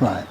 Right.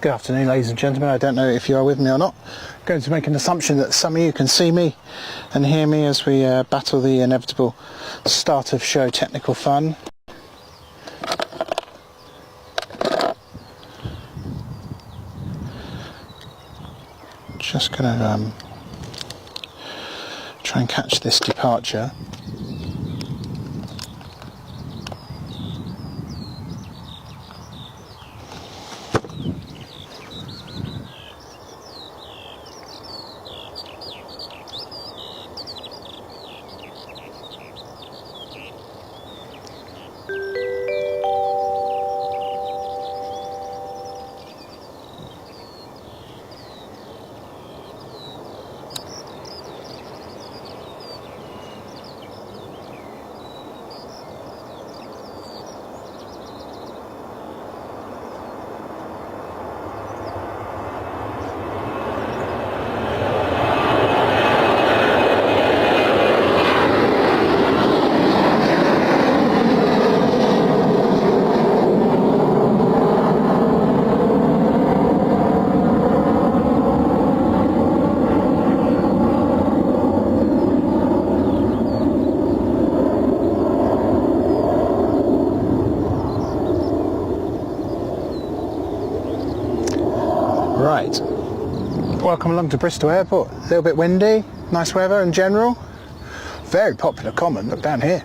Good afternoon, ladies and gentlemen. I don't know if you are with me or not. I'm going to make an assumption that some of you can see me and hear me as we battle the inevitable start of show technical fun. Just going to try and catch this departure. Right, welcome along to Bristol Airport. A little bit windy, nice weather in general. Very popular common, look down here.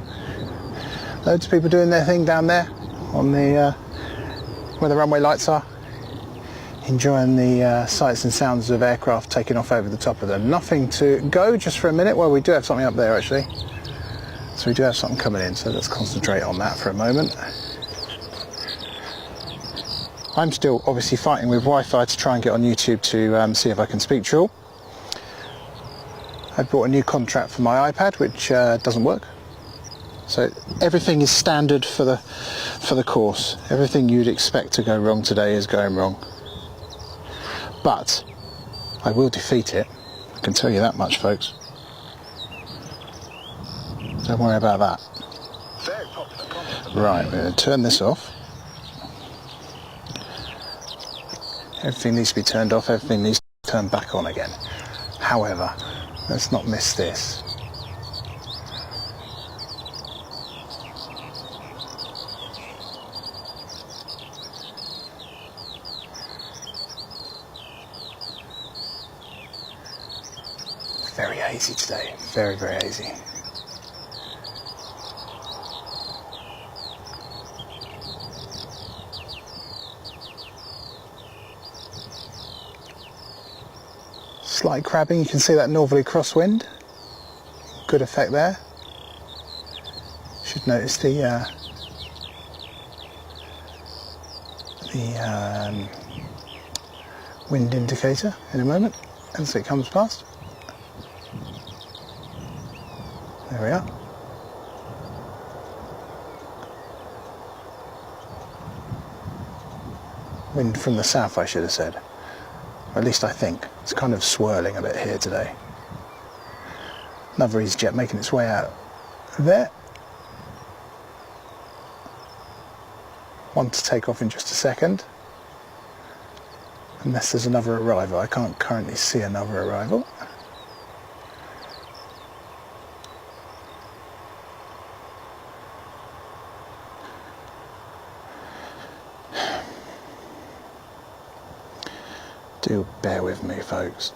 Loads of people doing their thing down there on the where the runway lights are, enjoying the sights and sounds of aircraft taking off over the top of them. Nothing to go just for a minute. Well, we do have something up there actually, so we do have something coming in, so let's concentrate on that for a moment. I'm still obviously fighting with Wi-Fi to try and get on YouTube to see if I can speak to you all. I've bought a new contract for my iPad which doesn't work. So everything is standard for the course. Everything you'd expect to go wrong today is going wrong. But I will defeat it. I can tell you that much, folks. Don't worry about that. Right, we're going to turn this off. Everything needs to be turned off, everything needs to be turned back on again. However, let's not miss this. Very hazy today, very, very hazy. Slight crabbing, you can see that northerly crosswind. Good effect there. Should notice the wind indicator in a moment as it comes past. There we are. Wind from the south, I should have said. Or at least I think. It's kind of swirling a bit here today. Another EasyJet making its way out there. One to take off in just a second. Unless there's another arrival. I can't currently see another arrival. Do bear with me, folks.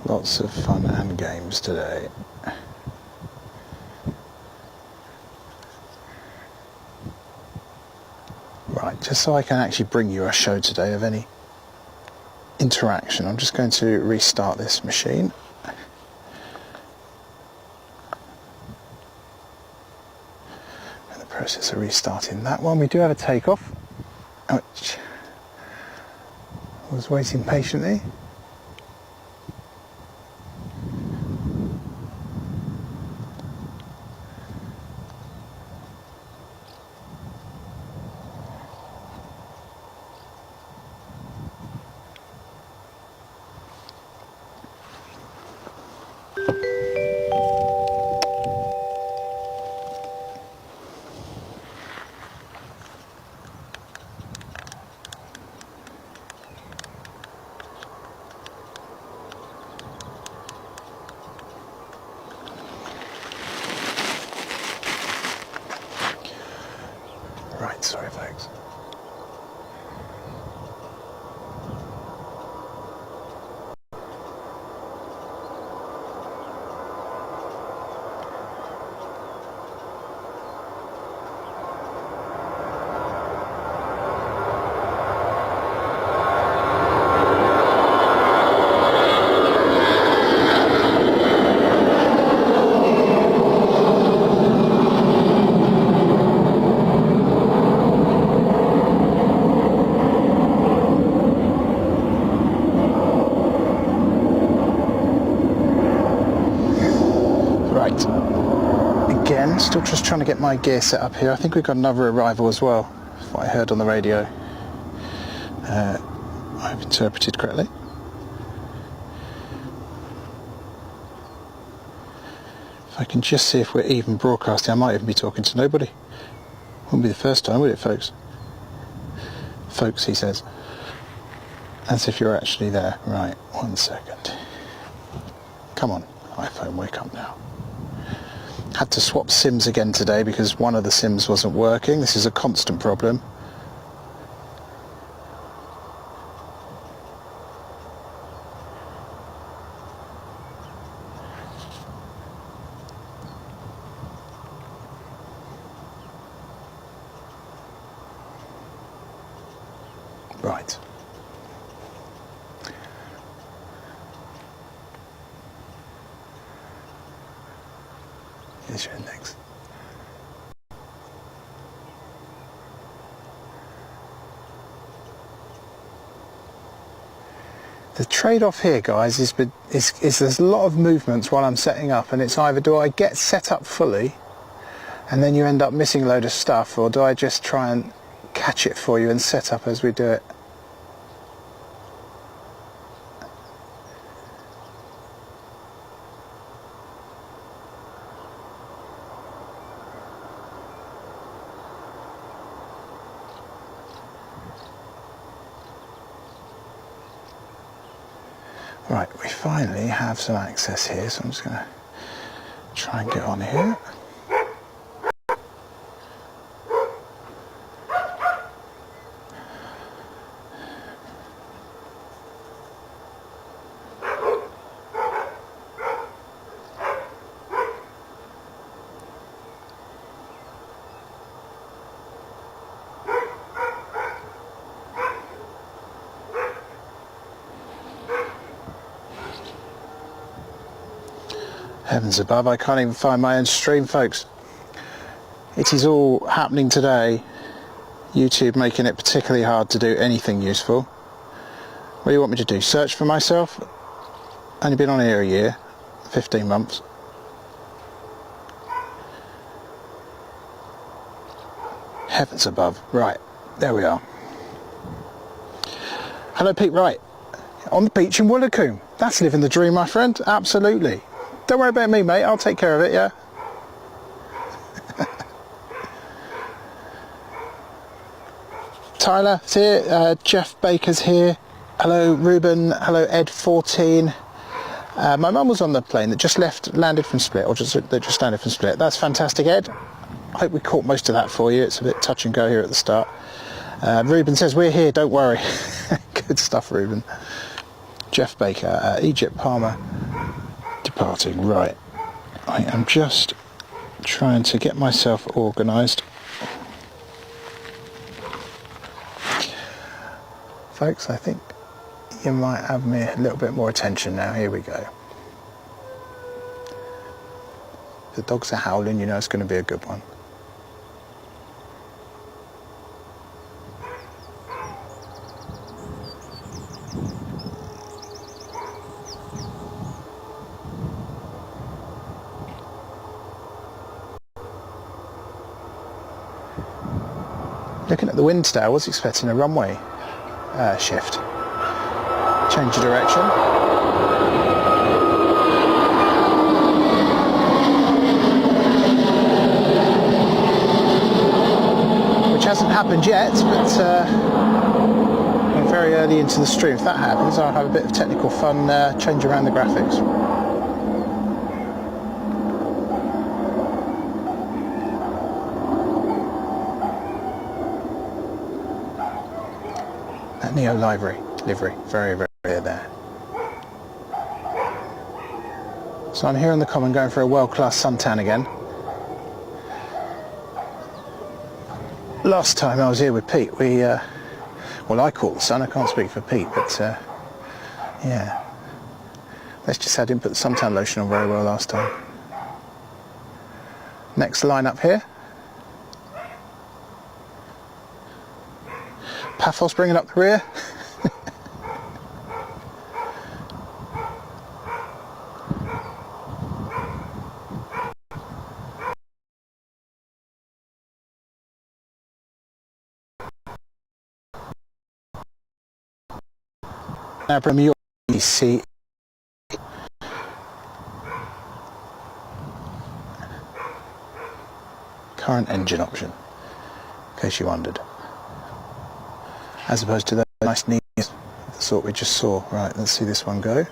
Lots of fun and games today. Right, just so I can actually bring you a show today of any interaction, I'm just going to restart this machine. In the process of restarting that one, we do have a takeoff, which I was waiting patiently. Right, sorry folks. Again, still just trying to get my gear set up here. I think we've got another arrival as well, what I heard on the radio. I've interpreted correctly. If I can just see if we're even broadcasting, I might even be talking to nobody. Wouldn't be the first time, would it, folks? Folks, he says. As if you're actually there. Right, 1 second. Come on, iPhone, wake up now. Had to swap SIMs again today because one of the SIMs wasn't working. This is a constant problem. Right. Here's your index. The trade-off here, guys, is there's a lot of movements while I'm setting up, and it's either do I get set up fully and then you end up missing a load of stuff, or do I just try and catch it for you and set up as we do it? Right, we finally have some access here, so I'm just going to try and get on here. Heavens above, I can't even find my own stream, folks. It is all happening today. YouTube making it particularly hard to do anything useful. What do you want me to do? Search for myself? Only been on here a year, 15 months. Heavens above. Right, there we are. Hello Pete, right. On the beach in Woolacombe. That's living the dream, my friend. Absolutely. Don't worry about me, mate. I'll take care of it, yeah? Tyler's here. Jeff Baker's here. Hello Ruben, hello Ed14. My mum was on the plane that just landed from Split, or that just landed from Split. That's fantastic, Ed. I hope we caught most of that for you. It's a bit touch and go here at the start. Ruben says, we're here, don't worry. Good stuff, Ruben. Jeff Baker, Egypt Palmer, departing. Right. I am just trying to get myself organised. Folks, I think you might have me a little bit more attention now. Here we go. The dogs are howling, you know it's going to be a good one. Looking at the wind today, I was expecting a runway shift. Change of direction. Which hasn't happened yet, but we're very early into the stream. If that happens, I'll have a bit of technical fun, change around the graphics. Neo livery, very rare there. So I'm here on the common going for a world-class suntan again. Last time I was here with Pete, we, well I caught the sun, I can't speak for Pete, but yeah. Let's just say I didn't put the suntan lotion on very well last time. Next line up here. Paphos bringing up the rear. Now from your EC. Current engine option, in case you wondered. As opposed to the nice knees, the sort we just saw. Right, let's see this one go.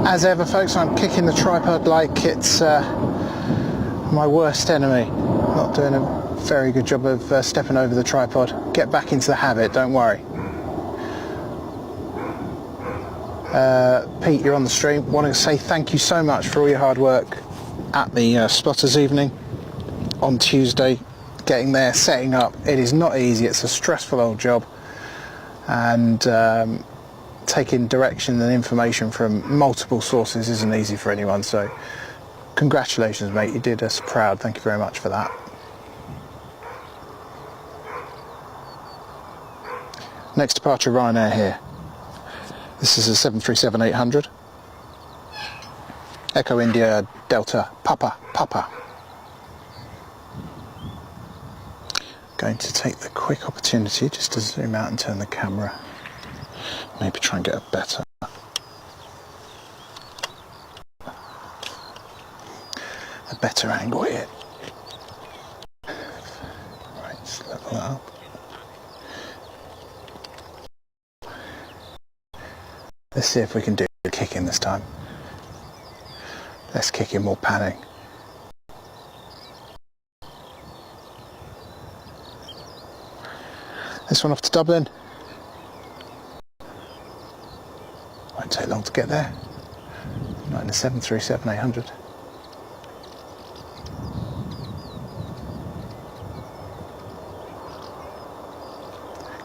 As ever, folks, I'm kicking the tripod like it's my worst enemy. Not doing a very good job of stepping over the tripod. Get back into the habit, don't worry. Pete, you're on the stream. Want to say thank you so much for all your hard work at the spotters evening on Tuesday. Getting there, setting up. It is not easy. It's a stressful old job. And taking direction and information from multiple sources isn't easy for anyone, so congratulations, mate, you did us proud. Thank you very much for that. Next departure, Ryanair here. This is a 737-800 Echo India Delta Papa. Going to take the quick opportunity just to zoom out and turn the camera. Maybe try and get a better angle here. Right, let's level that up. Let's see if we can do a kick in this time. Less kicking, more panning. This one off to Dublin. Won't take long to get there. Not in a 737-800.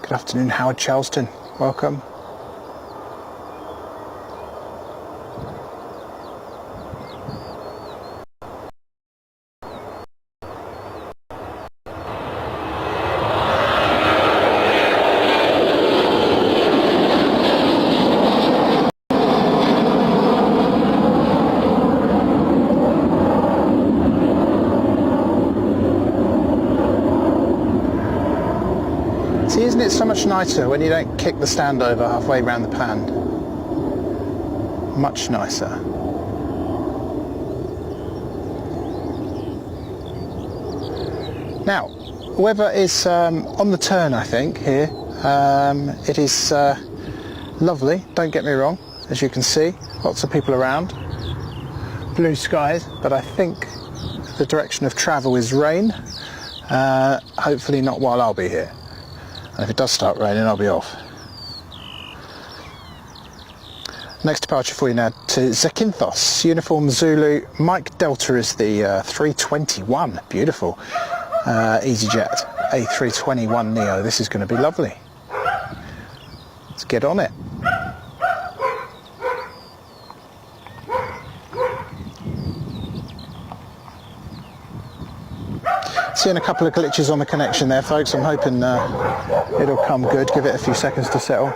Good afternoon, Howard Charleston. Welcome. See, isn't it so much nicer when you don't kick the stand over halfway around the pan? Much nicer. Now, weather is on the turn, I think, here. It is lovely, don't get me wrong, as you can see. Lots of people around. Blue skies, but I think the direction of travel is rain. Hopefully not while I'll be here. And if it does start raining, I'll be off. Next departure for you now to Zakynthos. Uniform Zulu. Mike Delta is the 321. Beautiful. EasyJet A321 Neo. This is going to be lovely. Let's get on it. Seeing a couple of glitches on the connection there, folks. I'm hoping it'll come good. Give it a few seconds to settle.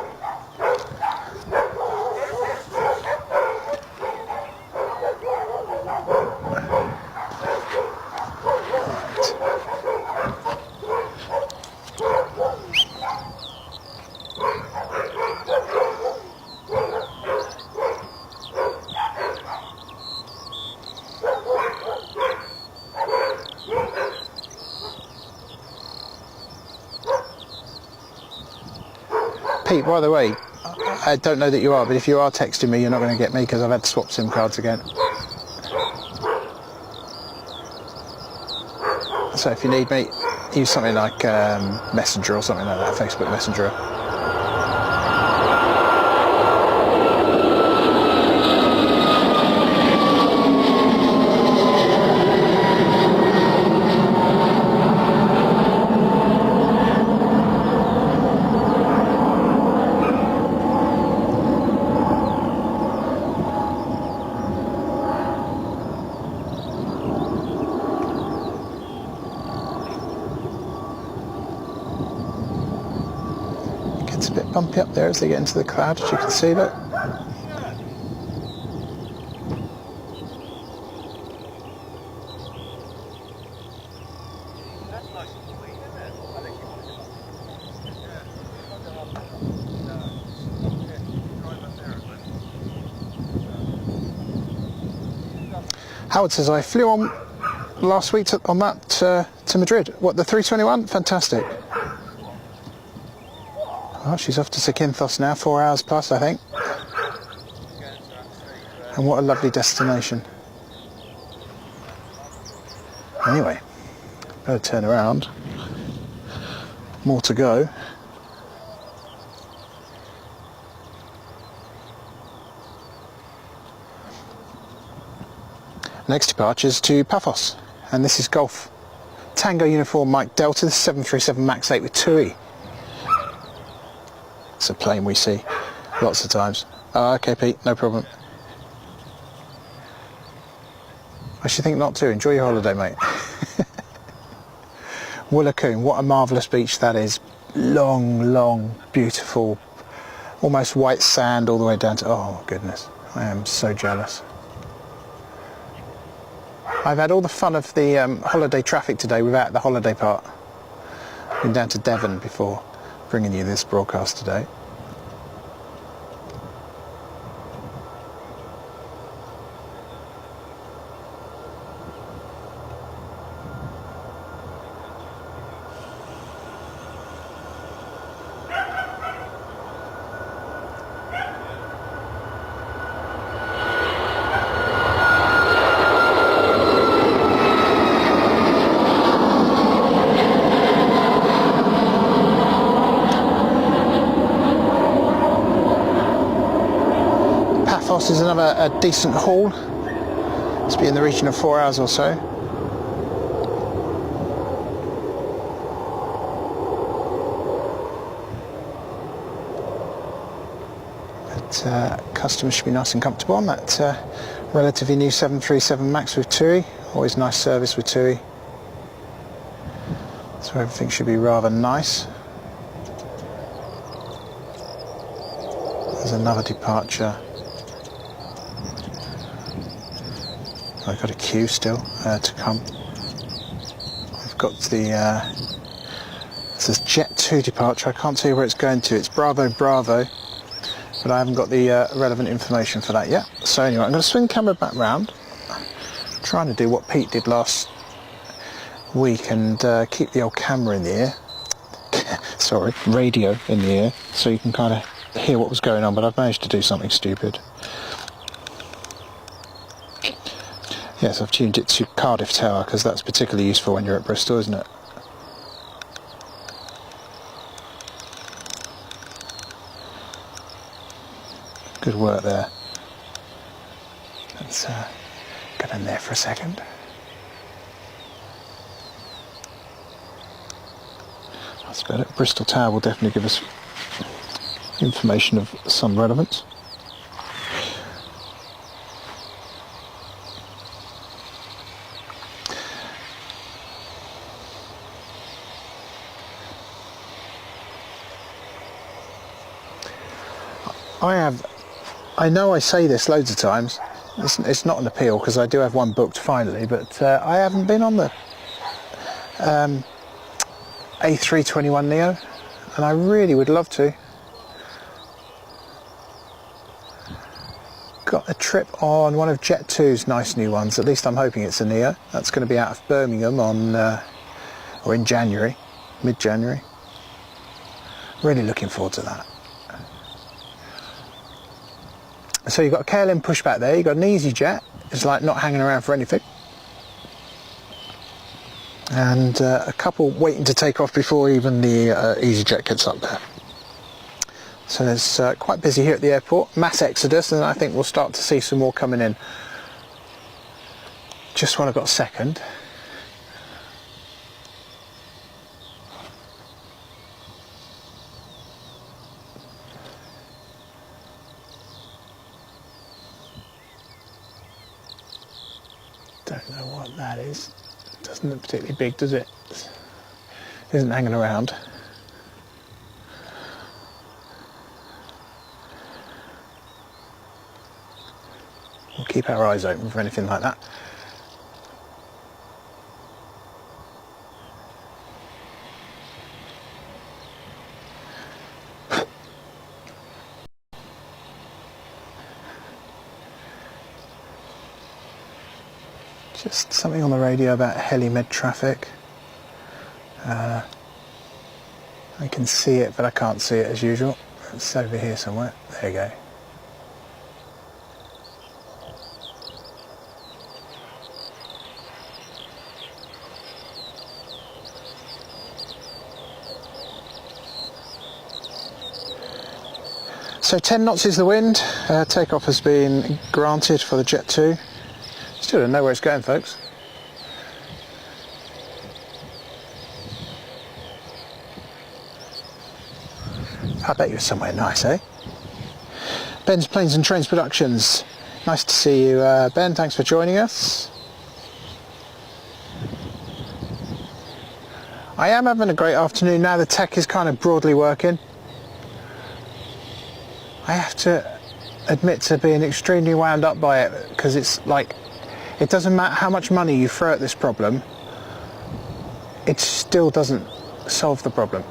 Pete, by the way, I don't know that you are, but if you are texting me, you're not going to get me because I've had to swap SIM cards again. So if you need me, use something like Messenger or something like that, Facebook Messenger. It's a bit bumpy up there as they get into the cloud, as you can see, look. Howard says, I flew on last week on that to Madrid. What, the 321? Fantastic. Well, she's off to Zakynthos now, 4 hours plus, I think. And what a lovely destination. Anyway, better turn around. More to go. Next departure is to Paphos, and this is Golf Tango Uniform Mike Delta, the 737 MAX 8 with TUI. It's a plane we see lots of times. Oh, okay, Pete, no problem. I should think not to. Enjoy your holiday, mate. Woolacombe, what a marvellous beach that is. Long, long, beautiful, almost white sand all the way down to... Oh, goodness, I am so jealous. I've had all the fun of the holiday traffic today without the holiday part. Been down to Devon before bringing you this broadcast today. Paphos is another decent haul. It's be in the region of 4 hours or so. But customers should be nice and comfortable on that relatively new 737 MAX with TUI. Always nice service with TUI. So everything should be rather nice. There's another departure. I've got a queue still to come. We've got the says Jet 2 departure. I can't tell you where it's going to. It's Bravo Bravo, but I haven't got the relevant information for that yet. So anyway, I'm going to swing the camera back round, trying to do what Pete did last week and keep the old camera in the ear. Sorry, radio in the ear, so you can kind of hear what was going on, but I've managed to do something stupid. Yes, I've tuned it to Cardiff Tower because that's particularly useful when you're at Bristol, isn't it? Good work there. Let's get in there for a second. That's better. Bristol Tower will definitely give us information of some relevance. I know I say this loads of times, it's not an appeal because I do have one booked finally, but I haven't been on the A321neo, and I really would love to. Got a trip on one of Jet 2's nice new ones, at least I'm hoping it's a neo. That's going to be out of Birmingham on, or in January, mid-January. Really looking forward to that. So you've got a KLM pushback there, you've got an EasyJet, it's like not hanging around for anything. And a couple waiting to take off before even the EasyJet gets up there. So there's quite busy here at the airport, mass exodus, and I think we'll start to see some more coming in. Just while I've got a second. Don't know what that is. Doesn't look particularly big, does it? Isn't hanging around. We'll keep our eyes open for anything like that. Just something on the radio about heli-med traffic. I can see it, but I can't see it as usual. It's over here somewhere. There you go. So 10 knots is the wind. Takeoff has been granted for the Jet 2. Still don't know where it's going, folks. I bet you're somewhere nice, eh? Ben's Planes and Trains Productions. Nice to see you, Ben. Thanks for joining us. I am having a great afternoon now. The tech is kind of broadly working. I have to admit to being extremely wound up by it because it's like, it doesn't matter how much money you throw at this problem, it still doesn't solve the problem.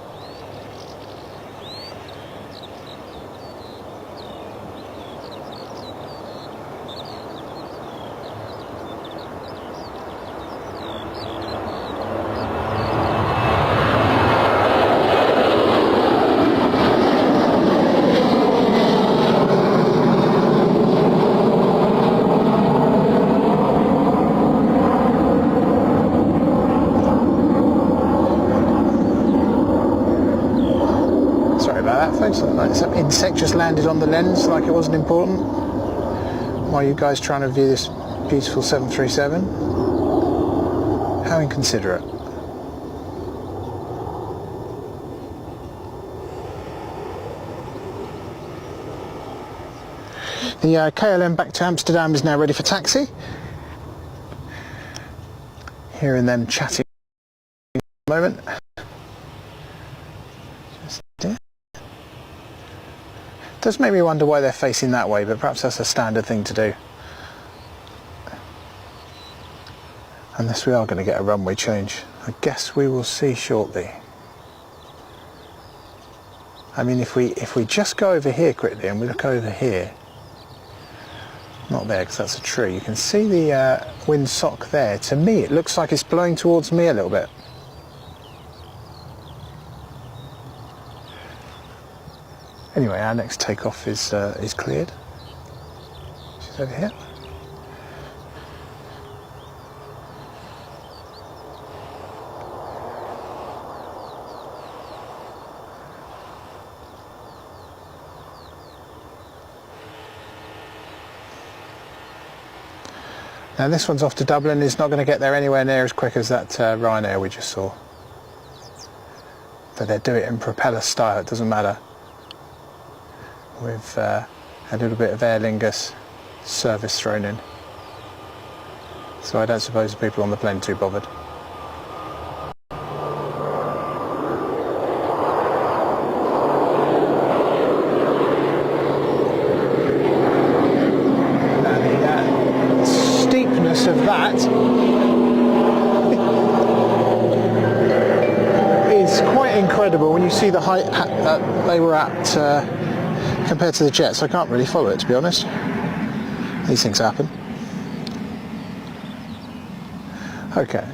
Some insect just landed on the lens like it wasn't important. While you guys trying to view this beautiful 737. How inconsiderate. The KLM back to Amsterdam is now ready for taxi. Hearing them chatting at the moment. Does make me wonder why they're facing that way, but perhaps that's a standard thing to do. Unless we are going to get a runway change. I guess we will see shortly. I mean, if we just go over here quickly and we look over here, not there because that's a tree, you can see the windsock there. To me it looks like it's blowing towards me a little bit. Anyway, our next takeoff is cleared. She's over here. Now this one's off to Dublin. It's not going to get there anywhere near as quick as that Ryanair we just saw. But they do it in propeller style, it doesn't matter. With a little bit of Aer Lingus service thrown in. So I don't suppose the people on the plane are too bothered. Of that is quite incredible when you see the height that they were at compared to the jets. I can't really follow it, to be honest. These things happen. Okay,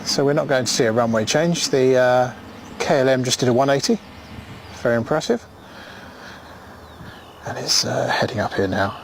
so we're not going to see a runway change. The KLM just did a 180, very impressive, and it's heading up here now.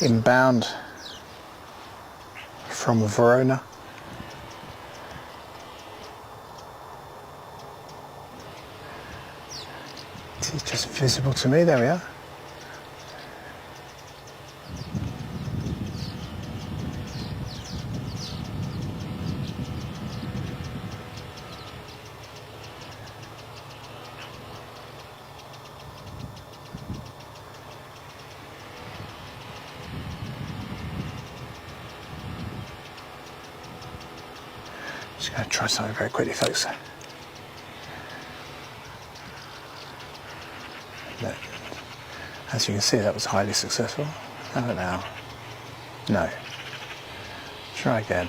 Inbound from Verona. It's just visible to me, there we are. Just going to try something very quickly, folks. Look, as you can see, that was highly successful. Have it now. No. Try again.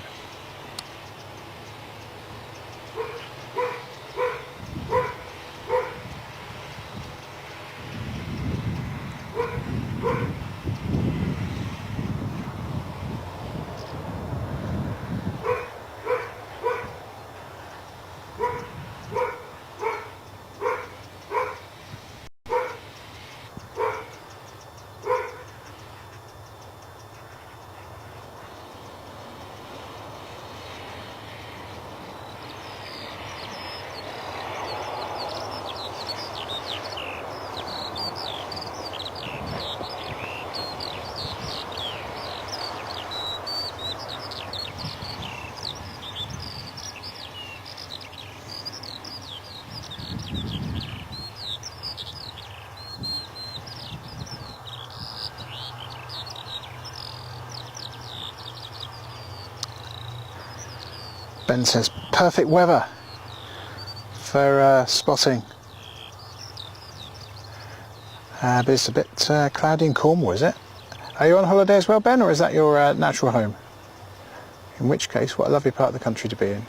Ben says perfect weather for spotting, but it's a bit cloudy in Cornwall, is it? Are you on holiday as well, Ben, or is that your natural home? In which case, what a lovely part of the country to be in.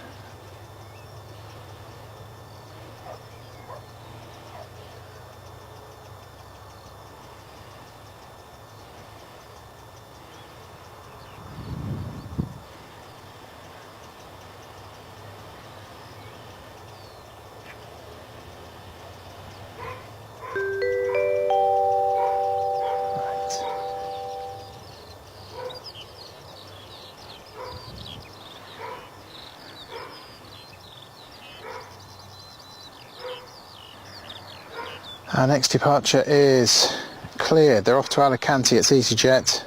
Our next departure is cleared. They're off to Alicante. It's EasyJet,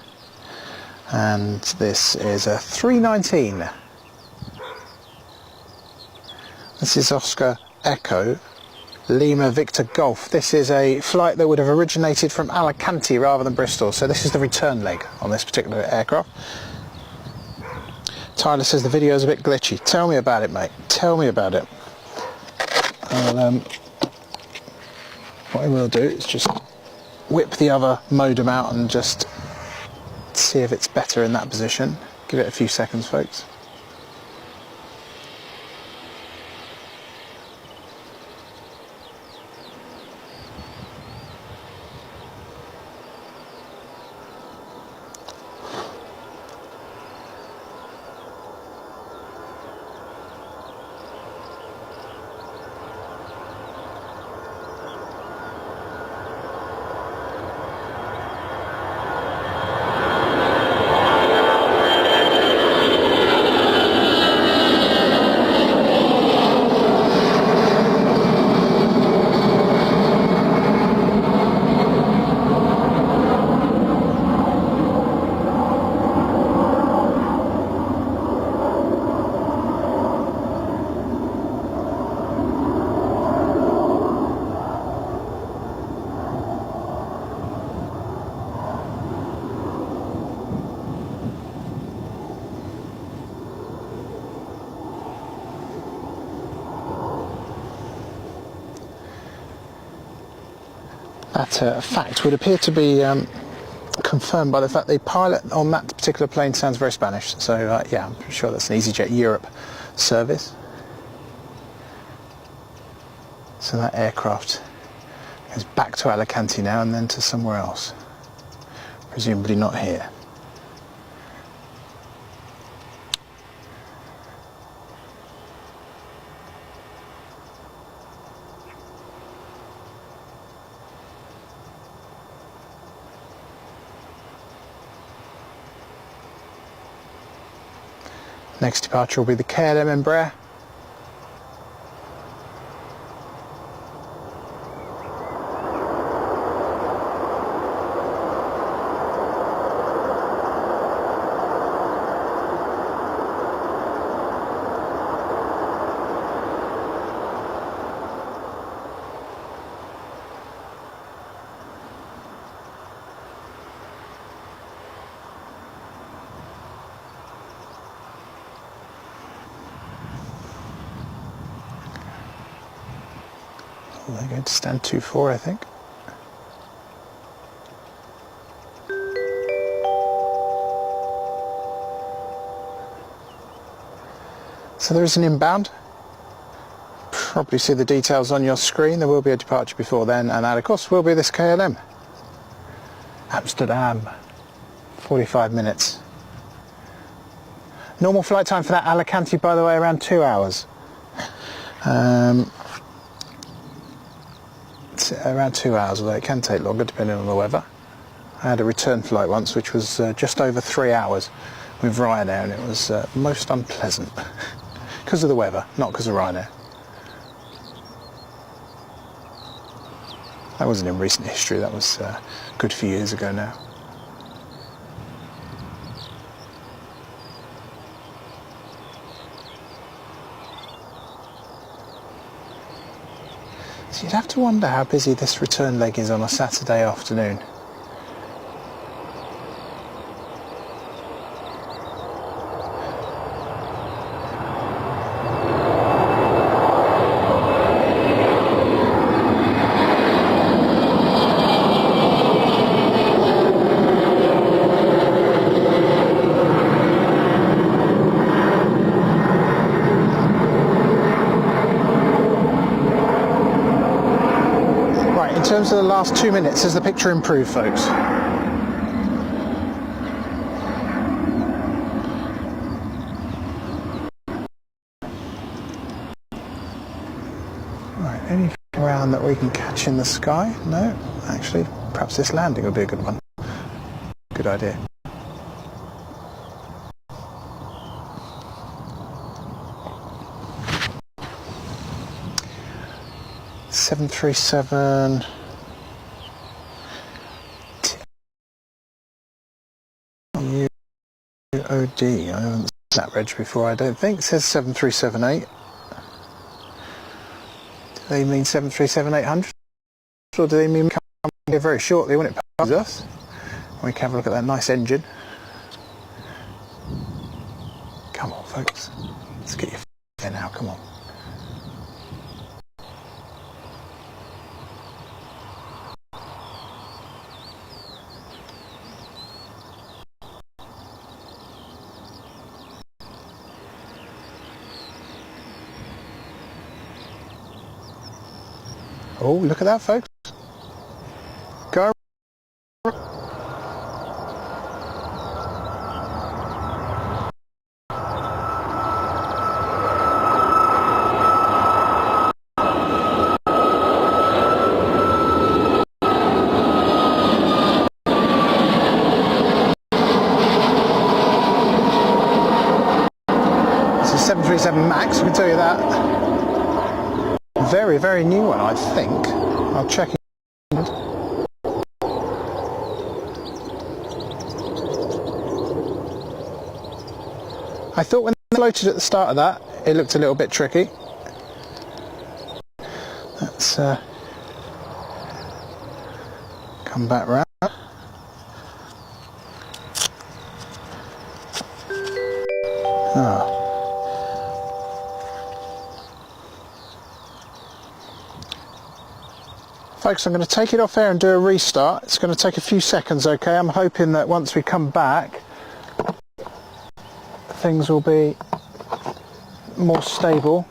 and this is a 319. This is Oscar Echo Lima Victor Golf. This is a flight that would have originated from Alicante rather than Bristol, so this is the return leg on this particular aircraft. Tyler says the video is a bit glitchy. Tell me about it, mate. Tell me about it. What I will do is just whip the other modem out and just see if it's better in that position. Give it a few seconds, folks. That fact would appear to be confirmed by the fact the pilot on that particular plane sounds very Spanish. So yeah, I'm sure that's an EasyJet Europe service. So that aircraft goes back to Alicante now and then to somewhere else. Presumably not here. Next departure will be the KLM Embraer. They're going to stand 2-4, I think. So there is an inbound. Probably see the details on your screen. There will be a departure before then, and that of course will be this KLM. Amsterdam, 45 minutes. Normal flight time for that Alicante, by the way, around 2 hours. Around 2 hours, although it can take longer depending on the weather. I had a return flight once which was just over 3 hours with Ryanair, and it was most unpleasant because of the weather, not because of Ryanair. That wasn't in recent history, that was a good few years ago now. So you'd have to wonder how busy this return leg is on a Saturday afternoon. In terms of the last 2 minutes, has the picture improved, folks? Right, anything around that we can catch in the sky? No, actually, perhaps this landing would be a good one. Good idea. Seven 737 OD. I haven't seen that reg before, I don't think. It says 7378. Do they mean 737-800? Or do they mean come here very shortly when it passes us? We can have a look at that nice engine. Come on, folks. Let's get your there now, come on. Oh, look at that, folks. Go. It's a 737 MAX, I can tell you that. Very, very new one, I think. I'll check it. I thought when they floated at the start of that, it looked a little bit tricky. Let's come back round. Oh. Folks, I'm going to take it off air and do a restart. It's going to take a few seconds, okay? I'm hoping that once we come back, things will be more stable.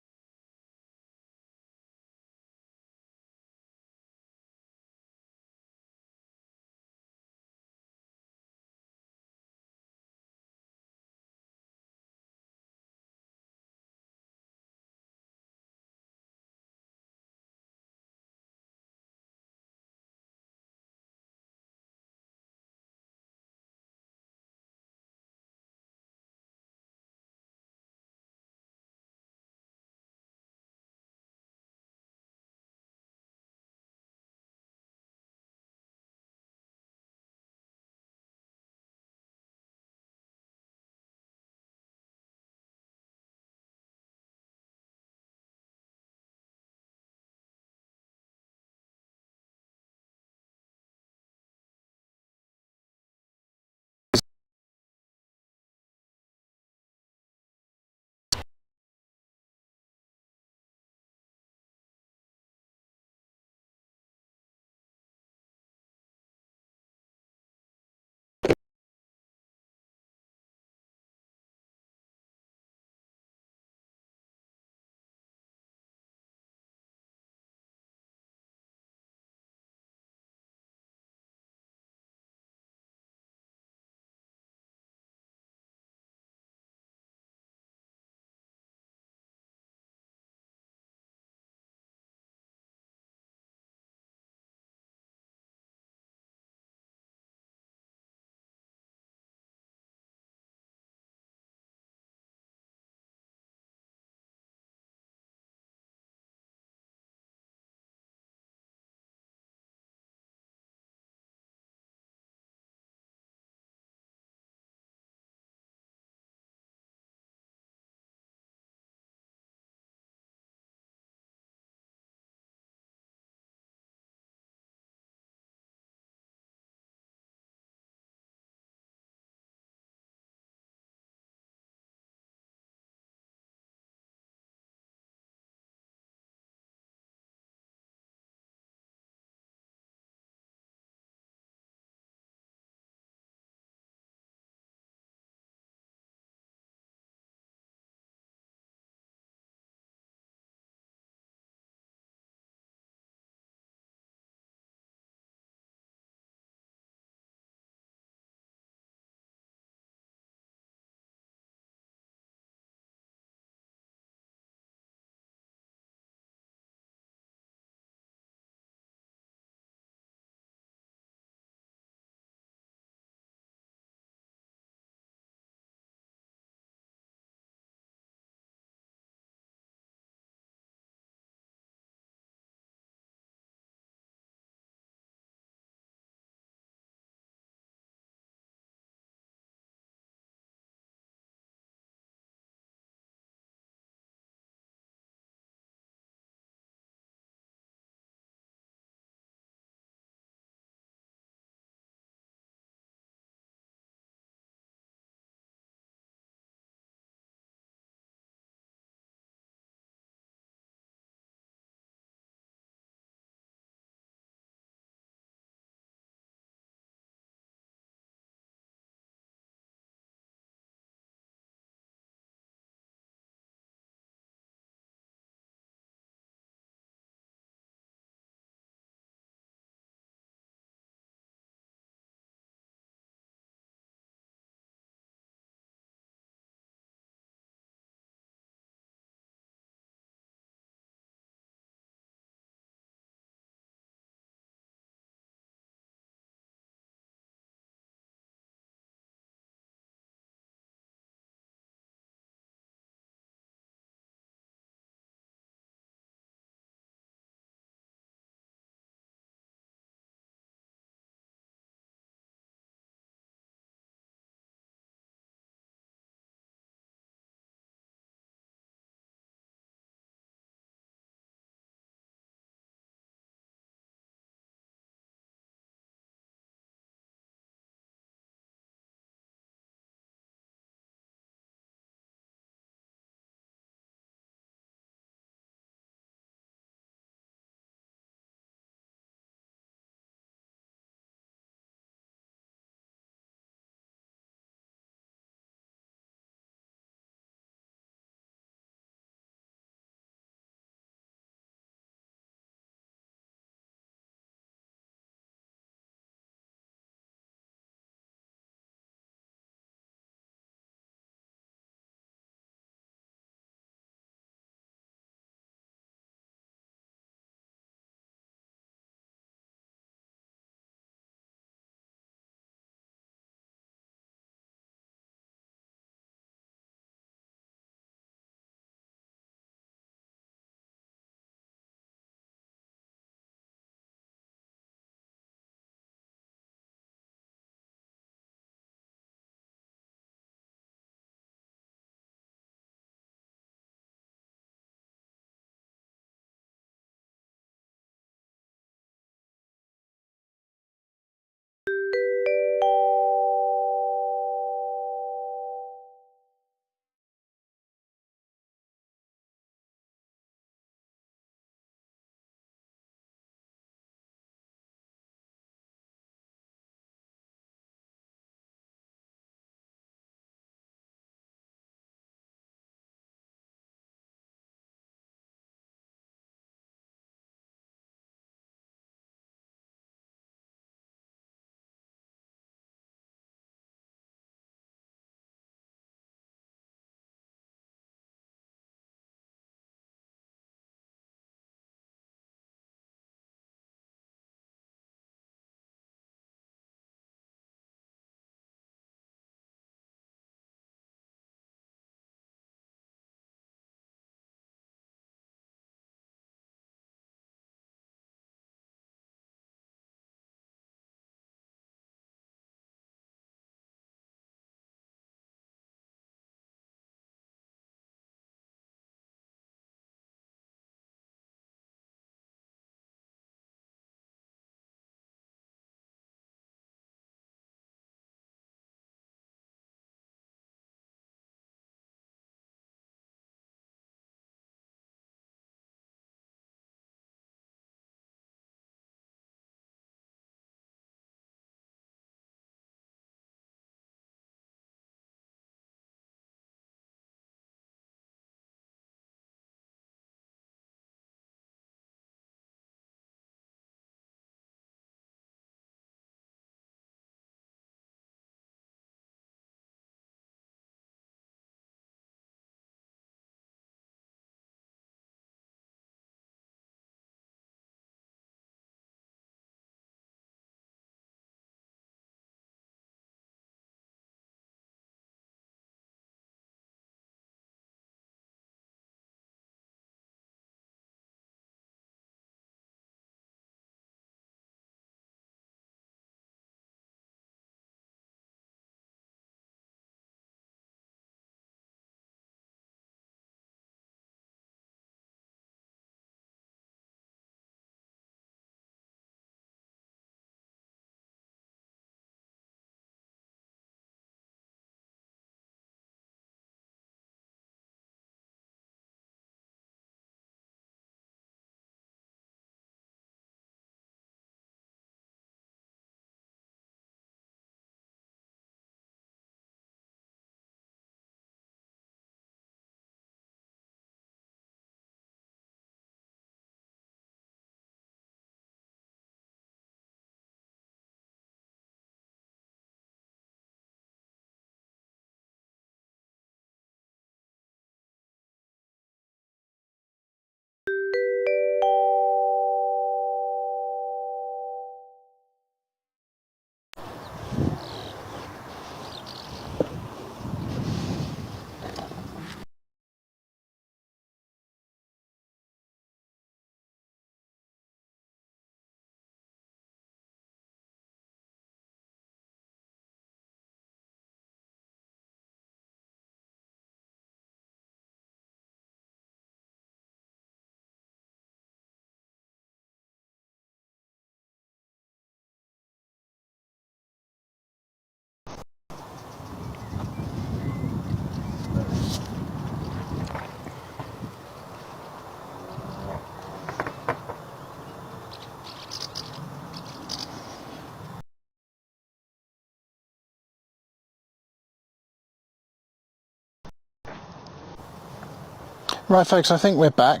Right folks, I think we're back.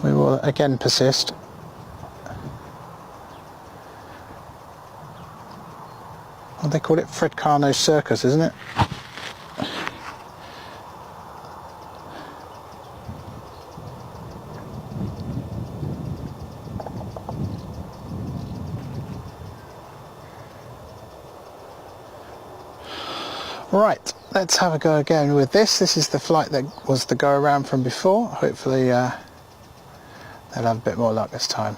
We will again persist. Well, they call it Fred Carno's Circus, isn't it? Right, let's have a go again with this. This is the flight that was the go around from before. Hopefully they'll have a bit more luck this time.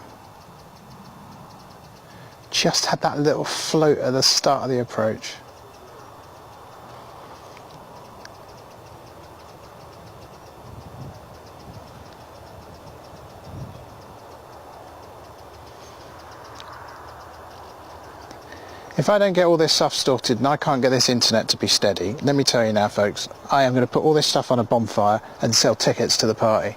Just had that little float at the start of the approach. If I don't get all this stuff sorted and I can't get this internet to be steady, let me tell you now folks, I am going to put all this stuff on a bonfire and sell tickets to the party.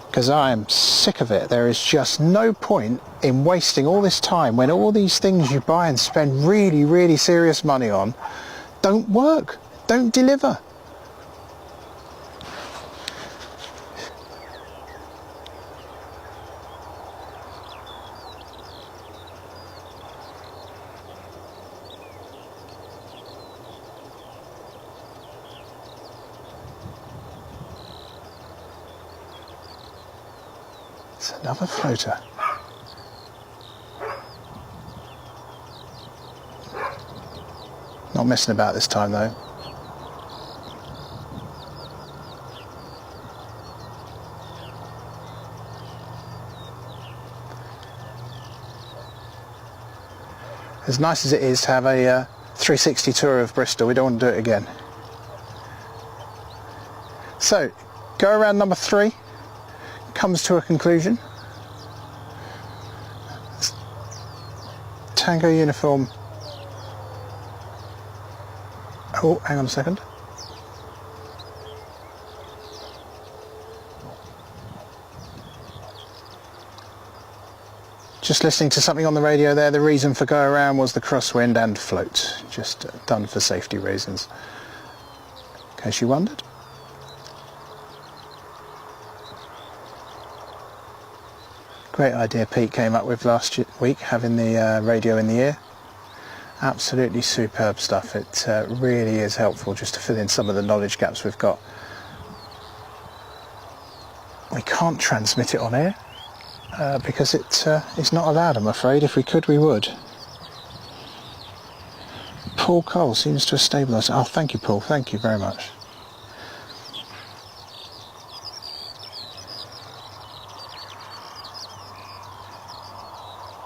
Because I am sick of it. There is just no point in wasting all this time when all these things you buy and spend really, really serious money on don't work, don't deliver. It's another floater. Not messing about this time though. As nice as it is to have a 360 tour of Bristol, we don't want to do it again. So, go around number 3 comes to a conclusion. Tango uniform. Oh, hang on a second. Just listening to something on the radio there. The reason for go around was the crosswind and float. Just done for safety reasons. In case you wondered. Great idea Pete came up with last week, having the radio in the ear. Absolutely superb stuff. It really is helpful just to fill in some of the knowledge gaps we've got. We can't transmit it on air because it's not allowed, I'm afraid. If we could, we would. Paul Cole seems to have stabilised. Oh, thank you, Paul. Thank you very much.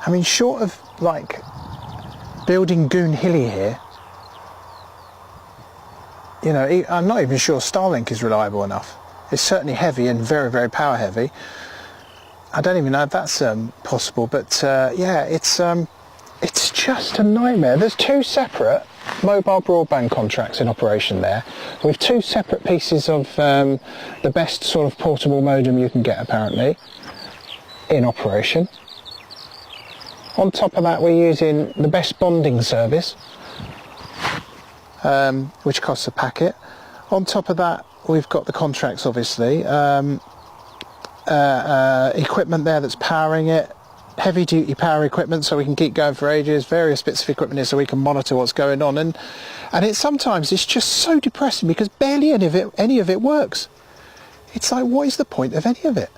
I mean, short of like building Goon Hilly here, you know, I'm not even sure Starlink is reliable enough. It's certainly heavy and very, very power heavy. I don't even know if that's possible, but yeah, it's just a nightmare. There's 2 separate mobile broadband contracts in operation there, with 2 separate pieces of the best sort of portable modem you can get apparently in operation. On top of that, we're using the best bonding service, which costs a packet. On top of that, we've got the contracts, obviously. Equipment there that's powering it. Heavy duty power equipment so we can keep going for ages. Various bits of equipment here so we can monitor what's going on. And sometimes it's just so depressing because barely any of it works. It's like, what is the point of any of it?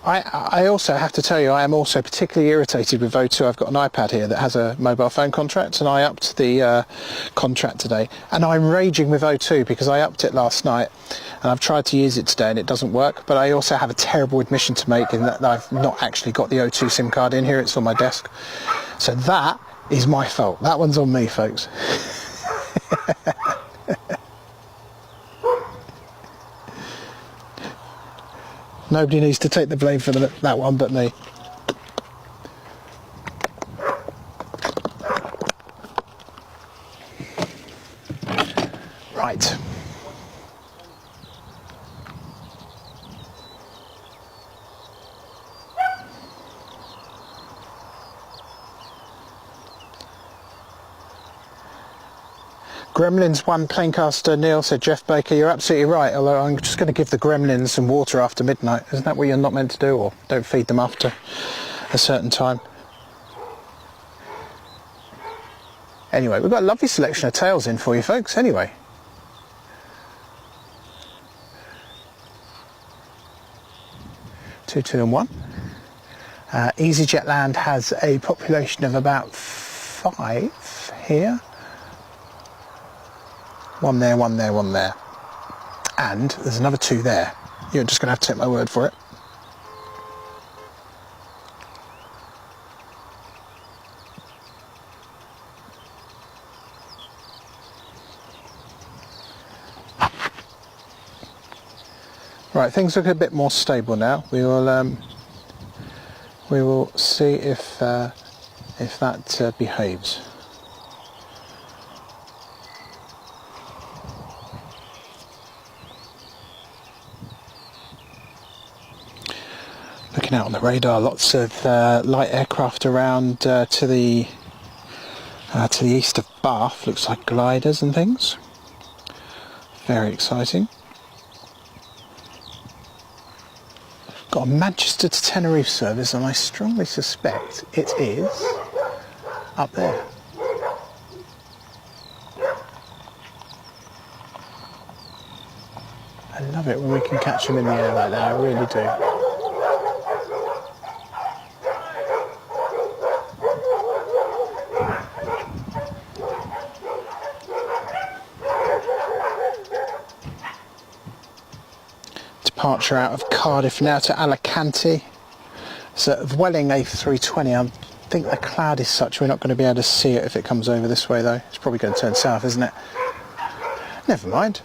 I also have to tell you, I am also particularly irritated with O2. I've got an iPad here that has a mobile phone contract, and I upped the contract today. And I'm raging with O2 because I upped it last night, and I've tried to use it today and it doesn't work. But I also have a terrible admission to make in that I've not actually got the O2 SIM card in here. It's on my desk. So that is my fault. That one's on me, folks. Nobody needs to take the blame for that one but me. Right. Gremlins 1 planecaster Neil, said Jeff Baker. You're absolutely right, although I'm just going to give the gremlins some water after midnight. Isn't that what you're not meant to do? Or don't feed them after a certain time? Anyway, we've got a lovely selection of tails in for you folks anyway. Two, and 1. EasyJet Land has a population of about 5 here. 1 there, 1 there, 1 there. And there's another 2 there. You're just going to have to take my word for it. Right, things look a bit more stable now. We will see if that behaves. Looking out on the radar, lots of light aircraft around to the east of Bath. Looks like gliders and things. Very exciting. Got a Manchester to Tenerife service, and I strongly suspect it is up there. I love it when we can catch them in the air like that, I really do. Departure out of Cardiff now to Alicante. So Welling A320, I think the cloud is such we're not going to be able to see it if it comes over this way though. It's probably going to turn south, isn't it? Never mind.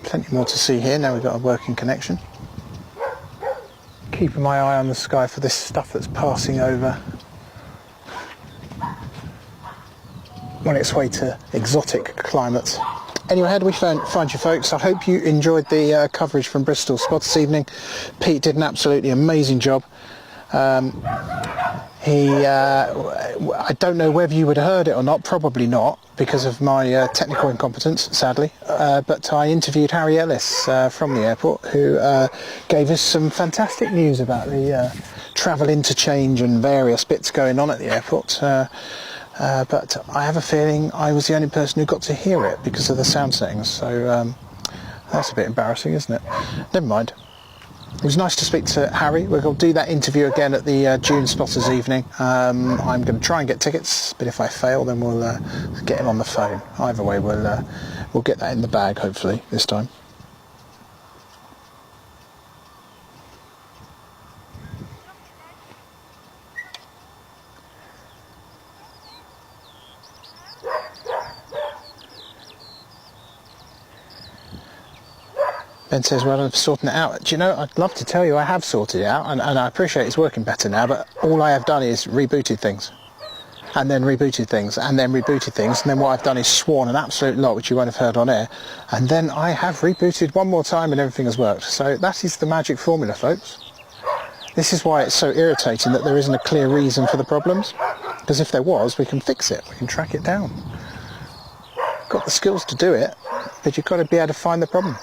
Plenty more to see here now we've got a working connection. Keeping my eye on the sky for this stuff that's passing over on its way to exotic climates. Anyway, how do we find you folks? I hope you enjoyed the coverage from Bristol Spot this evening. Pete did an absolutely amazing job. I don't know whether you would have heard it or not, probably not, because of my technical incompetence, sadly. But I interviewed Harry Ellis from the airport, who gave us some fantastic news about the travel interchange and various bits going on at the airport. But I have a feeling I was the only person who got to hear it because of the sound settings, so that's a bit embarrassing, isn't it? Never mind. It was nice to speak to Harry. We're going to do that interview again at the June Spotters evening. I'm going to try and get tickets, but if I fail then we'll get him on the phone. Either way we'll get that in the bag hopefully this time. Ben says, well, I'm sorting it out. Do you know, I'd love to tell you I have sorted it out, and I appreciate it's working better now, but all I have done is rebooted things, and then rebooted things, and then rebooted things, and then what I've done is sworn an absolute lot, which you won't have heard on air, and then I have rebooted one more time and everything has worked. So that is the magic formula, folks. This is why it's so irritating that there isn't a clear reason for the problems, because if there was, we can fix it, we can track it down. Got the skills to do it, but you've got to be able to find the problem.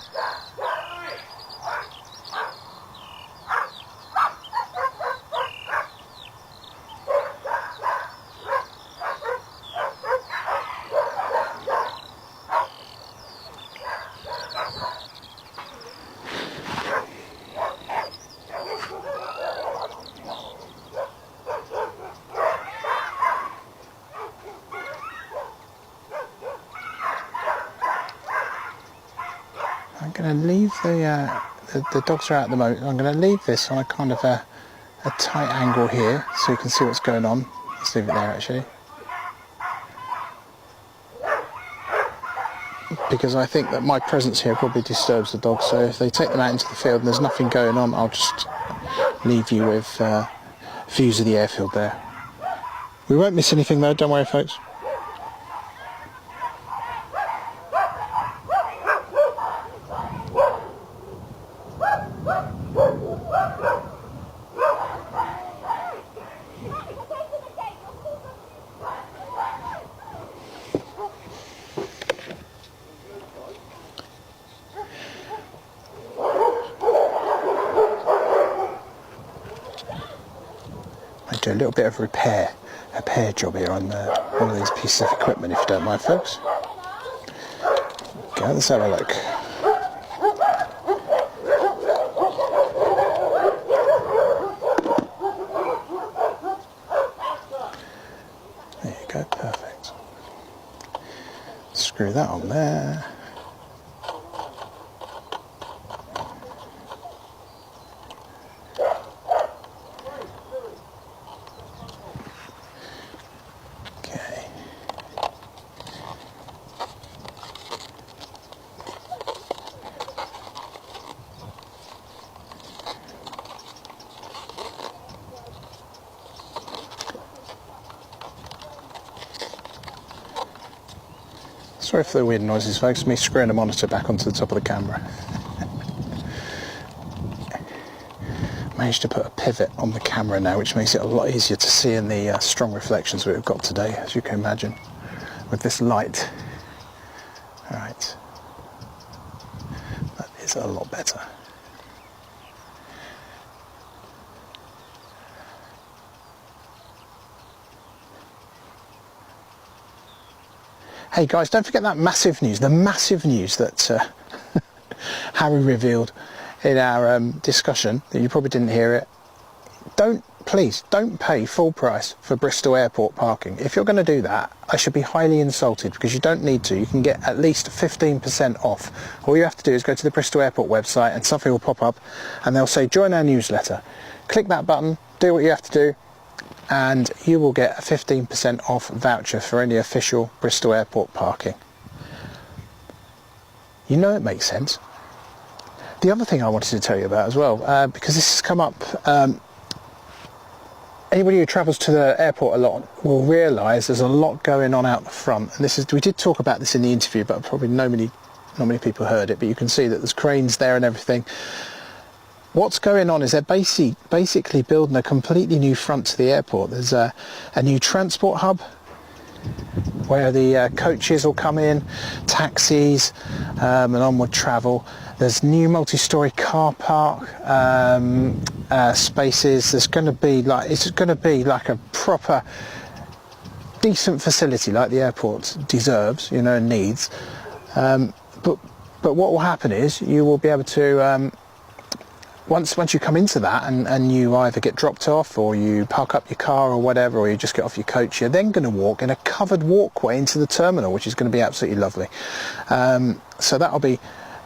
I'm going to leave the dogs are out at the moment. I'm going to leave this on a kind of a tight angle here so you can see what's going on. Let's leave it there actually. Because I think that my presence here probably disturbs the dogs, so if they take them out into the field and there's nothing going on, I'll just leave you with views of the airfield there. We won't miss anything though, don't worry folks. I do a little bit of a repair job here on one of these pieces of equipment, if you don't mind, folks. Okay, let's have a look. There you go, perfect. Screw that on there. Sorry for the weird noises, folks. Me screwing the monitor back onto the top of the camera. Managed to put a pivot on the camera now, which makes it a lot easier to see in the strong reflections that we've got today, as you can imagine, with this light. Alright. That is a lot better. Hey guys, don't forget that massive news, the massive news that Harry revealed in our discussion, that you probably didn't hear it. Please don't pay full price for Bristol Airport parking. If you're going to do that, I should be highly insulted, because you don't need to. You can get at least 15% off. All you have to do is go to the Bristol Airport website and something will pop up and they'll say join our newsletter. Click that button, do what you have to do, and you will get a 15% off voucher for any official Bristol Airport parking. You know it makes sense. The other thing I wanted to tell you about as well, because this has come up, anybody who travels to the airport a lot will realise there's a lot going on out the front. And we did talk about this in the interview, but probably not many people heard it, but you can see that there's cranes there and everything. What's going on is they're basically building a completely new front to the airport. There's a new transport hub where the coaches will come in, taxis and onward travel. There's new multi-storey car park spaces. It's going to be like a proper decent facility like the airport deserves, you know, and needs. But what will happen is you will be able to once you come into that and you either get dropped off or you park up your car or whatever, or you just get off your coach, you're then going to walk in a covered walkway into the terminal, which is going to be absolutely lovely. So that'll be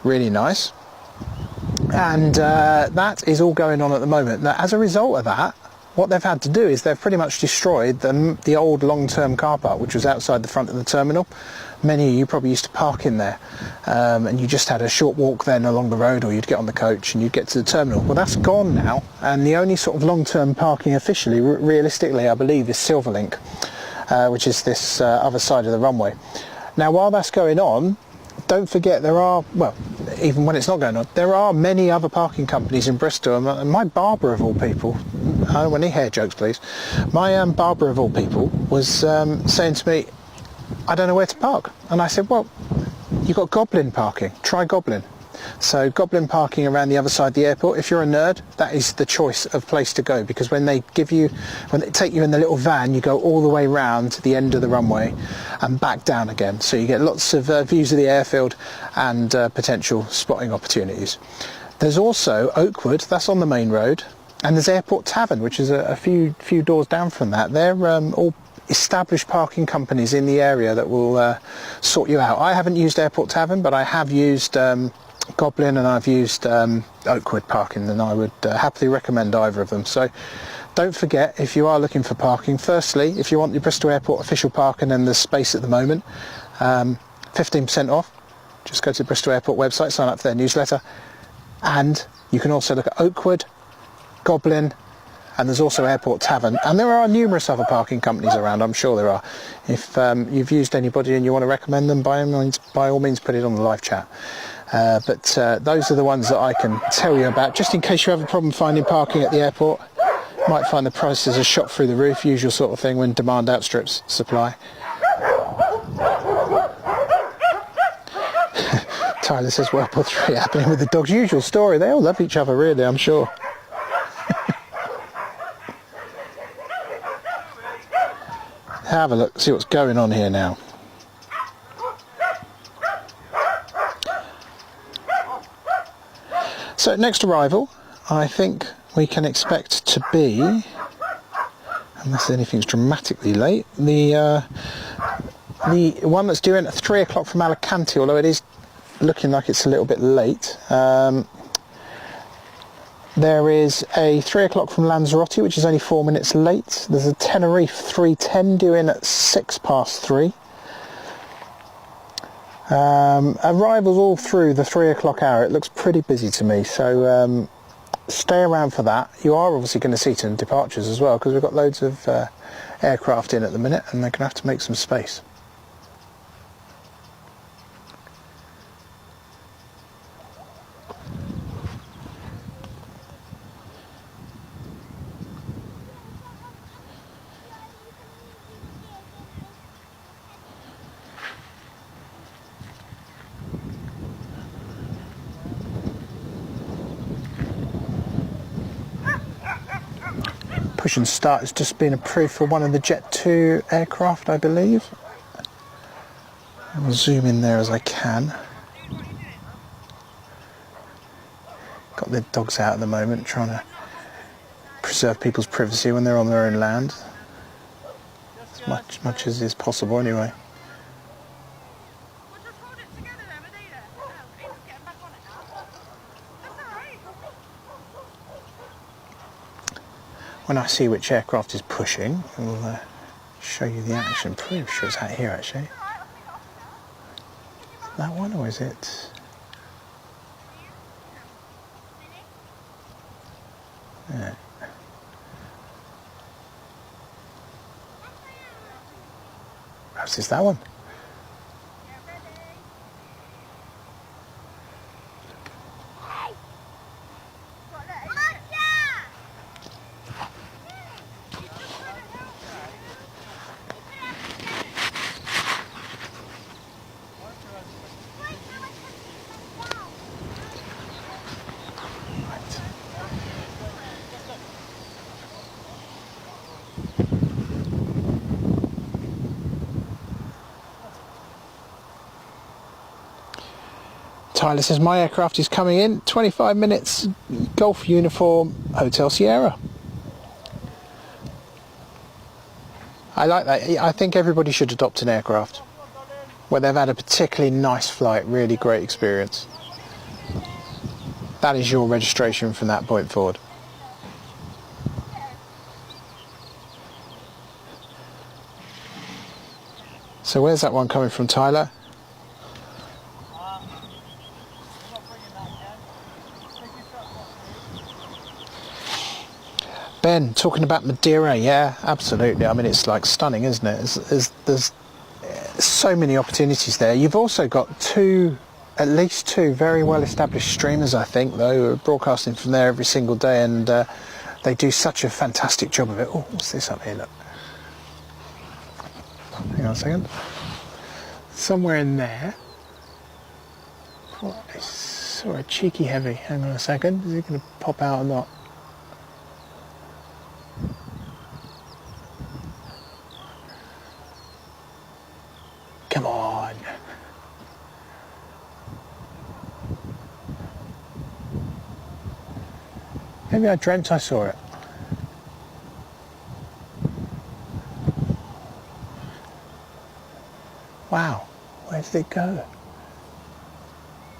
really nice. And that is all going on at the moment. Now, as a result of that, what they've had to do is they've pretty much destroyed the old long-term car park, which was outside the front of the terminal. Many of you probably used to park in there, and you just had a short walk then along the road, or you'd get on the coach and you'd get to the terminal. Well, that's gone now, and the only sort of long-term parking officially, realistically, I believe, is Silverlink, which is this other side of the runway. Now, while that's going on, don't forget there are, well, even when it's not going on, there are many other parking companies in Bristol, and my barber of all people, I don't want any hair jokes please, my barber of all people was saying to me, I don't know where to park. And I said, well, you've got Goblin parking, try Goblin. So Goblin parking around the other side of the airport, if you're a nerd, that is the choice of place to go, because when they take you in the little van, you go all the way round to the end of the runway and back down again. So you get lots of views of the airfield and potential spotting opportunities. There's also Oakwood, that's on the main road, and there's Airport Tavern, which is a few doors down from that. They're all established parking companies in the area that will sort you out. I haven't used Airport Tavern, but I have used Goblin and I've used Oakwood parking, and I would happily recommend either of them. So don't forget, if you are looking for parking, firstly, if you want the Bristol Airport official parking and there's space at the moment, 15% off. Just go to the Bristol Airport website, sign up for their newsletter, and you can also look at Oakwood, Goblin, and there's also Airport Tavern, and there are numerous other parking companies around, I'm sure there are. If you've used anybody and you want to recommend them, by all means put it on the live chat. But those are the ones that I can tell you about, just in case you have a problem finding parking at the airport. You might find the prices are shot through the roof, usual sort of thing when demand outstrips supply. Tyler says World War III happening with the dogs. Usual story, they all love each other really, I'm sure. Have a look, see what's going on here now. So next arrival, I think we can expect to be, unless anything's dramatically late, the one that's due in at 3 o'clock from Alicante, although it is looking like it's a little bit late. There is a 3 o'clock from Lanzarote, which is only 4 minutes late. There's a Tenerife 310 due in at 3:06. Arrivals all through the 3 o'clock hour. It looks pretty busy to me, so stay around for that. You are obviously going to see some departures as well, because we've got loads of aircraft in at the minute, and they're going to have to make some space. Push and start has just been approved for one of the Jet 2 aircraft, I believe. I'll zoom in there as I can. Got the dogs out at the moment, trying to preserve people's privacy when they're on their own land. As much as is possible anyway. When I see which aircraft is pushing, I'll show you the action. Pretty sure it's out here actually. That one, or is it? Yeah. Perhaps it's that one. Tyler says my aircraft is coming in, 25 minutes, Golf Uniform, Hotel Sierra. I like that. I think everybody should adopt an aircraft where they've had a particularly nice flight, really great experience. That is your registration from that point forward. So where's that one coming from, Tyler? Ben, talking about Madeira, yeah, absolutely. I mean, it's like stunning, isn't it? There's so many opportunities there. You've also got at least two very well-established streamers, I think, though, who are broadcasting from there every single day, and they do such a fantastic job of it. Oh, what's this up here, look? Hang on a second. Somewhere in there. What is sort of cheeky heavy? Hang on a second. Is it going to pop out or not? Come on. Maybe I dreamt I saw it. Wow, where did it go?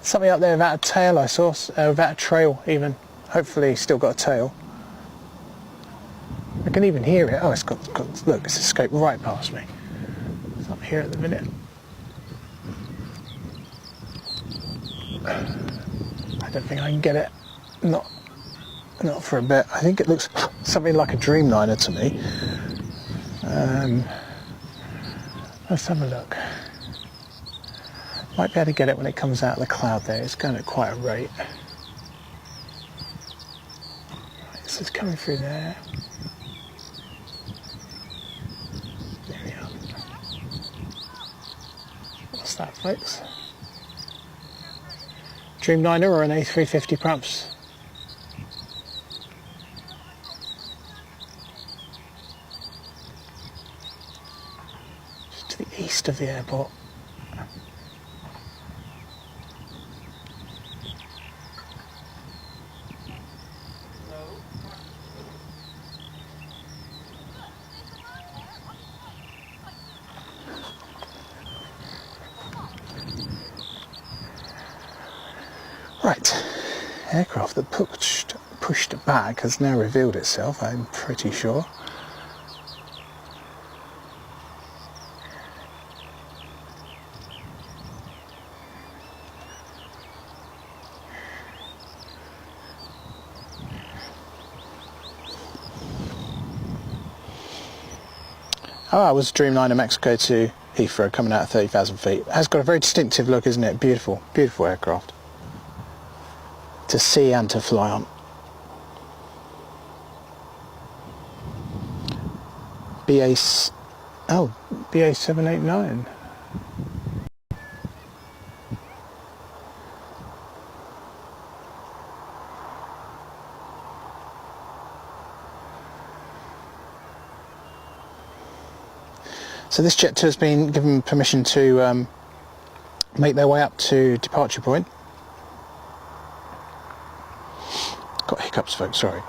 Something up there without a tail I saw, without a trail even. Hopefully it's still got a tail. I can even hear it. Oh, it's got look, it's escaped right past me. It's up here at the minute. I don't think I can get it. Not for a bit. I think it looks something like a Dreamliner to me. Let's have a look. Might be able to get it when it comes out of the cloud there. It's going at quite a rate. Right, so it's coming through there. There we are. What's that, folks? Dreamliner or an A350 perhaps? to the east of the airport. Right, aircraft that pushed back has now revealed itself, I'm pretty sure. Oh, it was Dreamliner Mexico to Heathrow coming out at 30,000 feet. It has got a very distinctive look, isn't it? Beautiful, beautiful aircraft. To see and to fly on. BA 789. So this jet has been given permission to make their way up to departure point. Got hiccups, folks, sorry.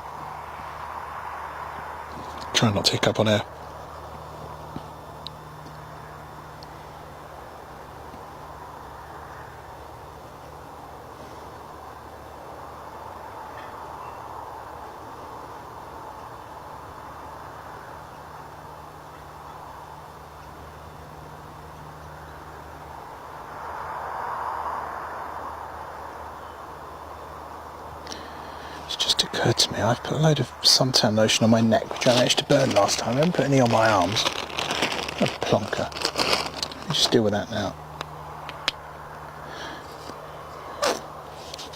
Try not to hiccup on air. Occurred to me, I've put a load of suntan lotion on my neck, which I managed to burn last time. I haven't put any on my arms. A plonker. Let me just deal with that now.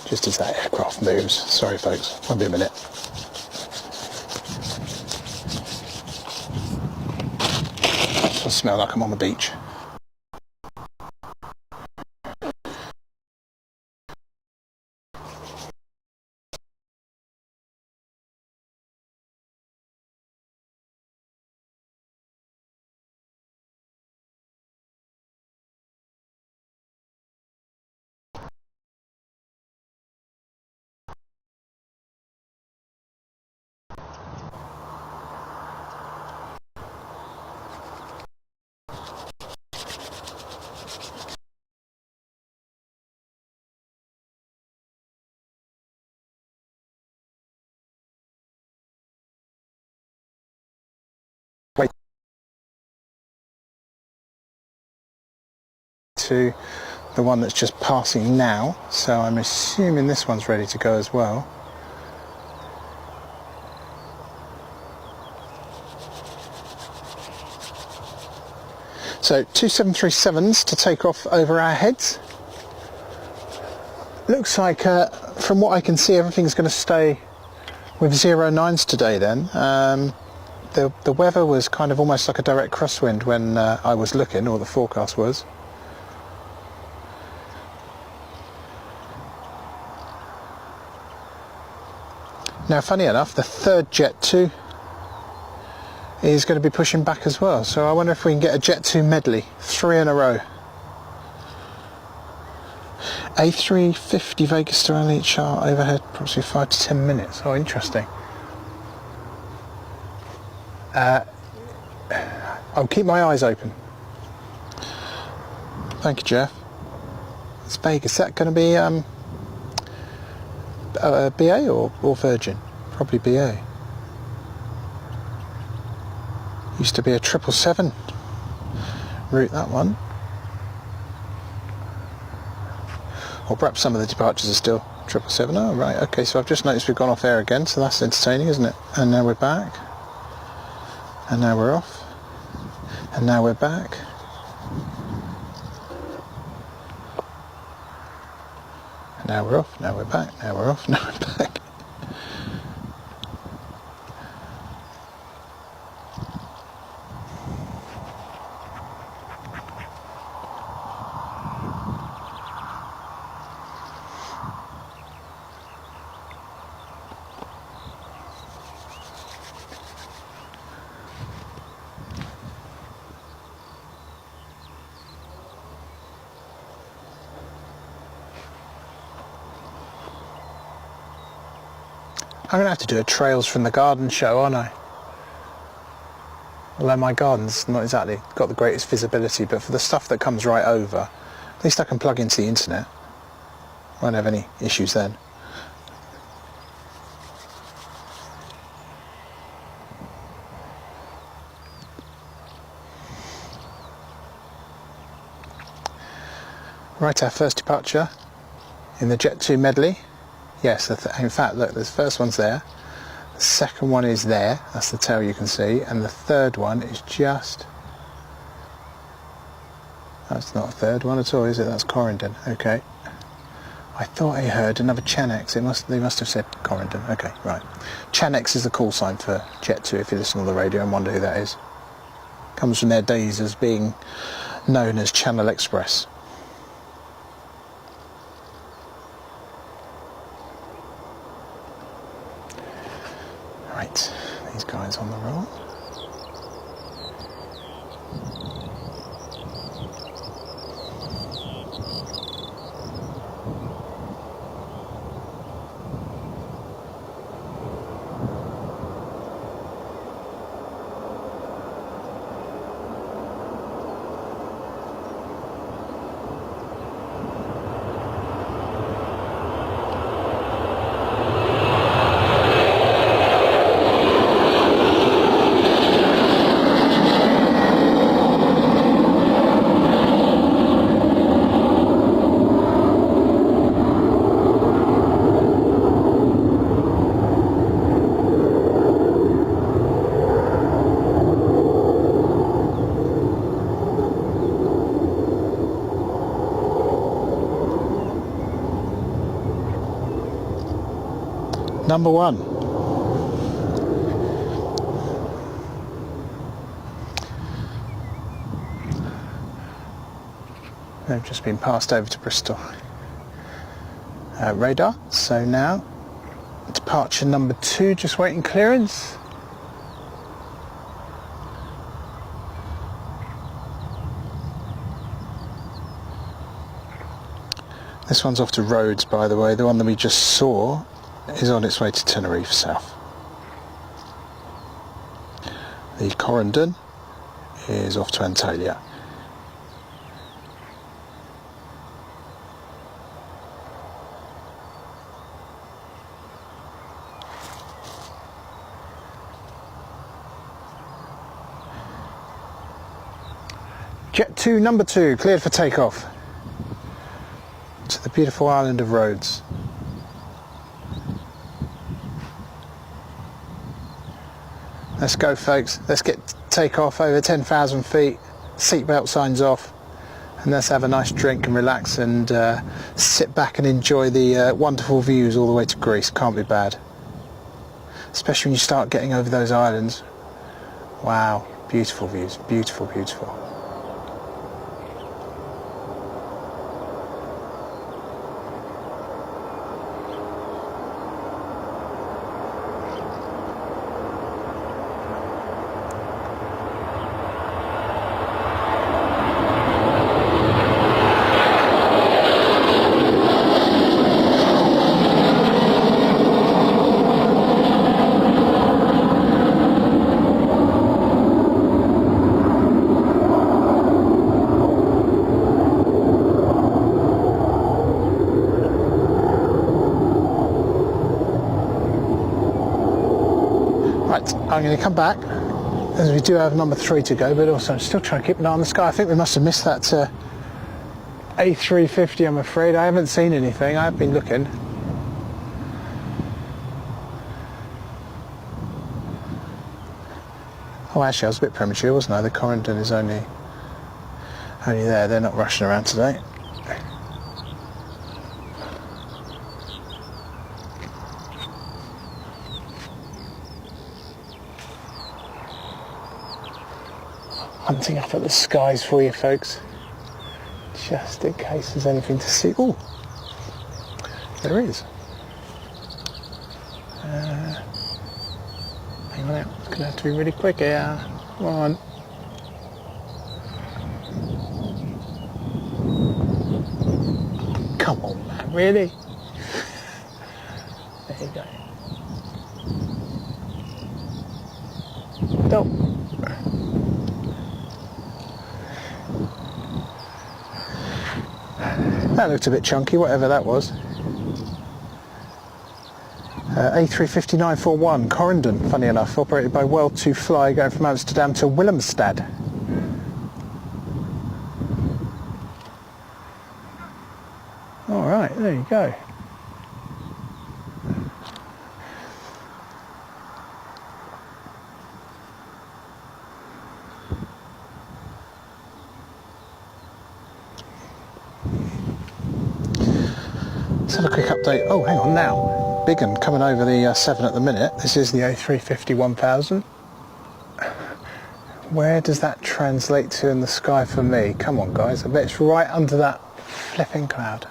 Just as that aircraft moves. Sorry folks, won't be a minute. I smell like I'm on the beach. To the one that's just passing now, so I'm assuming this one's ready to go as well. So 2 737s to take off over our heads. Looks like from what I can see everything's going to stay with 09s today then. The weather was kind of almost like a direct crosswind when I was looking, or the forecast was. Now, funny enough, the third Jet 2 is going to be pushing back as well, so I wonder if we can get a Jet 2 medley, 3 in a row. A350 Vegas to Elliott chart overhead, approximately 5 to 10 minutes. Oh, interesting. I'll keep my eyes open. Thank you, Jeff. It's Vegas. Is that going to be BA or Virgin? Probably BA. Used to be a 777 route, that one. Or perhaps some of the departures are still 777. Oh, right, okay, so I've just noticed we've gone off air again, so that's entertaining, isn't it? And now we're back. And now we're off. And now we're back. And now we're off, now we're back, now we're off, now we're back. I'm going to have to do a trails from the garden show, aren't I? Although my garden's not exactly got the greatest visibility, but for the stuff that comes right over, at least I can plug into the internet. Won't have any issues then. Right, our first departure in the Jet 2 medley. Yes, in fact, look, the first one's there. The second one is there, that's the tail you can see, and the third one is just... That's not a third one at all, is it? That's Corendon. Okay. I thought I heard another Chanex. They must have said Corendon. Okay, right. Chanex is the call sign for Jet 2 if you listen on the radio and wonder who that is. Comes from their days as being known as Channel Express. Right, these guys on the roll. Number one. They've just been passed over to Bristol radar, so now departure number 2, just waiting clearance. This one's off to Rhodes, by the way. The one that we just saw is on its way to Tenerife South. The Corendon is off to Antalya. Jet 2 number 2 cleared for takeoff to the beautiful island of Rhodes. Let's go, folks. Let's get takeoff over 10,000 feet, seatbelt signs off, and let's have a nice drink and relax and sit back and enjoy the wonderful views all the way to Greece. Can't be bad. Especially when you start getting over those islands. Wow, beautiful views, beautiful, beautiful. Right, I'm going to come back as we do have number 3 to go, but also I'm still trying to keep an eye on the sky. I think we must have missed that A350, I'm afraid. I haven't seen anything. I have been looking. Oh, actually, I was a bit premature, wasn't I? The Corendon is only there. They're not rushing around today. Hunting up at the skies for you, folks, just in case there's anything to see. Oh, there is. Hang on out, it's going to have to be really quick here. Come on. Come on, man, really? There you go. Stop. That looked a bit chunky, whatever that was. A350-941 Corendon, funny enough, operated by Well 2 Fly, going from Amsterdam to Willemstad. Alright, there you go. Let's have a quick update. Oh, hang on now. Big one coming over the 7 at the minute. This is the A350-1000. Where does that translate to in the sky for me? Come on, guys. I bet it's right under that flipping cloud.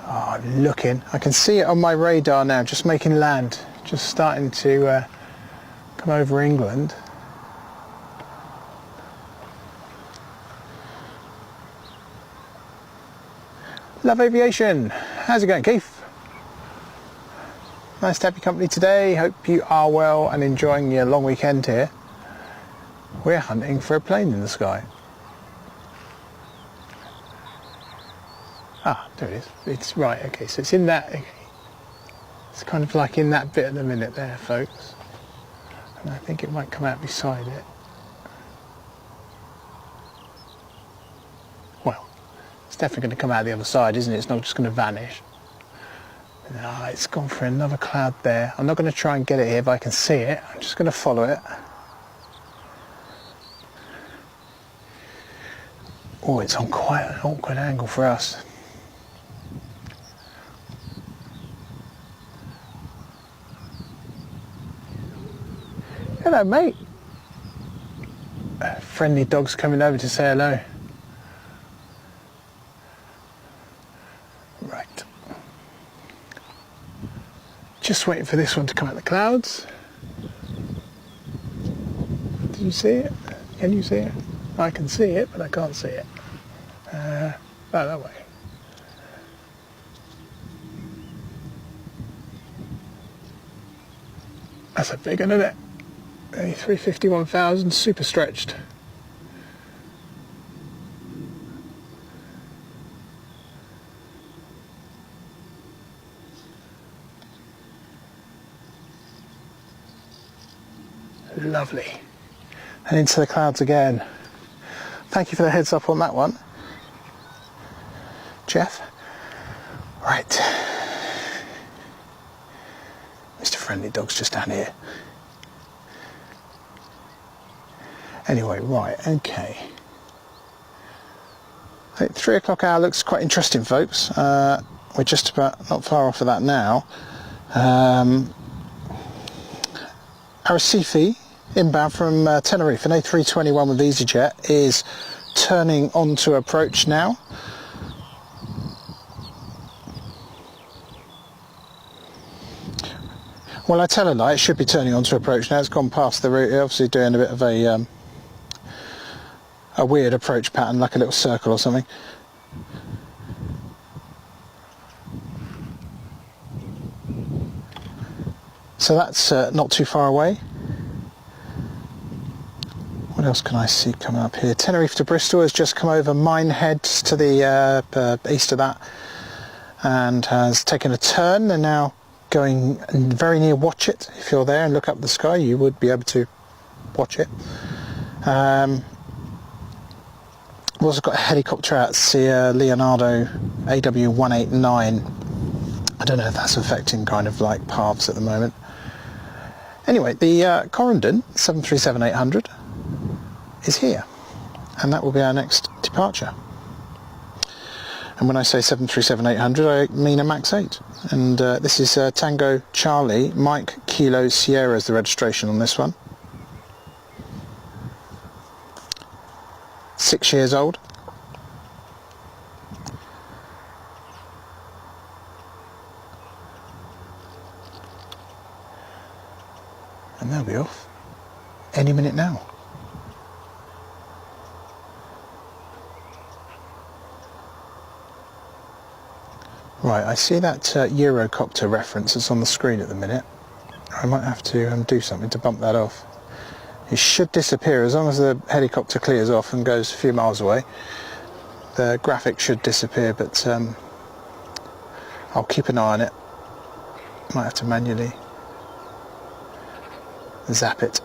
Oh, I'm looking. I can see it on my radar now, just making land. Just starting to come over England. Love Aviation. How's it going, Keith? Nice to have your company today. Hope you are well and enjoying your long weekend here. We're hunting for a plane in the sky. Ah, there it is. It's right, okay, so it's in that, okay. It's kind of like in that bit at the minute there, folks. And I think it might come out beside it. Well, it's definitely going to come out the other side, isn't it? It's not just going to vanish. No, it's gone for another cloud there. I'm not going to try and get it here if I can see it. I'm just going to follow it. Oh, it's on quite an awkward angle for us. Hello, mate. Friendly dog's coming over to say hello. Right. Just waiting for this one to come out of the clouds. Did you see it? Can you see it? I can see it, but I can't see it. Oh, that way. That's a big one, isn't it? A350-1000, super stretched. Lovely. And into the clouds again. Thank you for the heads up on that one, Jeff. Right. Mr. Friendly Dog's just down here. Anyway, right, okay. I think 3 o'clock hour looks quite interesting, folks. We're just about not far off of that now. Arrecife, inbound from Tenerife, an A321 with EasyJet, is turning on to approach now. Well, I tell a lie, it should be turning on to approach now. It's gone past the route, obviously doing a bit of a weird approach pattern, like a little circle or something. So that's not too far away. What else can I see coming up here? Tenerife to Bristol has just come over Minehead to the east of that and has taken a turn. They're now going very near Watchet. If you're there and look up the sky, you would be able to watch it. We've also got a helicopter out, Sierra Leonardo AW189. I don't know if that's affecting kind of like paths at the moment. Anyway, the Corendon 737-800 is here, and that will be our next departure. And when I say 737-800, I mean a MAX 8. And this is Tango Charlie, Mike Kilo Sierra is the registration on this one. 6 years old. And they'll be off any minute now. Right, I see that Eurocopter reference that's on the screen at the minute. I might have to do something to bump that off. It should disappear as long as the helicopter clears off and goes a few miles away. The graphic should disappear, but I'll keep an eye on it. Might have to manually zap it.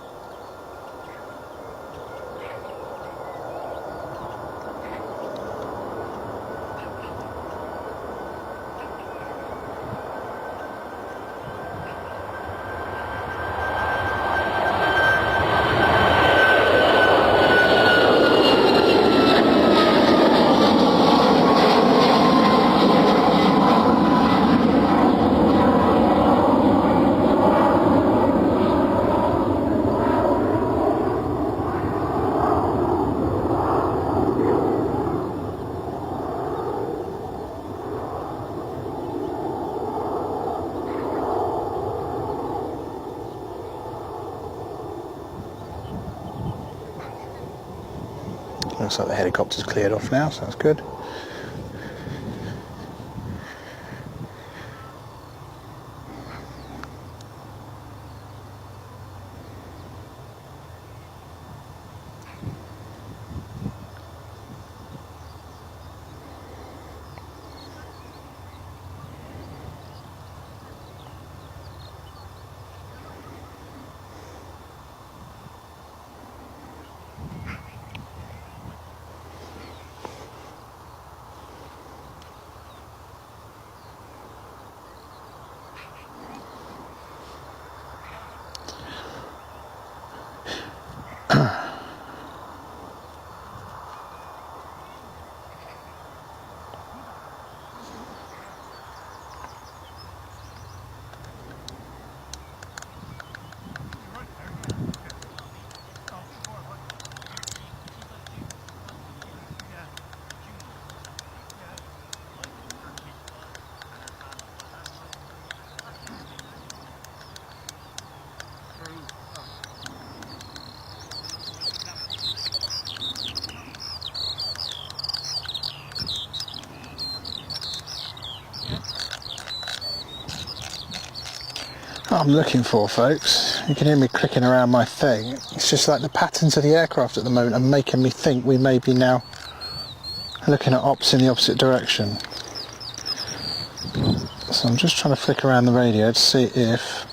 Looks like the helicopter's cleared off now, so that's good. What I'm looking for, folks, you can hear me clicking around my thing, it's just like the patterns of the aircraft at the moment are making me think we may be now looking at ops in the opposite direction. So I'm just trying to flick around the radio to see if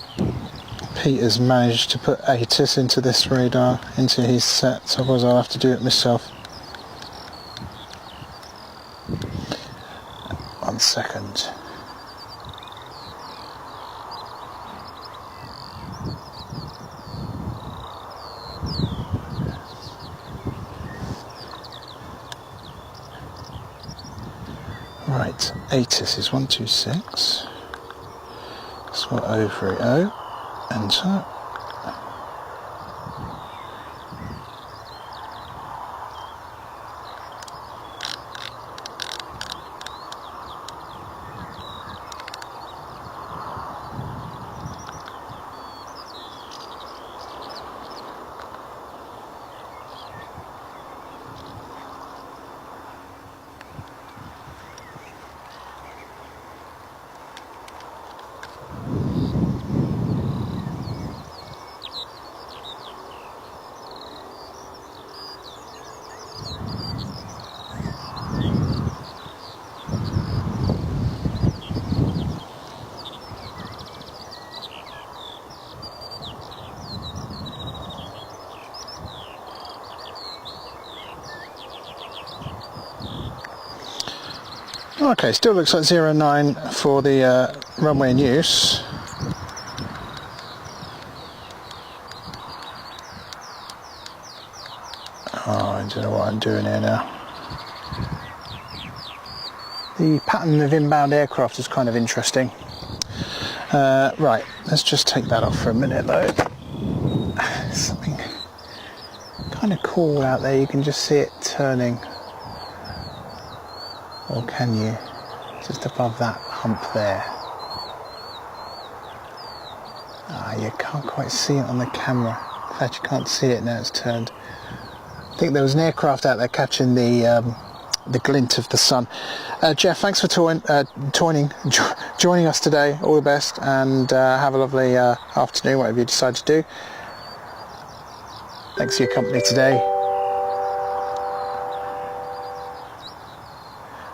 Peter's managed to put ATIS into this radar, into his set, otherwise I'll have to do it myself. 1 second. Right, ATIS is 126. So 030, enter. Okay, still looks like 09 for the runway in use. Oh, I don't know what I'm doing here now. The pattern of inbound aircraft is kind of interesting. Right, let's just take that off for a minute though. Something kind of cool out there, you can just see it turning. Or can you? Just above that hump there. Ah, you can't quite see it on the camera. In fact, you can't see it now it's turned. I think there was an aircraft out there catching the the glint of the sun. Jeff, thanks for joining us today. All the best, and have a lovely afternoon, whatever you decide to do. Thanks for your company today.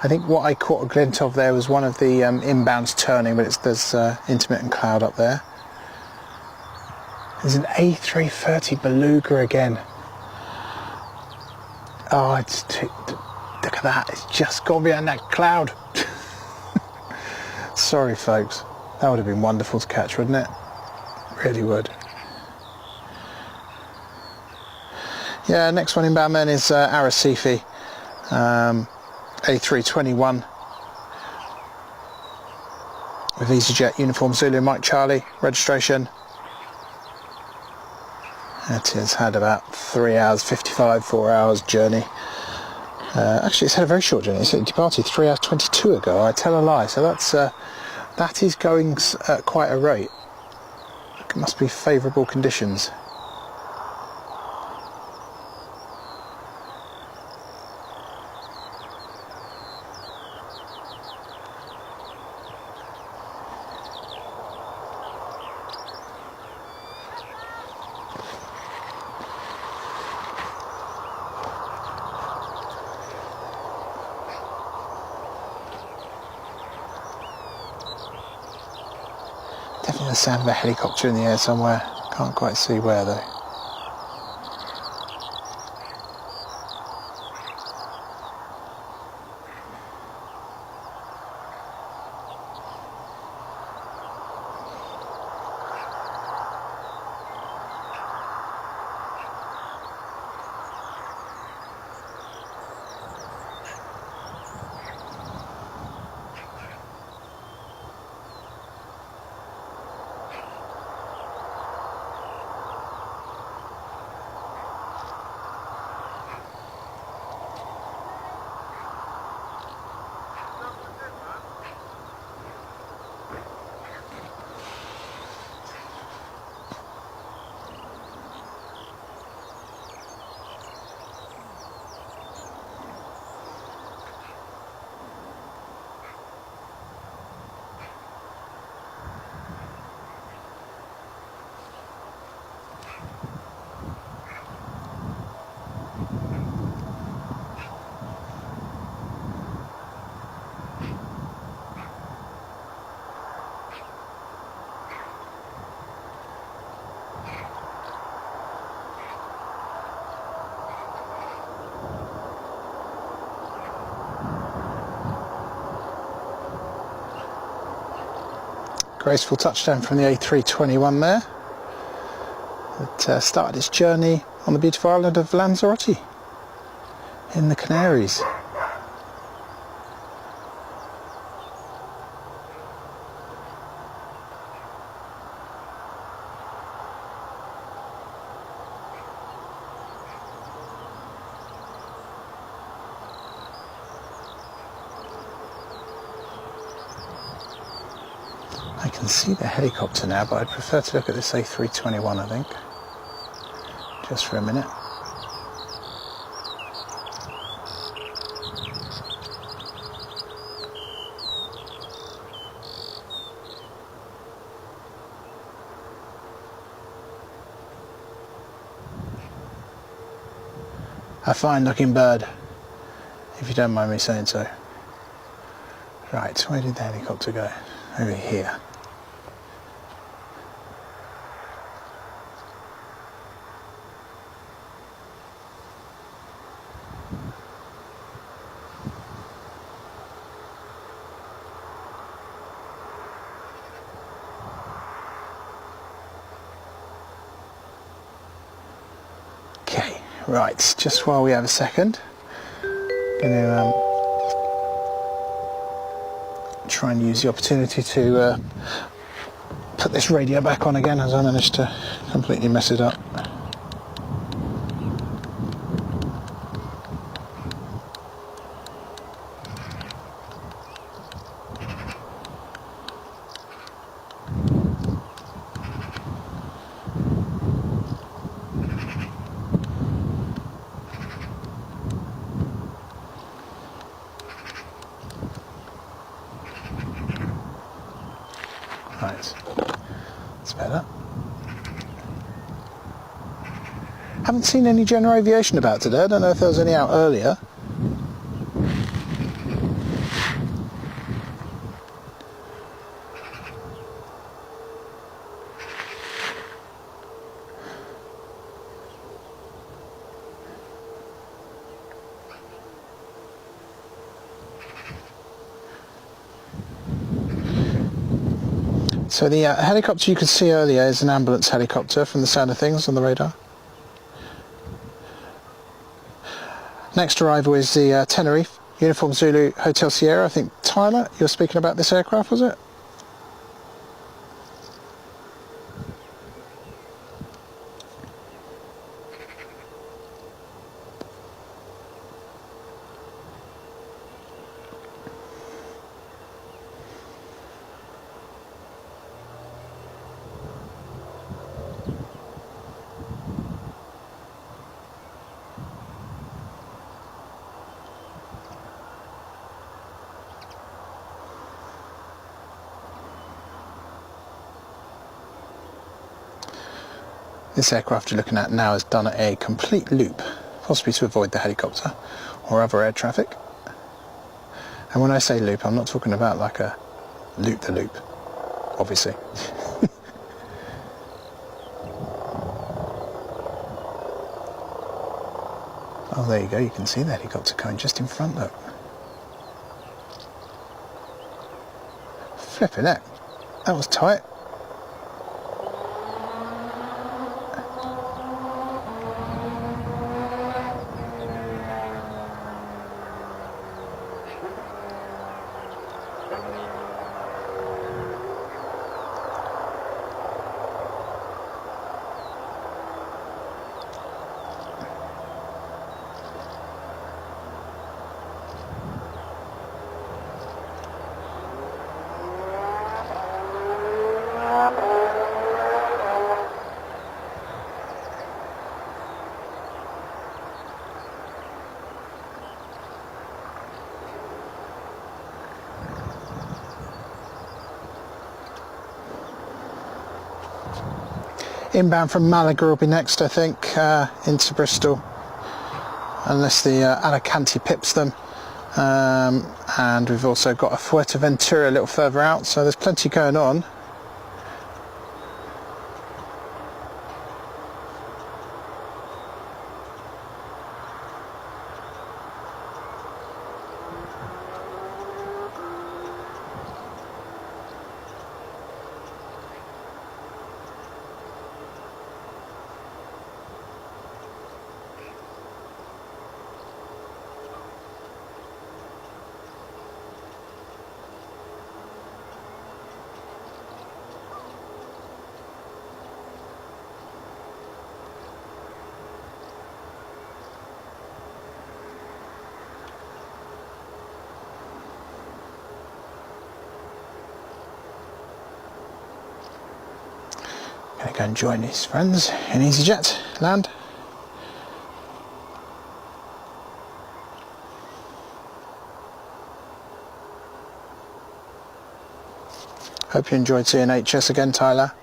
I think what I caught a glint of there was one of the inbounds turning, but there's intermittent cloud up there. There's an A330 Beluga again. Oh, look at that, it's just gone behind that cloud. Sorry folks, that would have been wonderful to catch, wouldn't it? Really would. Yeah, next one inbound then is Arrecife, A321 with EasyJet uniform Zulu Mike Charlie registration. It has had about 3 hours 55, 4 hours journey. Actually, it's had a very short journey. It departed 3 hours 22 ago. I tell a lie. So that is going at quite a rate. It must be favourable conditions. Definitely the sound of a helicopter in the air somewhere. Can't quite see where though. Graceful touchdown from the A321 there. It started its journey on the beautiful island of Lanzarote in the Canaries. I can see the helicopter now, but I'd prefer to look at this A321, I think, just for a minute. A fine looking bird, if you don't mind me saying so. Right, where did the helicopter go? Over here. Okay, right, just while we have a second, I'm going to try and use the opportunity to put this radio back on again, as I managed to completely mess it up. Right, that's better. Haven't seen any general aviation about today. I don't know if there was any out earlier. So the helicopter you could see earlier is an ambulance helicopter from the sound of things on the radar. Next arrival is the Tenerife, Uniform Zulu Hotel Sierra. I think, Tyler, you were speaking about this aircraft, was it? This aircraft you're looking at now has done a complete loop, possibly to avoid the helicopter or other air traffic. And when I say loop, I'm not talking about like a loop-the-loop, obviously. Oh, there you go, you can see the helicopter coming just in front, look. Flipping heck, that was tight. Inbound from Malaga will be next, I think, into Bristol, unless the Alicante pips them. And we've also got a Fuerteventura a little further out, so there's plenty going on. Gonna go and join his friends in EasyJet land. Hope you enjoyed seeing HS again, Tyler.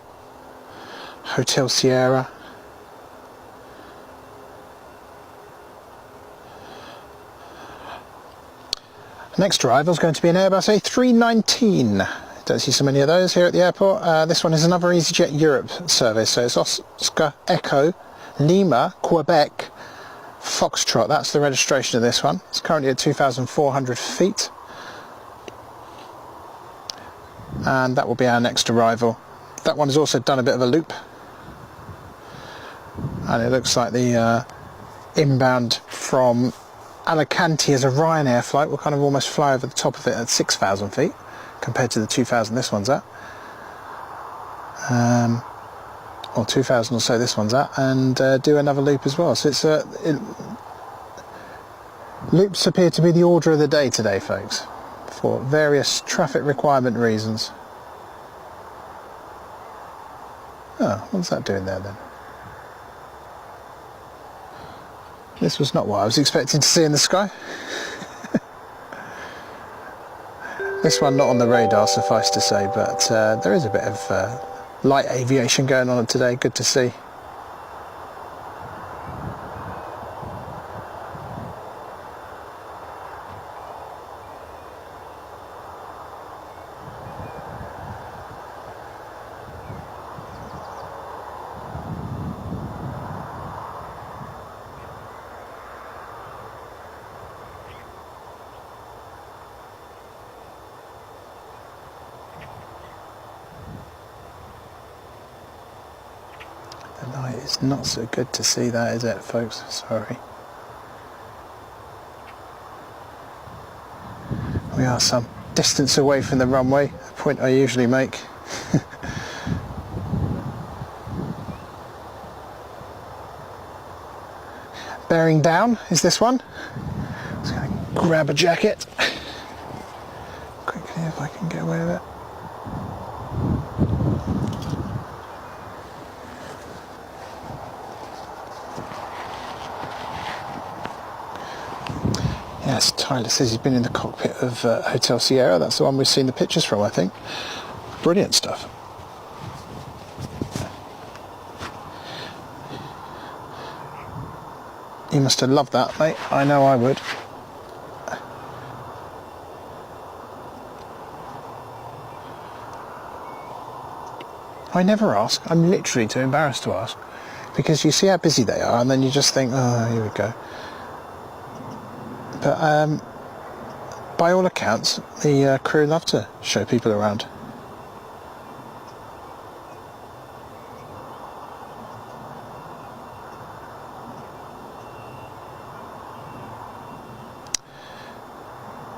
Hotel Sierra. Next arrival is going to be an Airbus A319. Don't see so many of those here at the airport. This one is another EasyJet Europe service, so it's Oscar Echo Lima Quebec Foxtrot. That's the registration of this one. It's currently at 2,400 feet, and that will be our next arrival. That one has also done a bit of a loop, and it looks like the inbound from Alicante as a Ryanair flight will kind of almost fly over the top of it at 6,000 feet. Compared to the 2,000 this one's at, or 2,000 or so this one's at, and do another loop as well. So it's loops appear to be the order of the day today, folks, for various traffic requirement reasons. Oh, what's that doing there then? This was not what I was expecting to see in the sky. This one not on the radar, suffice to say, but there is a bit of light aviation going on today. Good to see. The light is not so good to see that, is it, folks? Sorry. We are some distance away from the runway, a point I usually make. Bearing down is this one. Just going to grab a jacket quickly if I can get away with it. Yes, Tyler says he's been in the cockpit of Hotel Sierra. That's the one we've seen the pictures from, I think. Brilliant stuff. You must have loved that, mate. I know I would. I never ask. I'm literally too embarrassed to ask. Because you see how busy they are, and then you just think, oh, here we go. But by all accounts, the crew love to show people around.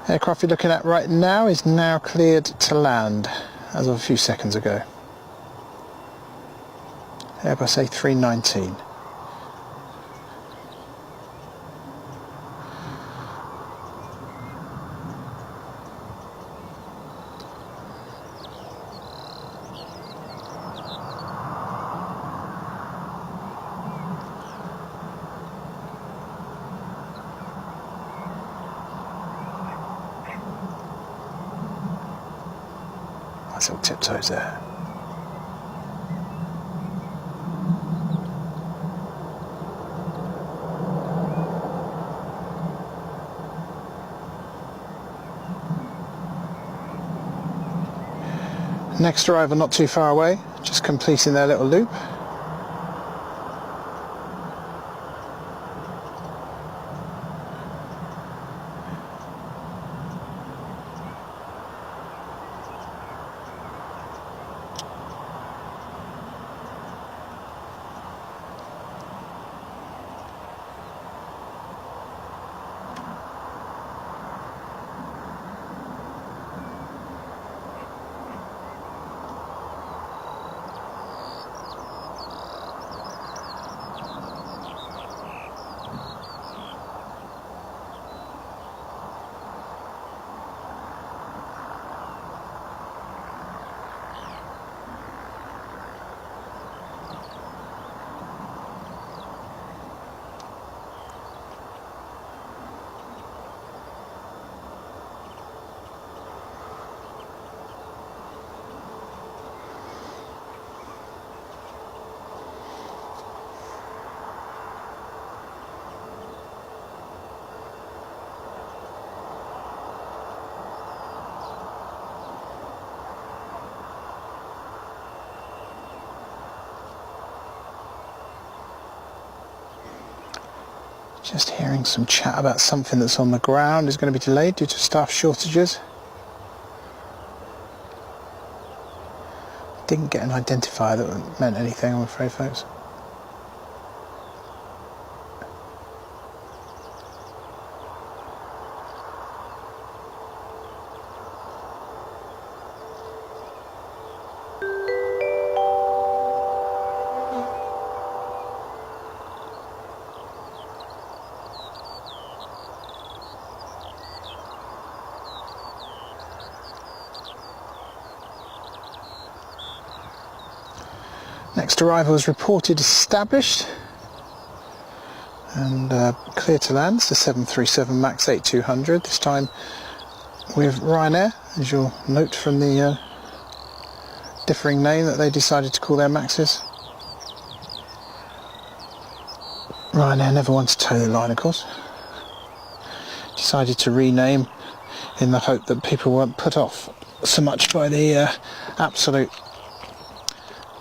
Aircraft you're looking at right now is now cleared to land, as of a few seconds ago. Airbus A319. Nice little tiptoes there. Next arrival not too far away, just completing their little loop. Just hearing some chat about something that's on the ground is going to be delayed due to staff shortages. Didn't get an identifier that meant anything, I'm afraid, folks. Next arrival is reported established and clear to land. It's the 737 MAX 8200. This time with Ryanair, as you'll note from the differing name that they decided to call their Maxes. Ryanair never wanted to toe the line, of course. Decided to rename in the hope that people weren't put off so much by the absolute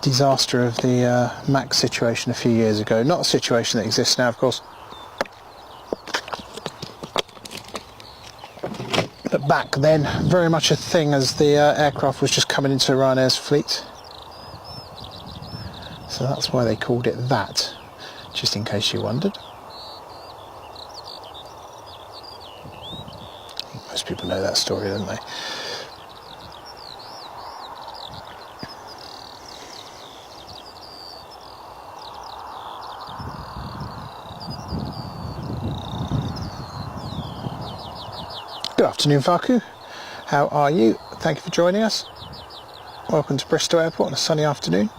disaster of the Max situation a few years ago. Not a situation that exists now, of course. But back then, very much a thing, as the aircraft was just coming into Ryanair's fleet. So that's why they called it that, just in case you wondered. Most people know that story, don't they? Good afternoon, Vaku. How are you? Thank you for joining us. Welcome to Bristol Airport on a sunny afternoon.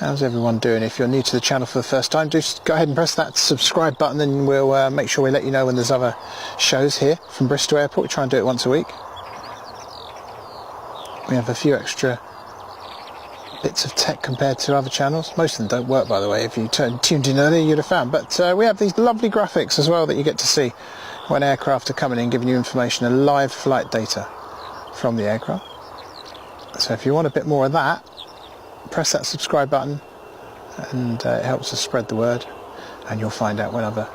How's everyone doing? If you're new to the channel for the first time, do go ahead and press that subscribe button, and we'll make sure we let you know when there's other shows here from Bristol Airport. We try and do it once a week. We have a few extra bits of tech compared to other channels. Most of them don't work, by the way. If you tuned in earlier, you'd have found. But we have these lovely graphics as well that you get to see when aircraft are coming in, giving you information and live flight data from the aircraft. So if you want a bit more of that, press that subscribe button, and it helps us spread the word, and you'll find out when other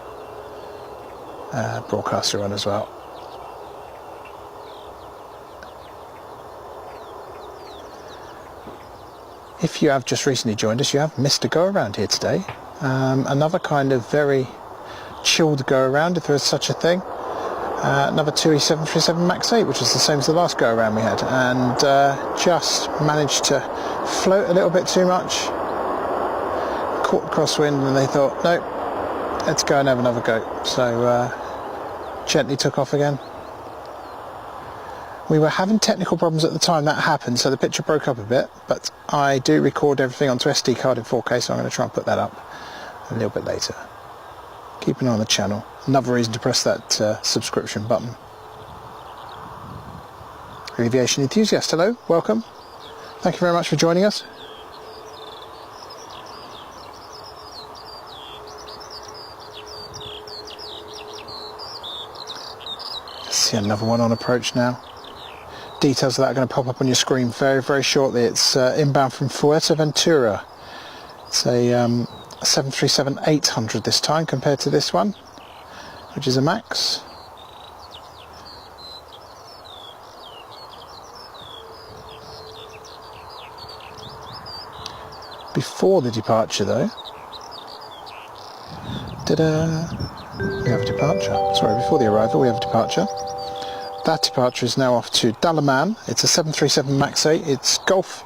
broadcasts are on as well. If you have just recently joined us, you have missed a go around here today. Another kind of very chilled go around, if there is such a thing. Another TUI 737 MAX 8, which is the same as the last go around we had, and just managed to float a little bit too much, caught crosswind, and they thought, nope, let's go and have another go. So gently took off again. We were having technical problems at the time that happened, so the picture broke up a bit, but I do record everything onto SD card in 4K, so I'm going to try and put that up a little bit later. Keep an eye on the channel. Another reason to press that subscription button. Aviation enthusiast, hello, welcome. Thank you very much for joining us. See another one on approach now. Details of that are going to pop up on your screen very, very shortly. It's inbound from Fuerteventura. It's a 737-800 this time compared to this one, which is a MAX. Before the departure though, we have a departure. Sorry, before the arrival we have a departure. That departure is now off to Dalaman. It's a 737 MAX 8. It's Golf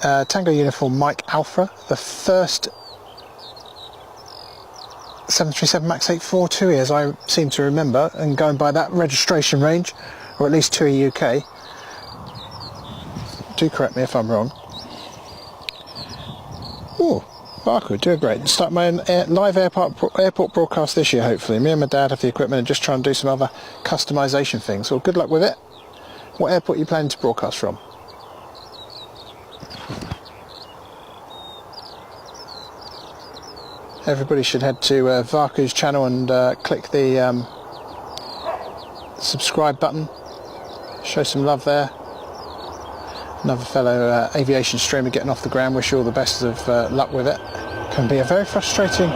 Tango Uniform Mike Alpha, the first 737 MAX 8 for TUI, as I seem to remember, and going by that registration range, or at least TUI UK. Do correct me if I'm wrong. Oh, Barco, doing great. Start my own live airport broadcast this year, hopefully. Me and my dad have the equipment and just try and do some other customisation things. Well, good luck with it. What airport are you planning to broadcast from? Everybody should head to Vaku's channel and click the subscribe button. Show some love there. Another fellow aviation streamer getting off the ground. Wish you all the best of luck with it. Can be a very frustrating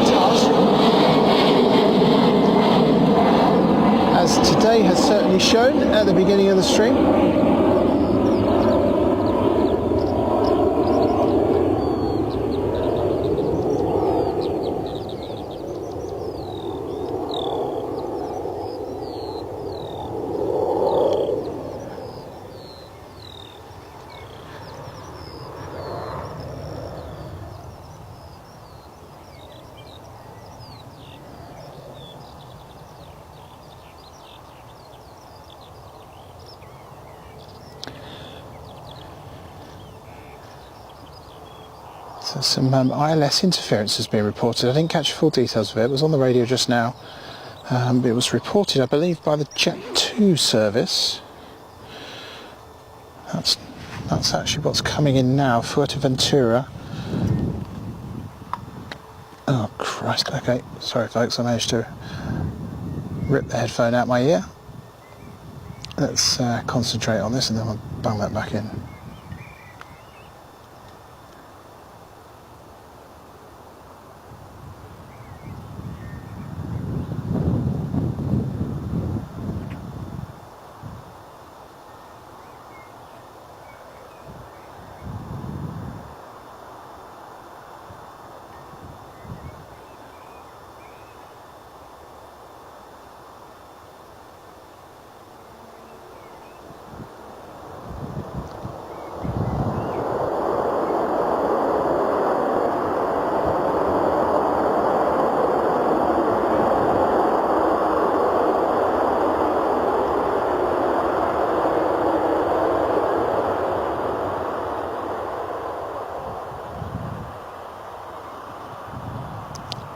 task, as today has certainly shown at the beginning of the stream. So some ILS interference has been reported. I didn't catch the full details of it. It was on the radio just now. It was reported, I believe, by the Jet 2 service. That's actually what's coming in now. Fuerteventura. Oh Christ, okay. Sorry folks, I managed to rip the headphone out my ear. Let's concentrate on this and then we'll bung that back in.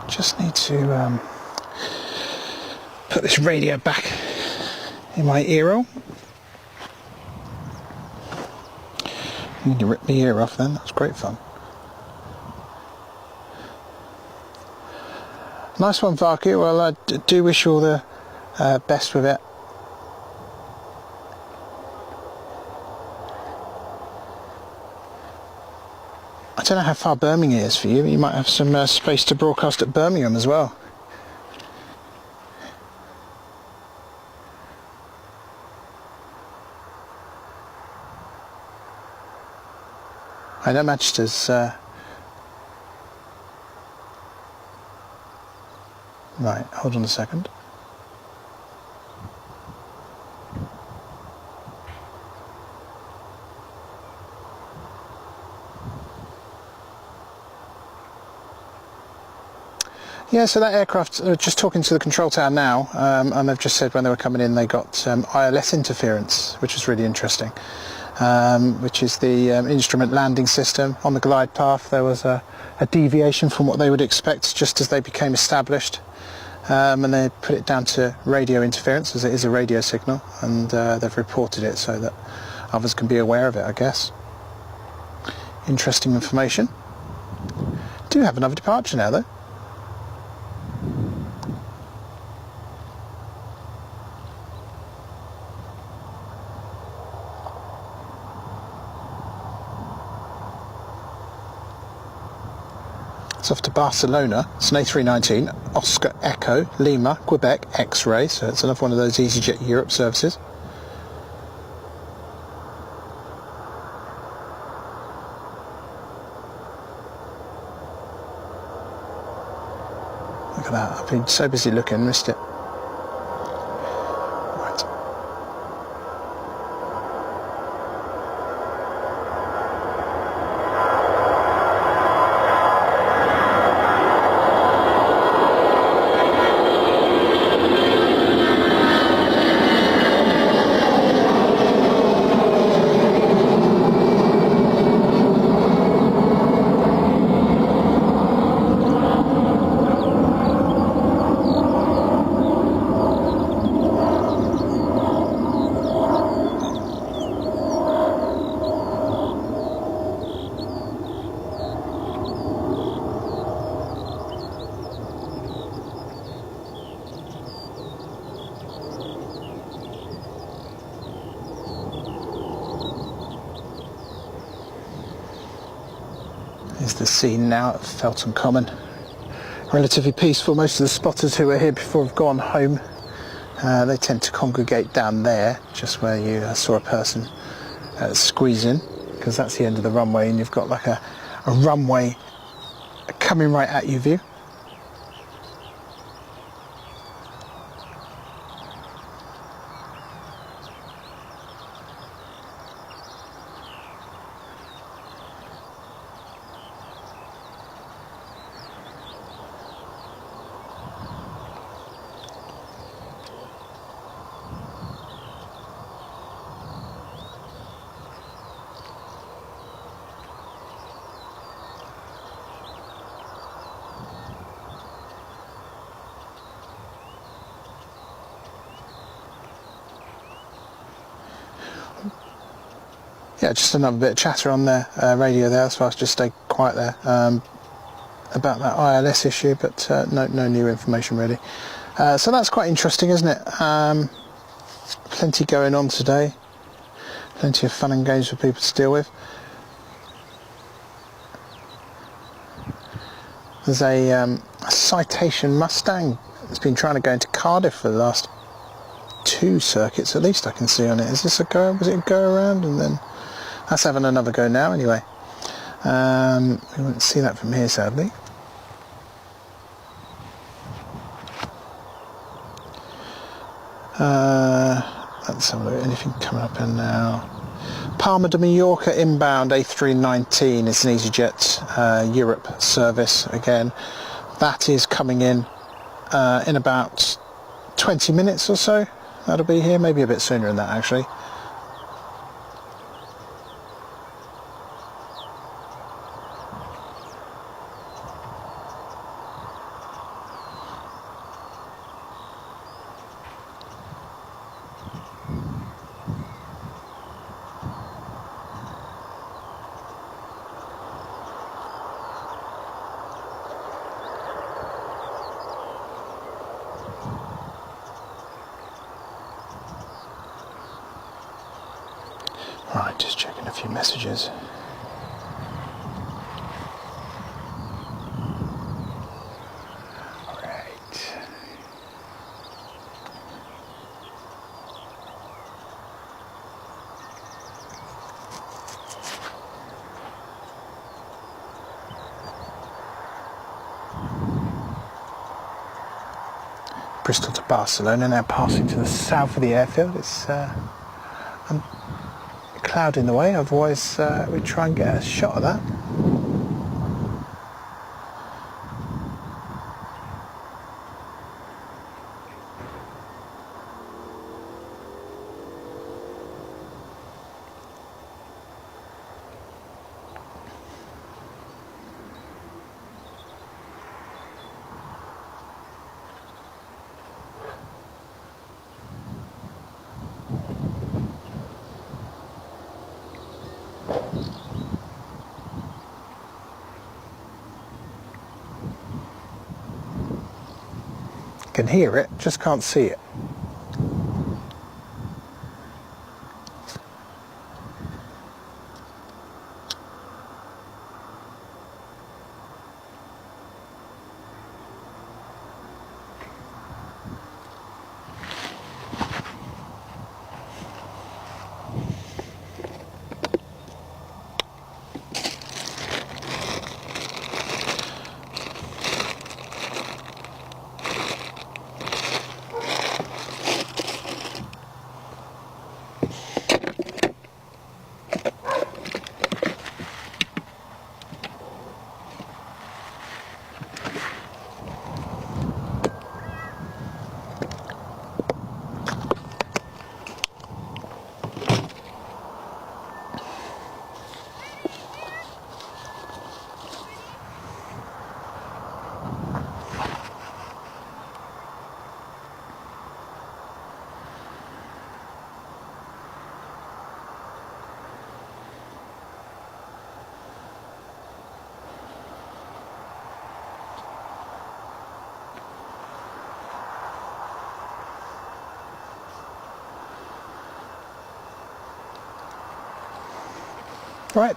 Just need to put this radio back in my ear hole. Need to rip the ear off then, that's great fun. Nice one, Varky. Well, I do wish you all the best with it. I don't know how far Birmingham is for you. You might have some space to broadcast at Birmingham as well. I know Manchester's... Right, hold on a second. Yeah, so that aircraft, just talking to the control tower now, and they've just said when they were coming in they got ILS interference, which is really interesting, which is the instrument landing system. On the glide path there was a deviation from what they would expect just as they became established, and they put it down to radio interference, as it is a radio signal, and they've reported it so that others can be aware of it, I guess. Interesting information. Do have another departure now though. It's off to Barcelona. It's an A319, Oscar Echo, Lima, Quebec, X-ray, so it's another one of those EasyJet Europe services. Look at that, I've been so busy looking, missed it. Is the scene now at Felton Common. Relatively peaceful. Most of the spotters who were here before have gone home. They tend to congregate down there, just where you saw a person squeeze in, because that's the end of the runway and you've got like a runway coming right at you view. yeah, just another bit of chatter on the radio there, so I'll just stay quiet there about that ILS issue, but no new information really. So that's quite interesting, isn't it? Plenty going on today, plenty of fun and games for people to deal with. There's a Citation Mustang that's been trying to go into Cardiff for the last 2 circuits at least I can see on it. Is this a go? Was it a go around? And then that's having another go now anyway. We won't see that from here sadly. Let's have a look. Anything coming up in now? Palma de Mallorca inbound A319 is an EasyJet Europe service again. That is coming in about 20 minutes or so. That'll be here, maybe a bit sooner than that actually. Right, just checking a few messages. Right. Bristol to Barcelona, now passing to the south of the airfield. It's cloud in the way, otherwise we'd try and get a shot of that. Can hear it, just can't see it. Right.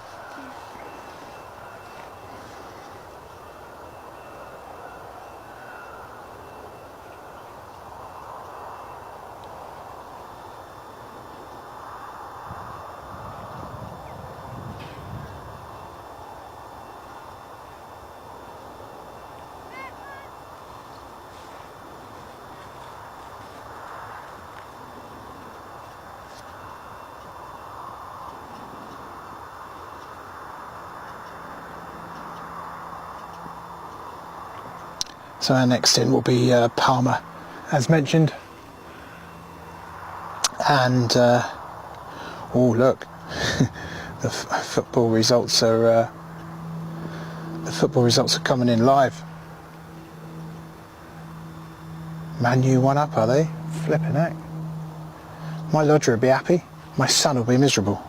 So our next in will be Palma, as mentioned, and oh look, the football results are coming in live. Man U 1 up, are they? Flipping heck. My lodger will be happy. My son will be miserable.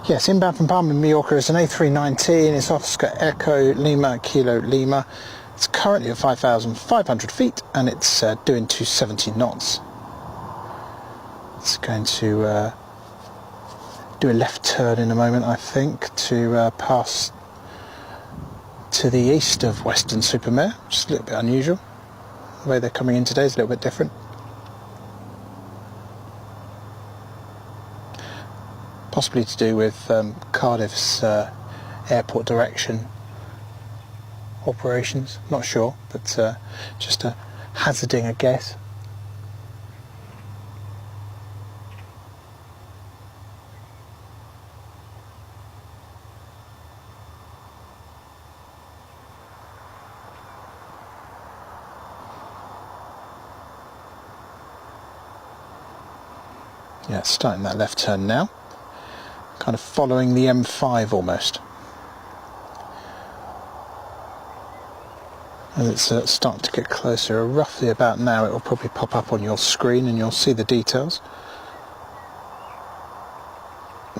Yes, inbound from Palma, Mallorca is an A319. It's Oscar Echo Lima Kilo Lima. It's currently at 5,500 feet and it's doing 270 knots. It's going to do a left turn in a moment, I think, to pass to the east of Weston-super-Mare, which is a little bit unusual. The way they're coming in today is a little bit different. Possibly to do with Cardiff's airport direction operations, not sure, but just hazarding a guess. Yeah, it's starting that left turn now, kind of following the M5 almost. As it's starting to get closer, roughly about now it will probably pop up on your screen and you'll see the details.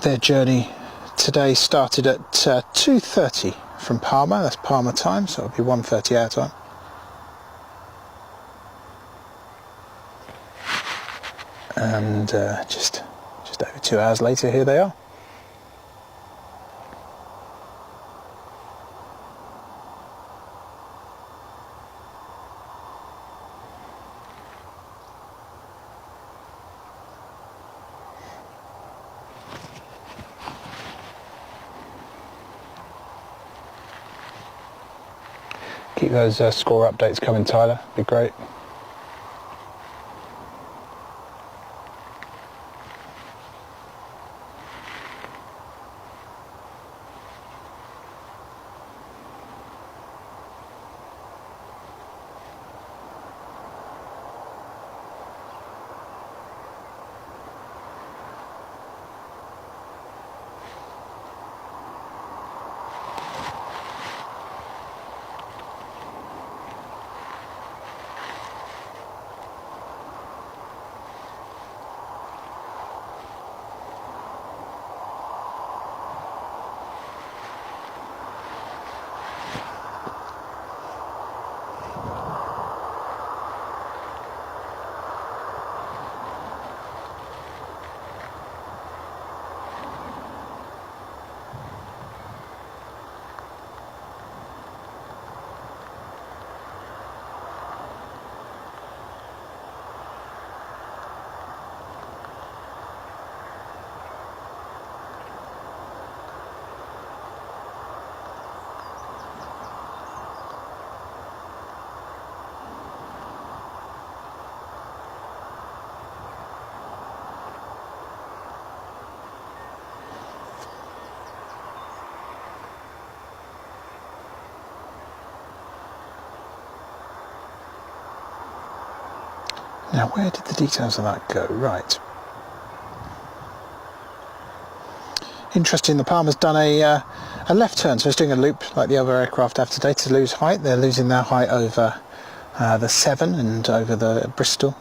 Their journey today started at 2:30 from Palma, that's Palma time, so it'll be 1:30 our time. And just over 2 hours later, here they are. Keep those score updates coming, Tyler, be great. Now, where did the details of that go? Right. Interesting, the Palmer's done a left turn, so it's doing a loop like the other aircraft have today to lose height. They're losing their height over the 7 and over the Bristol,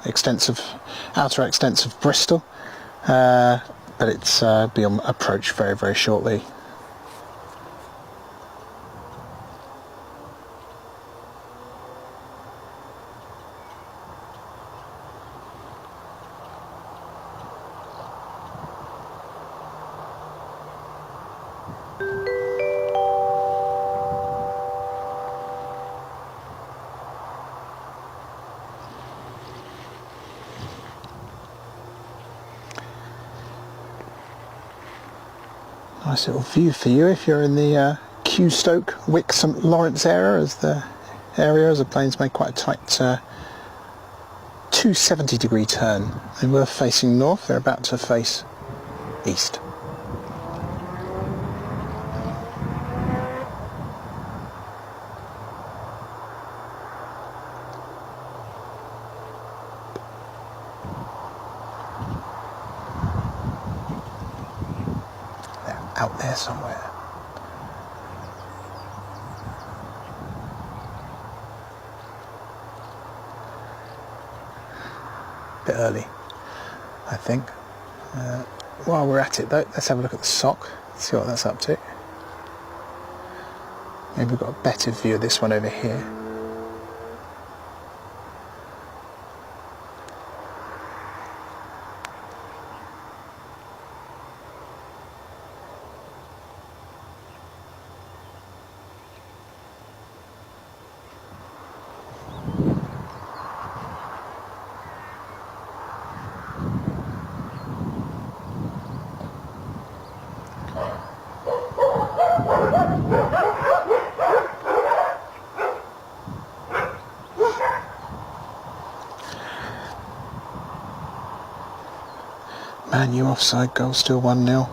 outer extents of Bristol. But it's be on approach very, very shortly. Nice little view for you if you're in the Stoke, Wick, St Lawrence area, as the planes make quite a tight 270-degree turn. They were facing north, they're about to face east. Out there somewhere. Bit early, I think. While we're at it though, let's have a look at the SOC. See what that's up to. Maybe we've got a better view of this one over here. Man, you offside goal, still 1-0.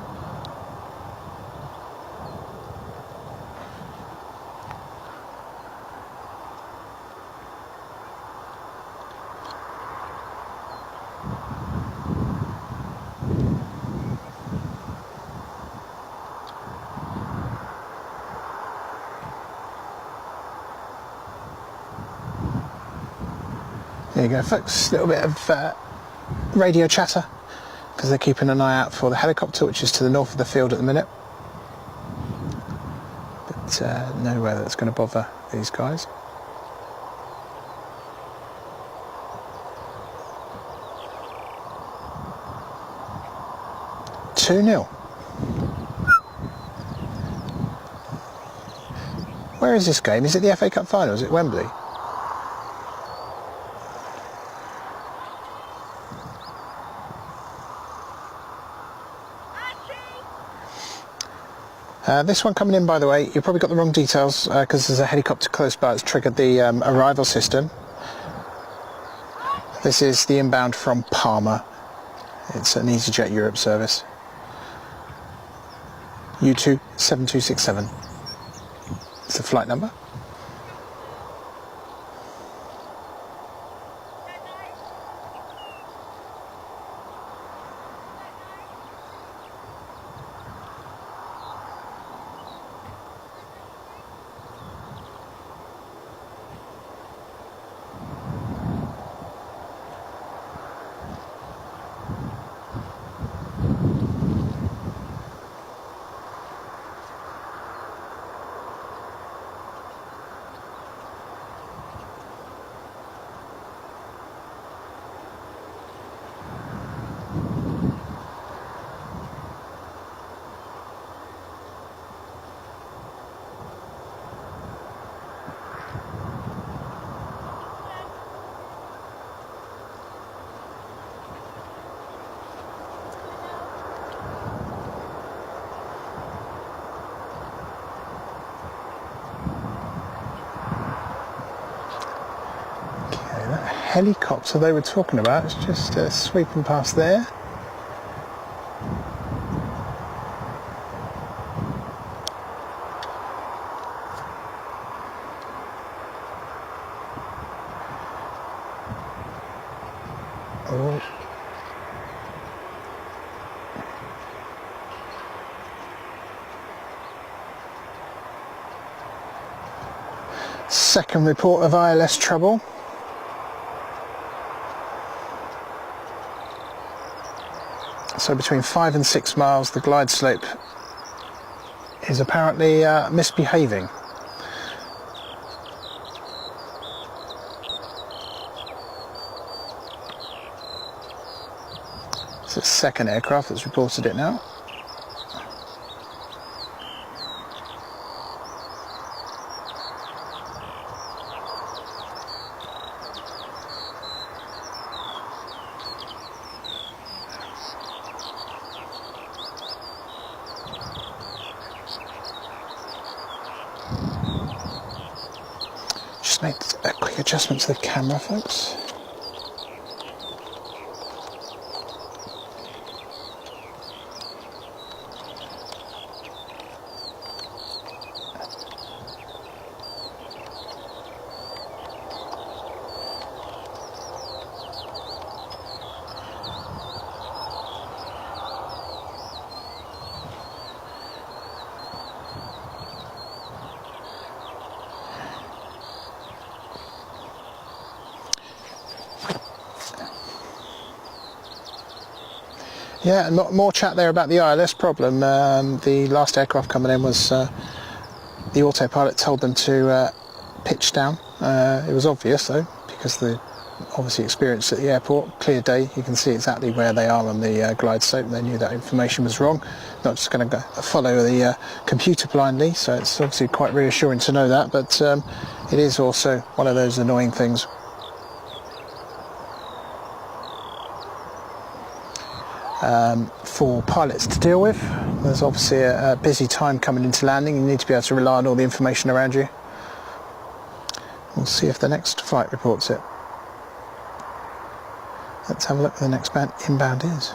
There you go, folks. A little bit of radio chatter, because they're keeping an eye out for the helicopter, which is to the north of the field at the minute. But no weather that's going to bother these guys. (2-0). Where is this game? Is it the FA Cup final? Is it Wembley? This one coming in, by the way, you've probably got the wrong details because there's a helicopter close by. It's triggered the arrival system. This is the inbound from Palma. It's an EasyJet Europe service. U2 7267. It's the flight number. Helicopter they were talking about is just sweeping past there. Oh. Second report of ILS trouble. So between 5 and 6 miles, the glide slope is apparently misbehaving. It's the second aircraft that's reported it now. Just make a quick adjustment to the camera, folks. Yeah, and more chat there about the ILS problem. The last aircraft coming in was the autopilot told them to pitch down. It was obvious though, because the obviously experienced at the airport, clear day, you can see exactly where they are on the glide slope. They knew that information was wrong, not just going to follow the computer blindly, so it's obviously quite reassuring to know that, but it is also one of those annoying things. For pilots to deal with. There's obviously a busy time coming into landing. You need to be able to rely on all the information around you. We'll see if the next flight reports it. Let's have a look at the next inbound is.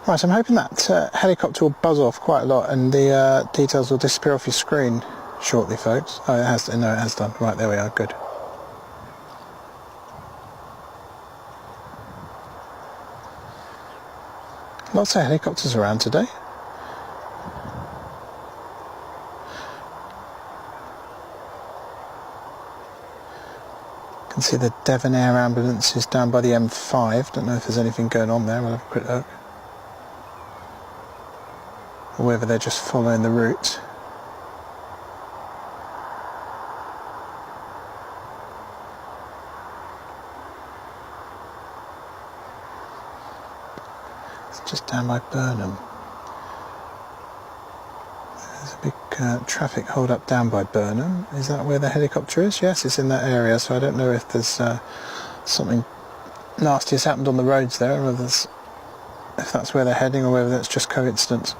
Right, so I'm hoping that helicopter will buzz off quite a lot and the details will disappear off your screen shortly, folks. Oh, it has. No, it has done. Right, there we are. Good. Lots of helicopters around today. You can see the Devon Air ambulance is down by the M5. Don't know if there's anything going on there. We'll have a quick look. Or whether they're just following the route. It's just down by Burnham. There's a big traffic hold up down by Burnham. Is that where the helicopter is? Yes, it's in that area, so I don't know if there's something nasty has happened on the roads there, or if that's where they're heading, or whether that's just coincidence.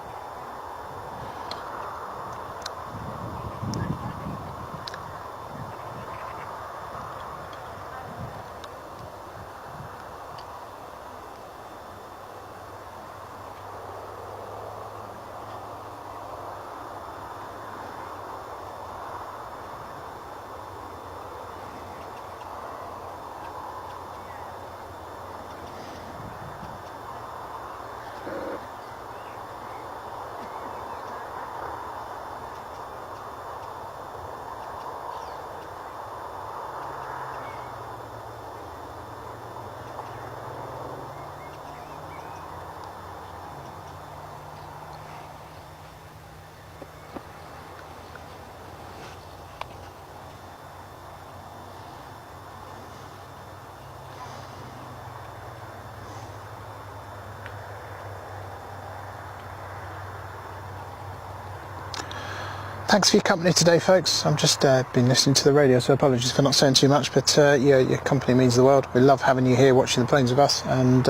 Thanks for your company today, folks. I've just been listening to the radio, so apologies for not saying too much, but yeah, your company means the world. We love having you here watching the planes with us, and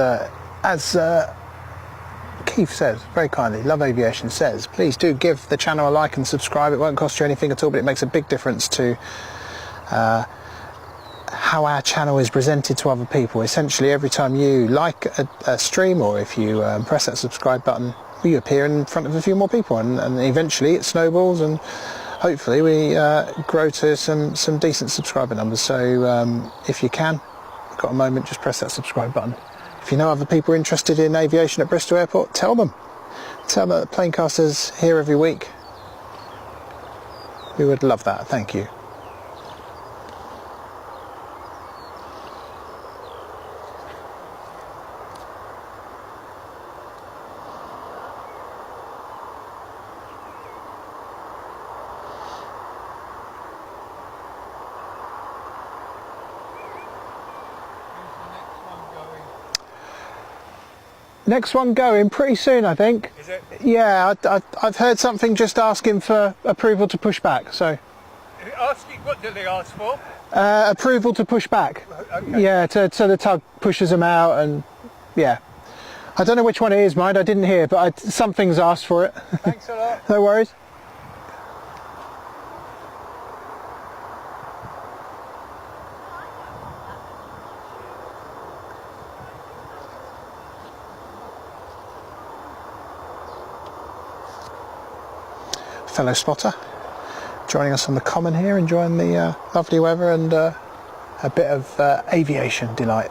as Keith says, very kindly, Love Aviation says, please do give the channel a like and subscribe. It won't cost you anything at all, but it makes a big difference to how our channel is presented to other people. Essentially, every time you like a stream, or if you press that subscribe button, you appear in front of a few more people, and eventually it snowballs, and hopefully we grow to some decent subscriber numbers. So if you can, got a moment, just press that subscribe button. If you know other people interested in aviation at Bristol Airport, tell them that Planecasters here every week. We would love that. Thank you. Next one going pretty soon, I think. Is it? Yeah, I've heard something just asking for approval to push back, so... Asking, what do they ask for? Approval to push back. Okay. Yeah, so the tug pushes them out, and yeah. I don't know which one it is, mind, I didn't hear, but something's asked for it. Thanks a lot. No worries. Fellow spotter joining us on the common here, enjoying the lovely weather and a bit of aviation delight.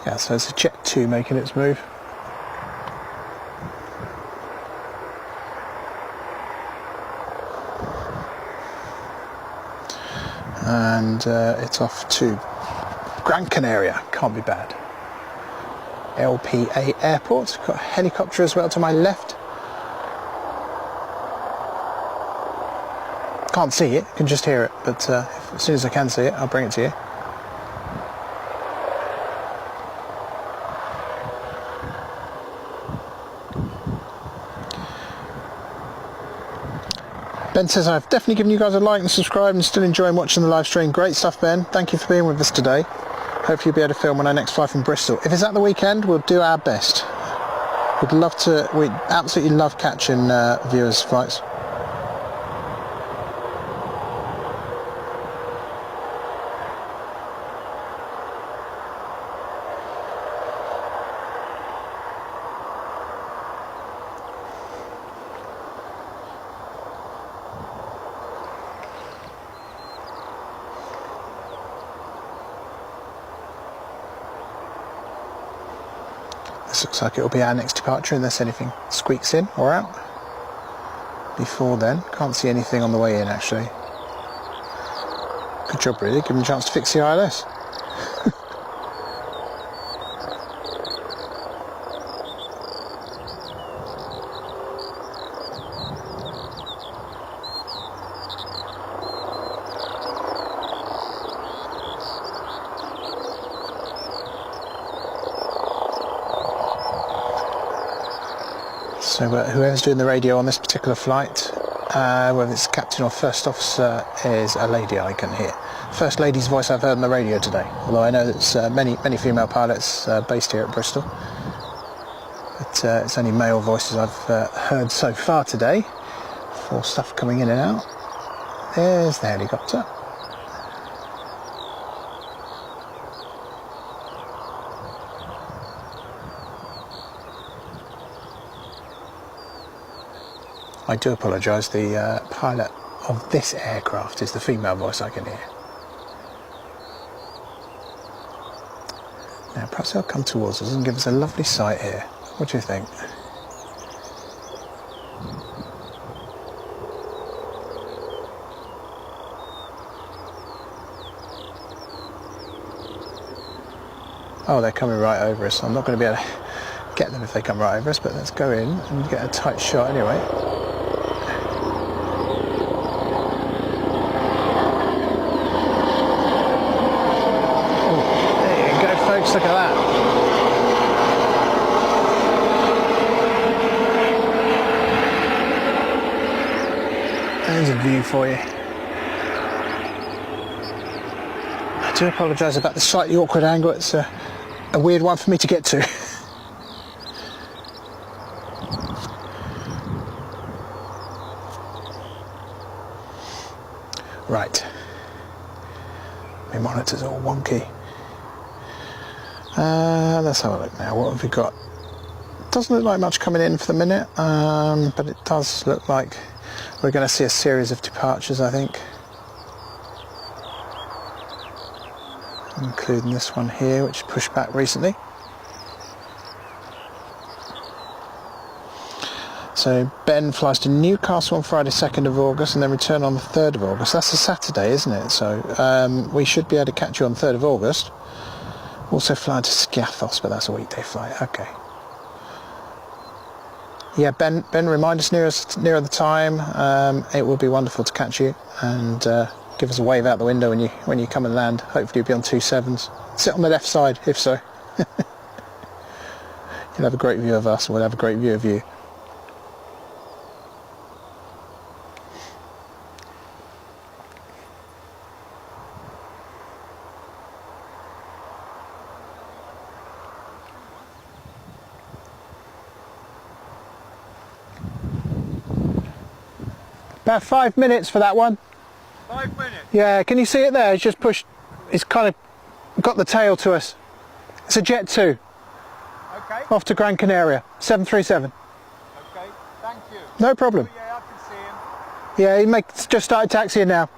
Yeah, so it's a Jet 2 making its move. And it's off to Gran Canaria, can't be bad. LPA Airport, got a helicopter as well to my left. Can't see it, can just hear it, but as soon as I can see it, I'll bring it to you. Ben says, I've definitely given you guys a like and subscribe and still enjoying watching the live stream. Great stuff, Ben. Thank you for being with us today. Hopefully you'll be able to film when I next fly from Bristol. If it's at the weekend, we'll do our best. We absolutely love catching viewers' flights. This looks like it'll be our next departure unless anything squeaks in or out. Before then, can't see anything on the way in actually. Good job really, give me a chance to fix the ILS. So whoever's doing the radio on this particular flight, whether it's captain or first officer, is a lady I can hear. First lady's voice I've heard on the radio today, although I know there's many female pilots based here at Bristol. But it's only male voices I've heard so far today, for stuff coming in and out. There's the helicopter. I do apologise, the pilot of this aircraft is the female voice I can hear. Now perhaps they'll come towards us and give us a lovely sight here. What do you think? Oh, they're coming right over us. I'm not going to be able to get them if they come right over us, but let's go in and get a tight shot anyway. Look at that. There's a view for you. I do apologise about the slightly awkward angle. It's a weird one for me to get to. Right. My monitor's all wonky. Let's have a look now. What have we got? Doesn't look like much coming in for the minute, but it does look like we're going to see a series of departures, I think. Including this one here, which pushed back recently. So Ben flies to Newcastle on Friday 2nd of August and then return on the 3rd of August. That's a Saturday, isn't it? So we should be able to catch you on 3rd of August. Also flying to Skiathos, but that's a weekday flight. Okay. Yeah, Ben, remind us nearer the time. It would be wonderful to catch you, and give us a wave out the window when you come and land. Hopefully you'll be on 27s. Sit on the left side, if so. You'll have a great view of us, and we'll have a great view of you. About 5 minutes for that one. 5 minutes. Yeah, can you see it there? It's just pushed, it's kind of got the tail to us. It's a Jet 2. Okay. Off to Gran Canaria, 737. Okay, thank you. No problem. Oh, yeah, I can see him. Yeah, just started taxiing now.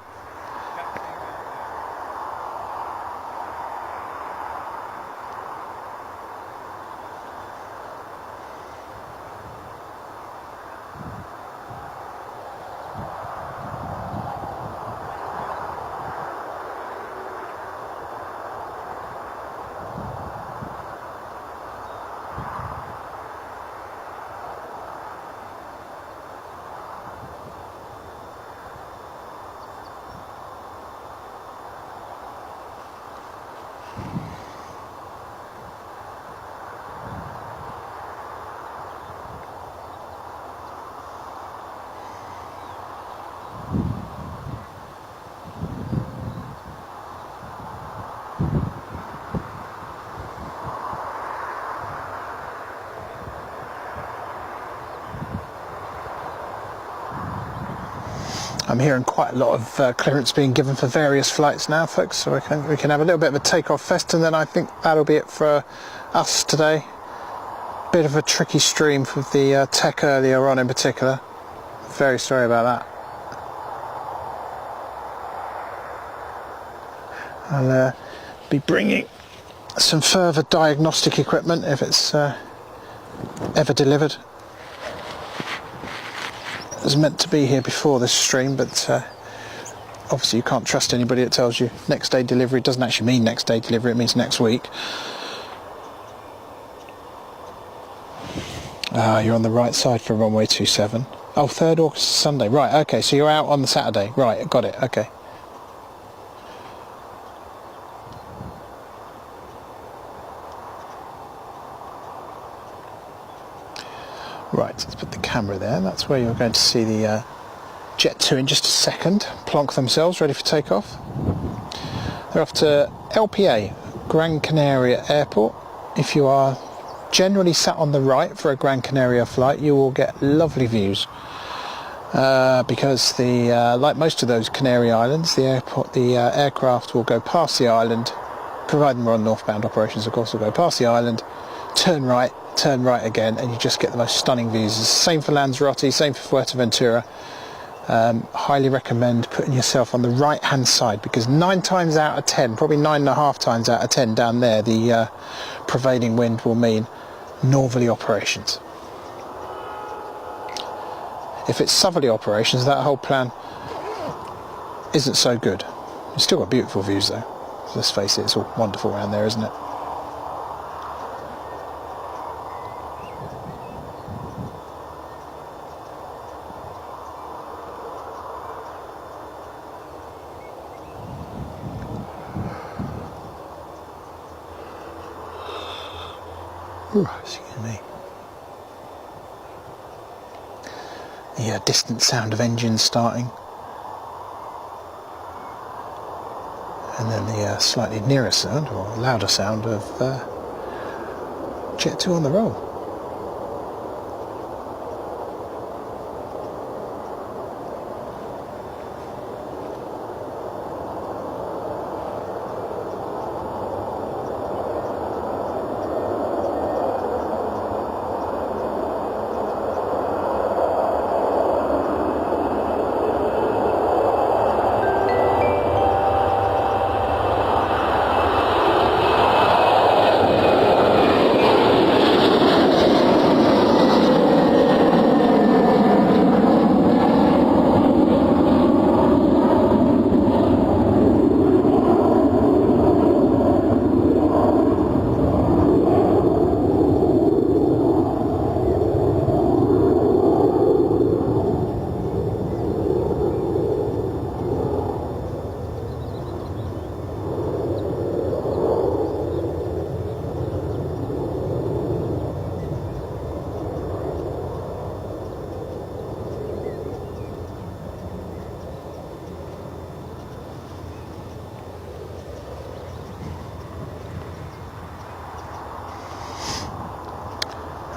I'm hearing quite a lot of clearance being given for various flights now, folks, so we can have a little bit of a take-off fest, and then I think that'll be it for us today. Bit of a tricky stream with the tech earlier on in particular. Very sorry about that. I'll be bringing some further diagnostic equipment if it's ever delivered. It was meant to be here before this stream, but obviously you can't trust anybody that tells you next day delivery. It doesn't actually mean next day delivery, it means next week. You're on the right side for runway 27. Oh, 3rd August Sunday, right, okay, so you're out on the Saturday, right, got it, okay. Right, let's put the camera there. That's where you're going to see the Jet 2 in just a second. Plonk themselves, ready for takeoff. They're off to LPA, Gran Canaria Airport. If you are generally sat on the right for a Gran Canaria flight, you will get lovely views. Because like most of those Canary Islands, the aircraft will go past the island, providing we're on northbound operations, of course, will go past the island, turn right again, and you just get the most stunning views. Same for Lanzarote, same for Fuerteventura. Highly recommend putting yourself on the right hand side, because 9 times out of 10, probably 9.5 times out of 10 down there, the prevailing wind will mean northerly operations. If it's southerly operations, that whole plan isn't so good. You've still got beautiful views though. Let's face it, it's all wonderful around there, isn't it? Ooh, excuse me. The distant sound of engines starting, and then the slightly nearer sound, or louder sound, of Jet 2 on the roll.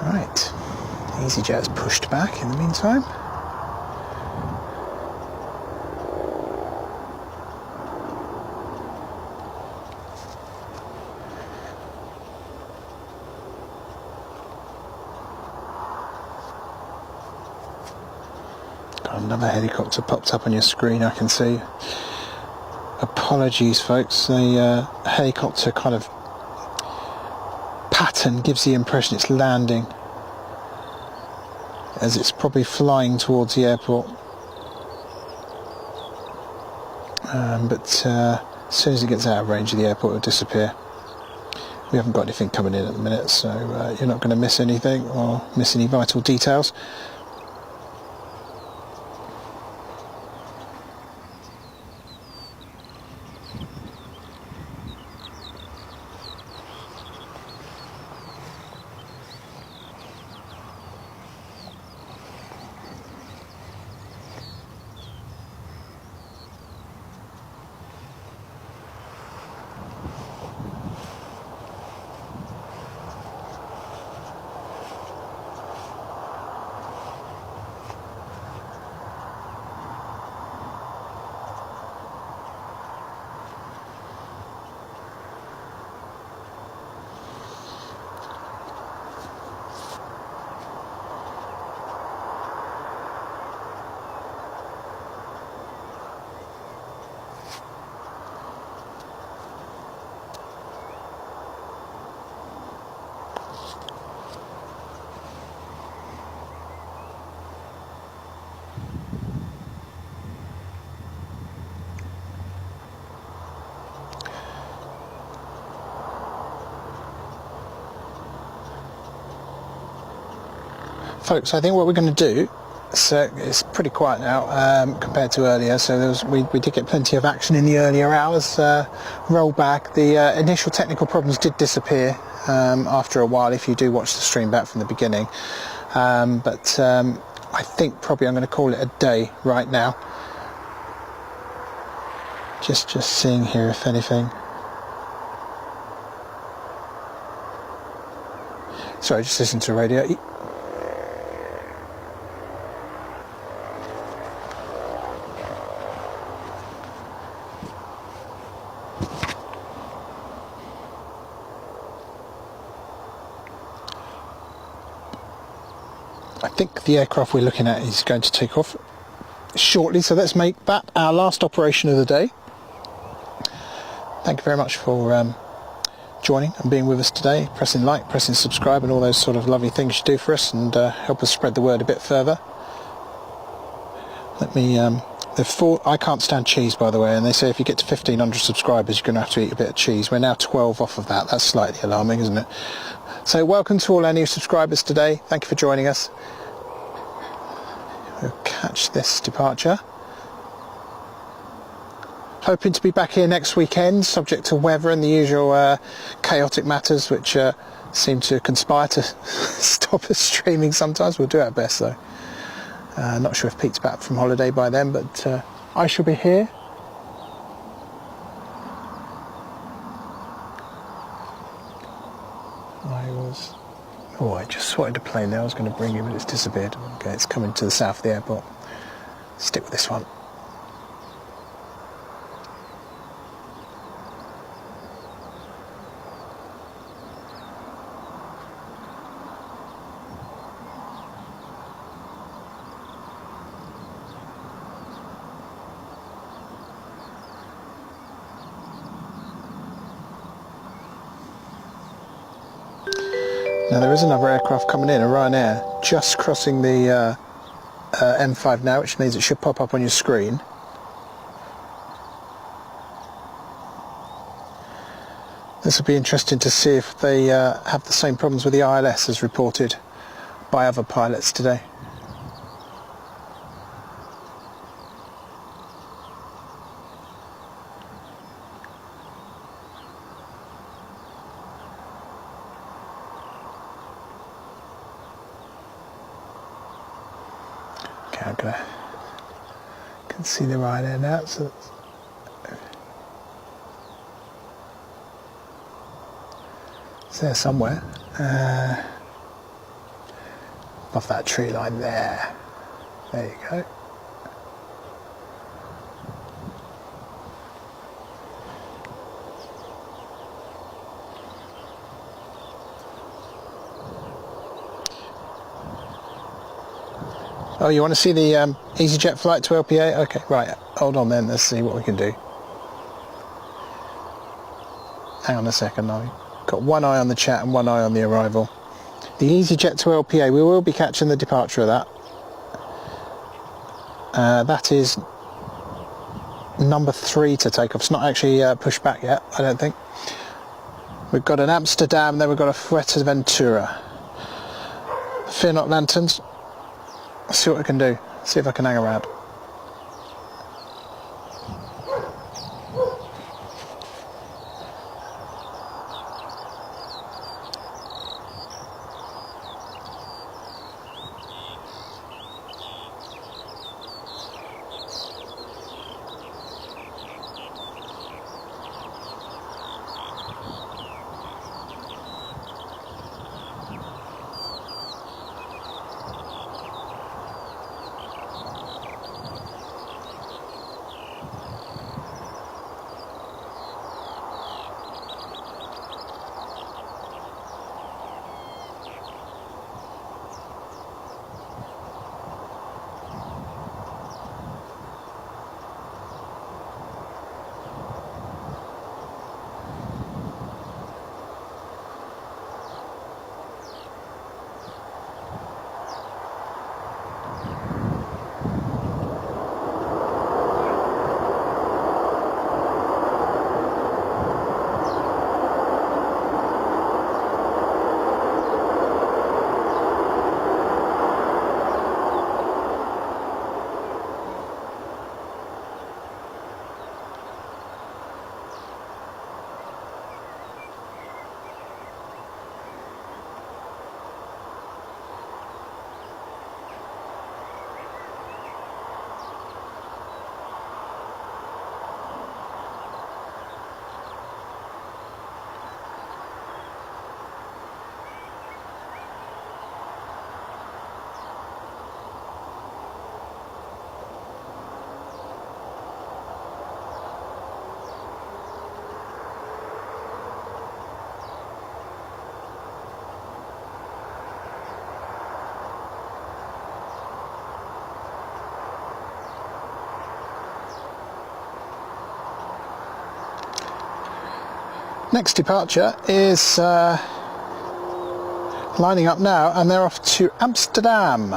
Right, EasyJet's pushed back in the meantime. Got another helicopter popped up on your screen, I can see. Apologies folks, the helicopter kind of pattern gives the impression it's landing, as it's probably flying towards the airport. But as soon as it gets out of range of the airport, it'll disappear. We haven't got anything coming in at the minute, so you're not going to miss anything or miss any vital details. Folks, I think what we're going to do, so it's pretty quiet now compared to earlier, so we did get plenty of action in the earlier hours. Roll back, the initial technical problems did disappear after a while if you do watch the stream back from the beginning, but I think probably I'm going to call it a day right now. Just seeing here if anything. Sorry, just listen to the radio. I think the aircraft we're looking at is going to take off shortly, so let's make that our last operation of the day. Thank you very much for joining and being with us today, pressing like, pressing subscribe and all those sort of lovely things you do for us, and help us spread the word a bit further. Let me I can't stand cheese, by the way, and they say if you get to 1,500 subscribers you're going to have to eat a bit of cheese. We're now 12 off of that. That's slightly alarming, isn't it? So welcome to all our new subscribers today. Thank you for joining us. We'll catch this departure. Hoping to be back here next weekend, subject to weather and the usual chaotic matters which seem to conspire to stop us streaming sometimes. We'll do our best though. Not sure if Pete's back from holiday by then, but I shall be here. I just spotted a plane there. I was going to bring it, but it's disappeared. Okay, it's coming to the south of the airport. Stick with this one. Now there is another aircraft coming in, a Ryanair, just crossing the M5 now, which means it should pop up on your screen. This will be interesting to see if they have the same problems with the ILS as reported by other pilots today. Okay, I can see the Ryanair now, so it's there somewhere. Off that tree line there. There you go. Oh, you want to see the EasyJet flight to LPA? Okay, right, hold on then, let's see what we can do. Hang on a second, I've got one eye on the chat and one eye on the arrival. The EasyJet to LPA, we will be catching the departure of that. That is number 3 to take off. It's not actually pushed back yet, I don't think. We've got an Amsterdam, then we've got a Fuerteventura. Fear not, lanterns. Let's see what we can do. See if I can hang around. Next departure is lining up now, and they're off to Amsterdam.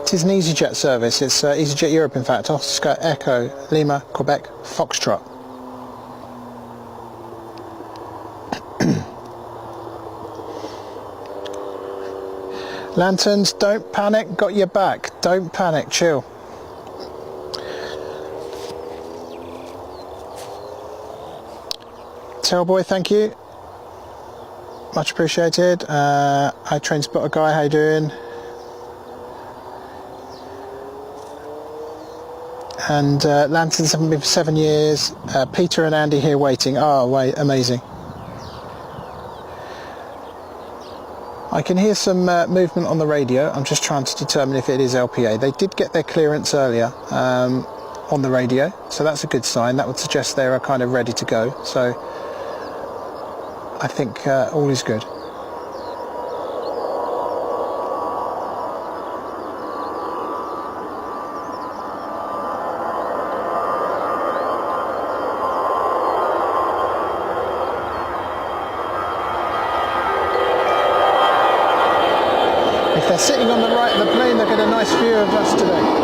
It is an EasyJet service. It's EasyJet Europe, in fact. Oscar Echo Lima Quebec Foxtrot. Lanterns, don't panic. Got your back. Don't panic. Chill. Tailboy, thank you, much appreciated. I train spotter guy, how you doing? And lanterns haven't been for 7 years. Peter and Andy here waiting. Oh wait, amazing. I can hear some movement on the radio. I'm just trying to determine if it is LPA. They did get their clearance earlier on the radio, so that's a good sign. That would suggest they are kind of ready to go. So I think all is good. If they're sitting on the right of the plane, they'll get a nice view of us today.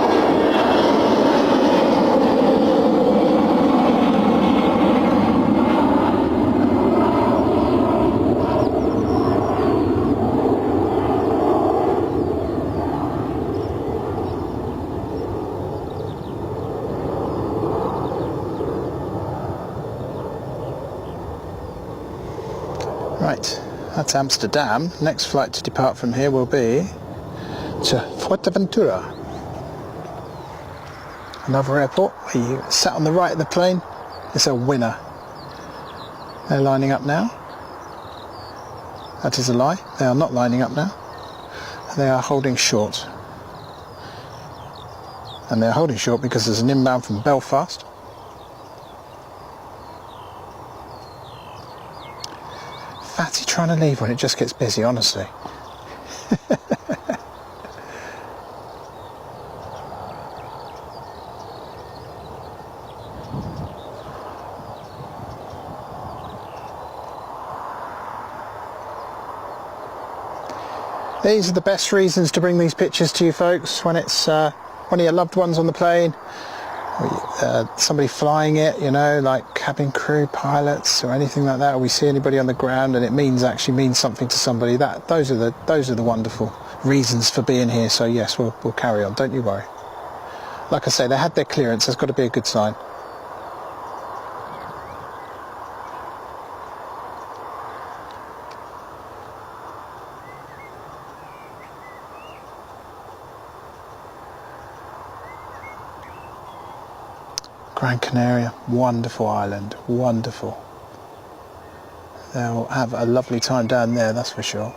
Right, that's Amsterdam. Next flight to depart from here will be to Fuerteventura. Another airport where you sat on the right of the plane. It's a winner. They're lining up now. That is a lie. They are not lining up now. They are holding short. And they're holding short because there's an inbound from Belfast. Fatty trying to leave when it just gets busy, honestly. These are the best reasons to bring these pictures to you folks when it's one of your loved ones on the plane, or somebody flying it, you know, like cabin crew, pilots or anything like that, or we see anybody on the ground and it actually means something to somebody. Those are the wonderful reasons for being here. So yes, we'll carry on, don't you worry. Like I say, they had their clearance, that's got to be a good sign. Gran Canaria, wonderful island, wonderful. They'll have a lovely time down there, that's for sure.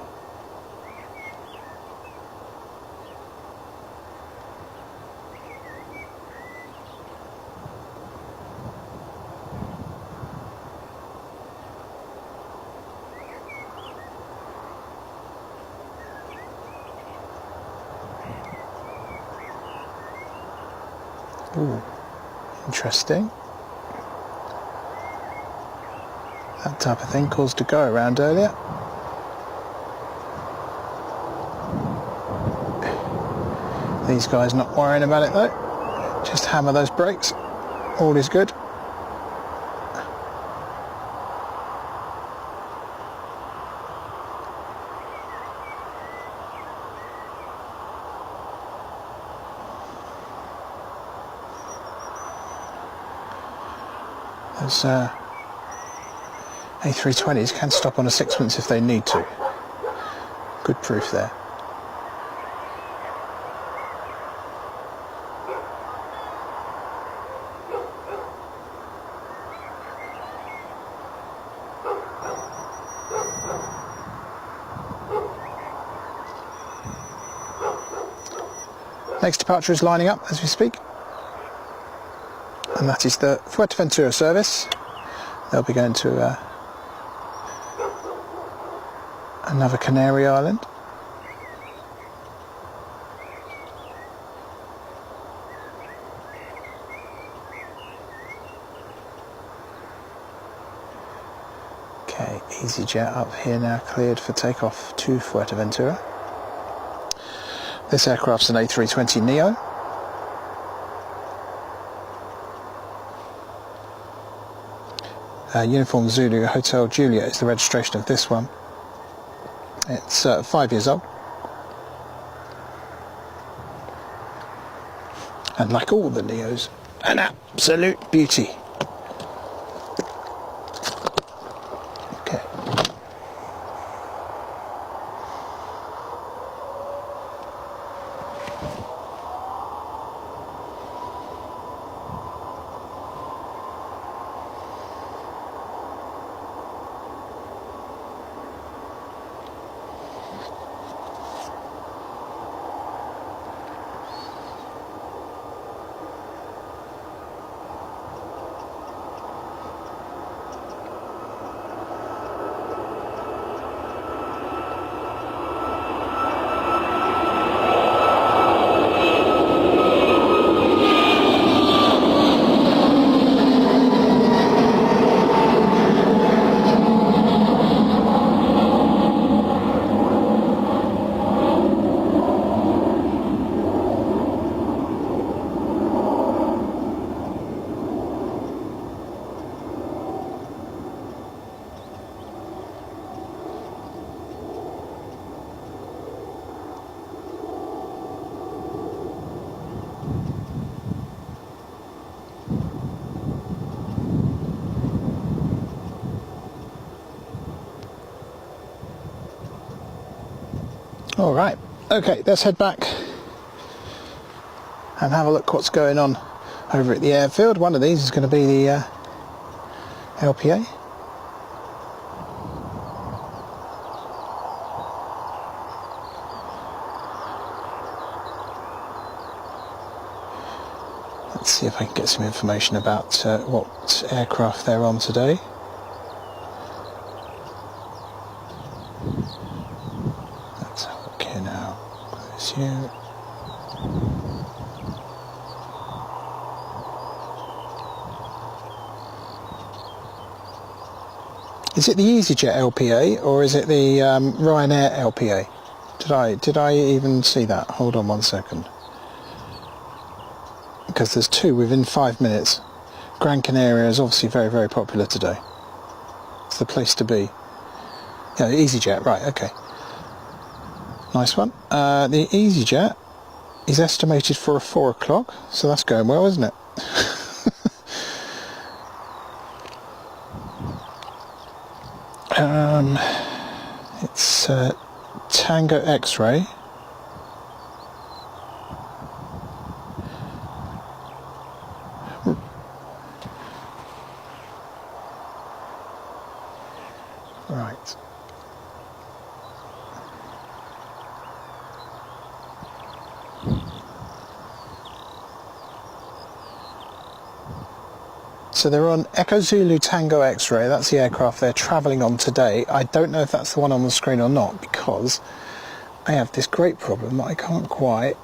Ooh. Interesting. That type of thing caused a go around earlier. These guys not worrying about it though. Just hammer those brakes. All is good. Those A320s can stop on a sixpence if they need to. Good proof there. Next departure is lining up as we speak. And that is the Fuerteventura service. They'll be going to another Canary Island. Okay, EasyJet up here now cleared for takeoff to Fuerteventura. This aircraft's an A320neo. Uniform Zulu Hotel Juliet is the registration of this one. It's 5 years old. And like all the Neos, an absolute beauty. Okay. All right, okay, let's head back and have a look what's going on over at the airfield. One of these is going to be the LPA. Let's see if I can get some information about what aircraft they're on today. Let's have a look here now. Close you. Is it the EasyJet LPA or is it the Ryanair LPA? Did I even see that? Hold on 1 second. Because there's two within 5 minutes. Gran Canaria is obviously very, very popular today. It's the place to be. Yeah, EasyJet, right, okay. Nice one. The EasyJet is estimated for a 4 o'clock, so that's going well, isn't it? It's Tango X-ray. Right. So they're on Echo Zulu Tango X-ray. That's the aircraft they're travelling on today. I don't know if that's the one on the screen or not, because I have this great problem that I can't quite...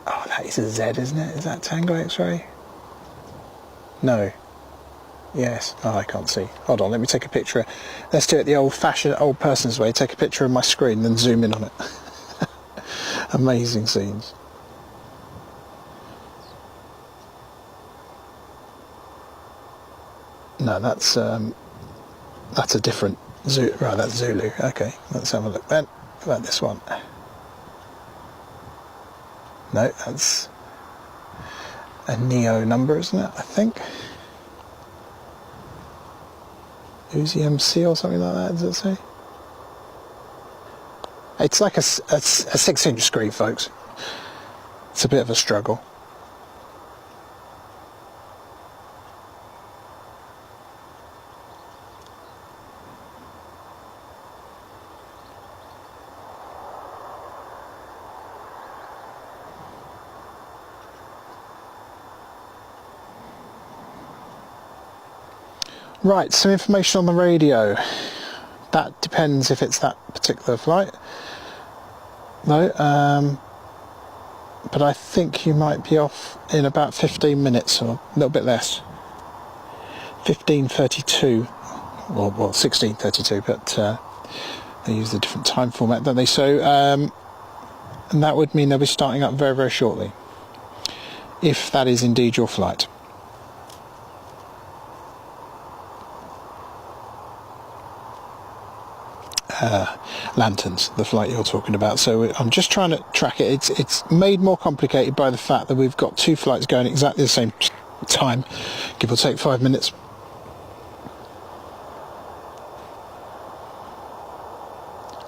Oh, that is a Z, isn't it? Is that Tango X-ray? No. Yes. Oh, I can't see. Hold on, let me take a picture. Let's do it the old-fashioned, old person's way. Take a picture of my screen, then zoom in on it. Amazing scenes. No, that's a different Zulu. Right, that's Zulu. Okay, let's have a look then. What about this one? No, that's a Neo number, isn't it? I think. Uzi MC or something like that, does it say? It's like a 6-inch screen, folks. It's a bit of a struggle. Right, some information on the radio. That depends if it's that particular flight. No, but I think you might be off in about 15 minutes or a little bit less. 15:32, well 16:32, but they use a different time format, don't they? So, and that would mean they'll be starting up very, very shortly, if that is indeed your flight. Lanterns, the flight you're talking about. So I'm just trying to track it. It's made more complicated by the fact that we've got two flights going exactly the same time, give or take 5 minutes.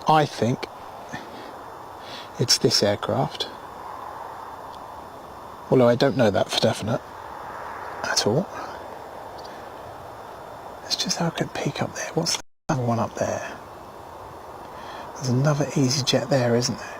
I think it's this aircraft, although I don't know that for definite at all. Let's just have a quick peek up there. What's the other one up there? There's another EasyJet there, isn't there?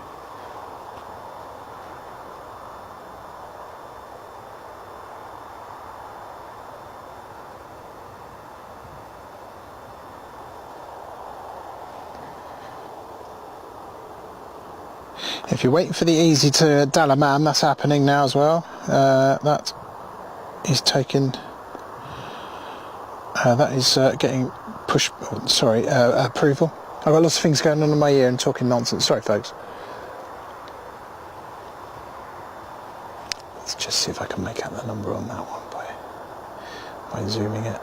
If you're waiting for the Easy to Dalaman, that's happening now as well. That is taking... that is getting push. Oh, sorry, approval. I've got lots of things going on in my ear and talking nonsense. Sorry, folks. Let's just see if I can make out the number on that one by zooming it.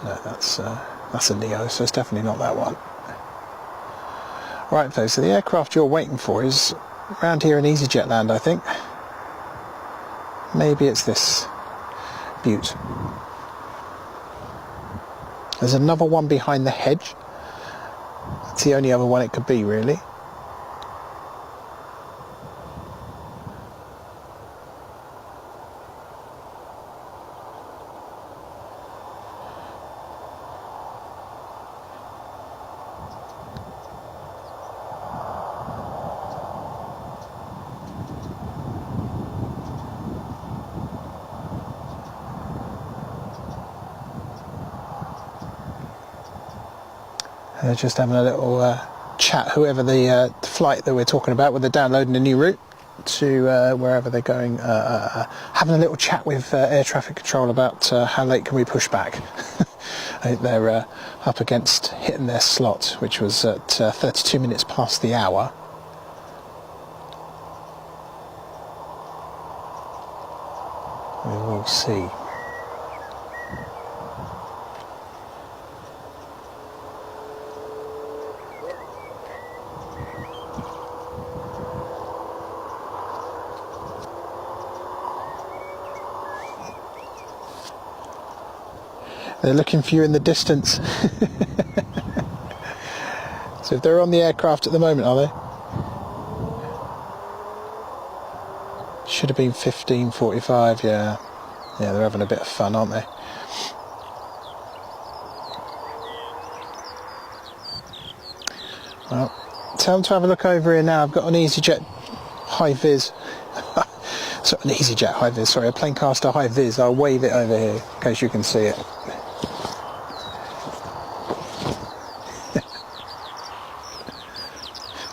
No, that's a Neo, so it's definitely not that one. Right, folks. So the aircraft you're waiting for is around here in EasyJet land, I think. Maybe it's this Butte. There's another one behind the hedge. That's the only other one it could be, really. They're just having a little chat, whoever the flight that we're talking about, where they're downloading a new route to wherever they're going, having a little chat with air traffic control about how late can we push back. I think they're up against hitting their slot, which was at 32 minutes past the hour. We will see. They're looking for you in the distance. So if they're on the aircraft at the moment, are they? Should have been 15:45, yeah. Yeah, they're having a bit of fun, aren't they? Well, tell them to have a look over here now. I've got an EasyJet high vis. So an EasyJet high vis, sorry, a Planecaster high vis. I'll wave it over here in case you can see it.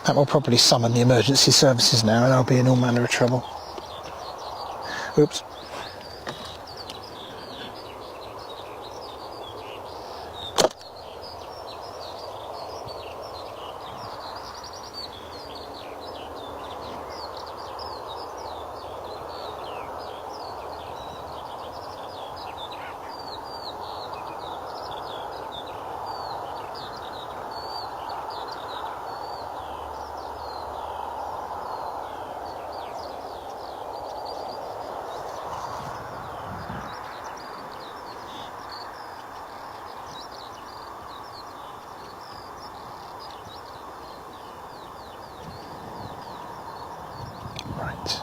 That will probably summon the emergency services now, and I'll be in all manner of trouble. Oops. Right.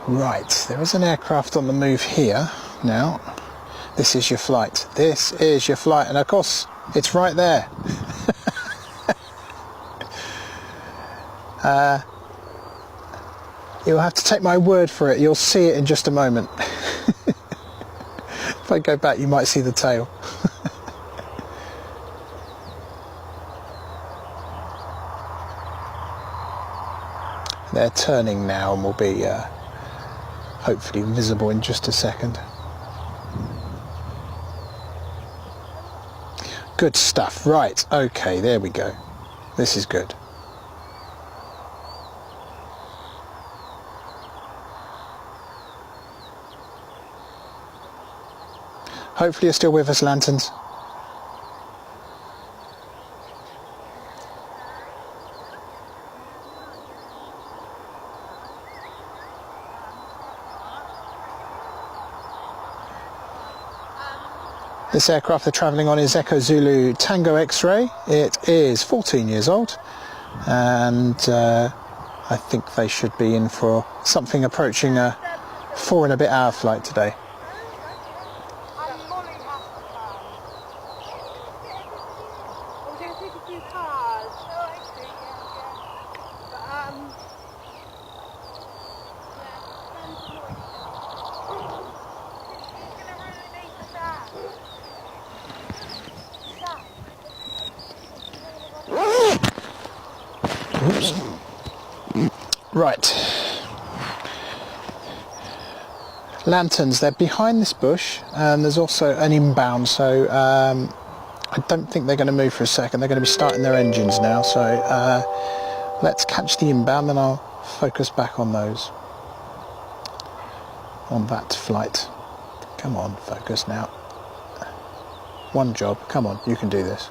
Right, there is an aircraft on the move here now. This is your flight. This is your flight, and of course, it's right there. You'll have to take my word for it. You'll see it in just a moment. If I go back, you might see the tail. They're turning now and will be hopefully visible in just a second. Good stuff. Right, okay, there we go. This is good. Hopefully you're still with us, Lanterns. This aircraft they're travelling on is Echo Zulu Tango X-Ray. It is 14 years old, and I think they should be in for something approaching a 4 and a bit hour flight today. Oops. Right. Lanterns, they're behind this bush, and there's also an inbound, so I don't think they're going to move for a second. They're going to be starting their engines now, so let's catch the inbound and I'll focus back on those. on that flight. Come on, focus now. One job, come on, you can do this.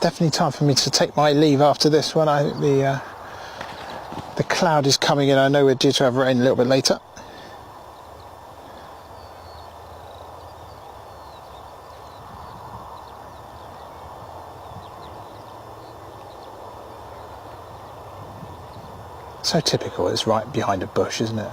Definitely time for me to take my leave after this one. I think the cloud is coming in. I know we're due to have rain a little bit later. So typical, it's right behind a bush, isn't it?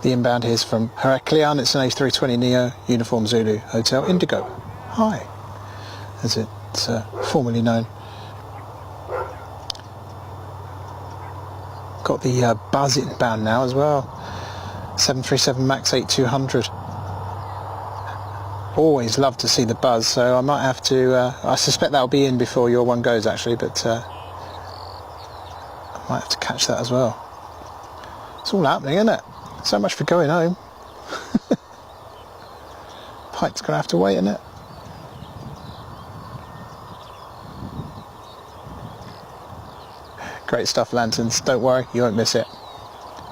The inbound here is from Heraklion. It's an A320neo, Uniform Zulu Hotel Indigo. Hi, as it's formerly known. Got the buzz inbound now as well. 737 MAX 8200. Always love to see the buzz, so I might have to, I suspect that'll be in before your one goes actually, but I might have to catch that as well. It's all happening, isn't it? So much for going home. Pike's gonna have to wait, isn't it? Great stuff, Lanterns. Don't worry, you won't miss it.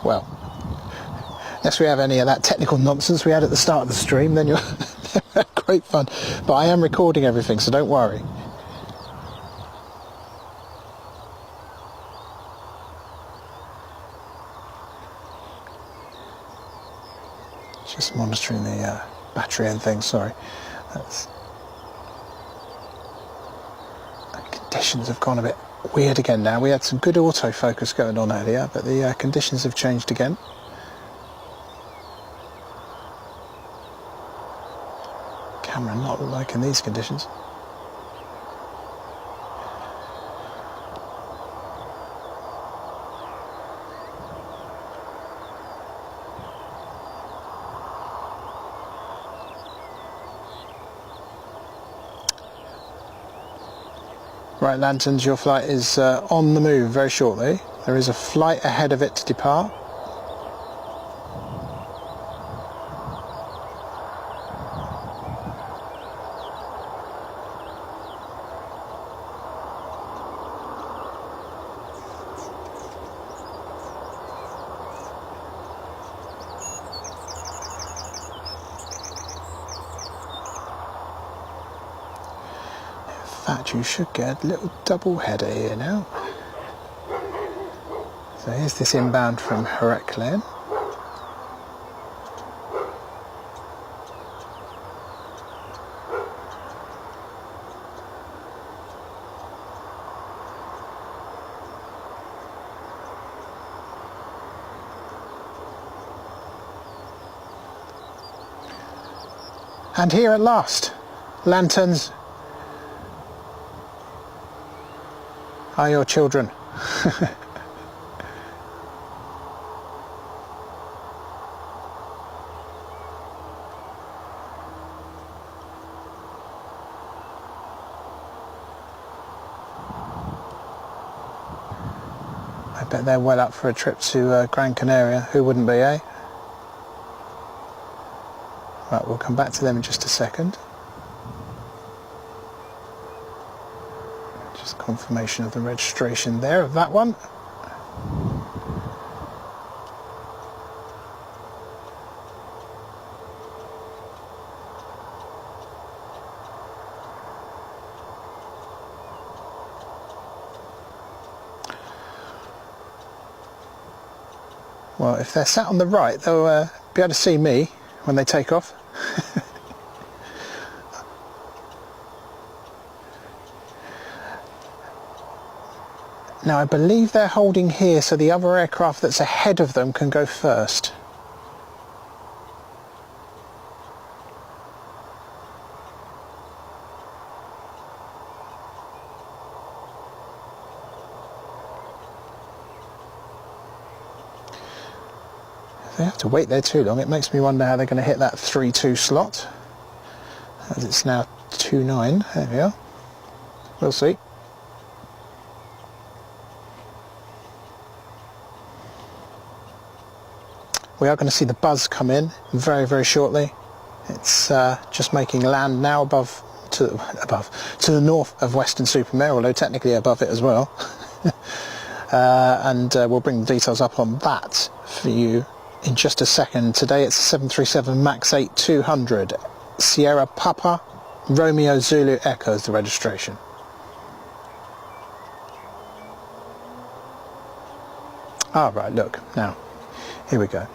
Well, unless we have any of that technical nonsense we had at the start of the stream, then you're great fun. But I am recording everything, so don't worry. Just monitoring the battery and things, sorry. Conditions have gone a bit weird again now. We had some good autofocus going on earlier, but the conditions have changed again. Camera not liking these conditions. Right, Lanterns, your flight is on the move very shortly. There is a flight ahead of it to depart. In fact, you should get a little double header here now. So here's this inbound from Heraklion. And here at last, Lanterns are your children. I bet they're well up for a trip to Gran Canaria. Who wouldn't be, eh? Right, we'll come back to them in just a second. Just confirmation of the registration there of that one. Well, if they're sat on the right, they'll be able to see me when they take off. Now I believe they're holding here so the other aircraft that's ahead of them can go first. If they have to wait there too long, it makes me wonder how they're going to hit that 3-2 slot. As it's now 2-9, there we are. We'll see. We are going to see the buzz come in very, very shortly. It's just making land now to the north of Weston-super-Mare, although technically above it as well. And we'll bring the details up on that for you in just a second. Today it's a 737 MAX 8-200, Sierra Papa, Romeo Zulu Echo is the registration. Ah, right, look, now, here we go.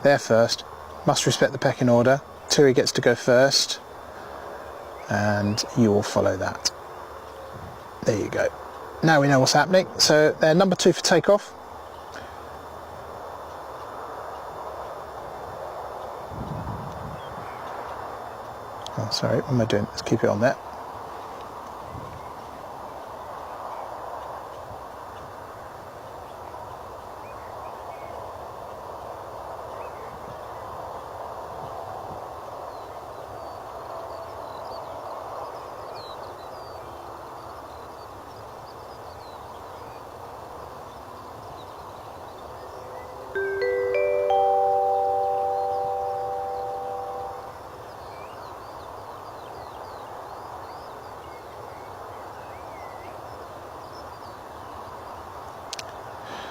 There first, must respect the pecking order. Tui gets to go first, and you will follow that. There you go. Now we know what's happening. So they're number 2 for takeoff. Oh, sorry, what am I doing? Let's keep it on there.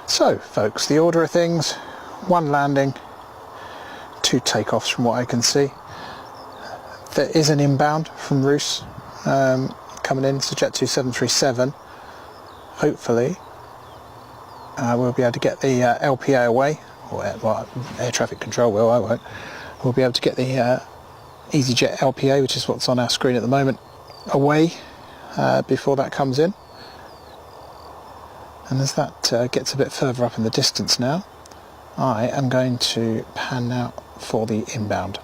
So folks, the order of things: 1 landing, 2 takeoffs from what I can see. There is an inbound from Roos coming in. It's a Jet 2737. Hopefully we'll be able to get the LPA away, or air traffic control will, I won't. We'll be able to get the EasyJet LPA, which is what's on our screen at the moment, away before that comes in. And as that gets a bit further up in the distance now, I am going to pan out for the inbound.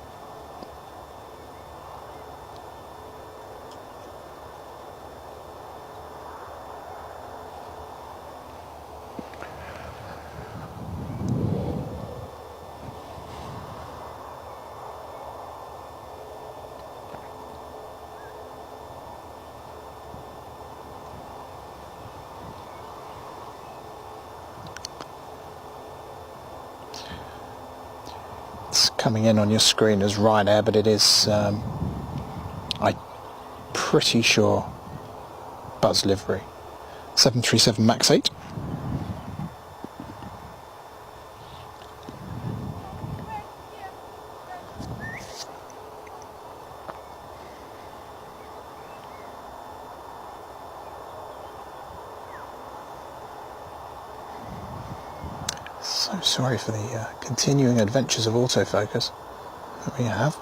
Coming in on your screen as Ryanair, but it is, I'm pretty sure, Buzz livery. 737 MAX 8. So sorry for the continuing adventures of autofocus that we have.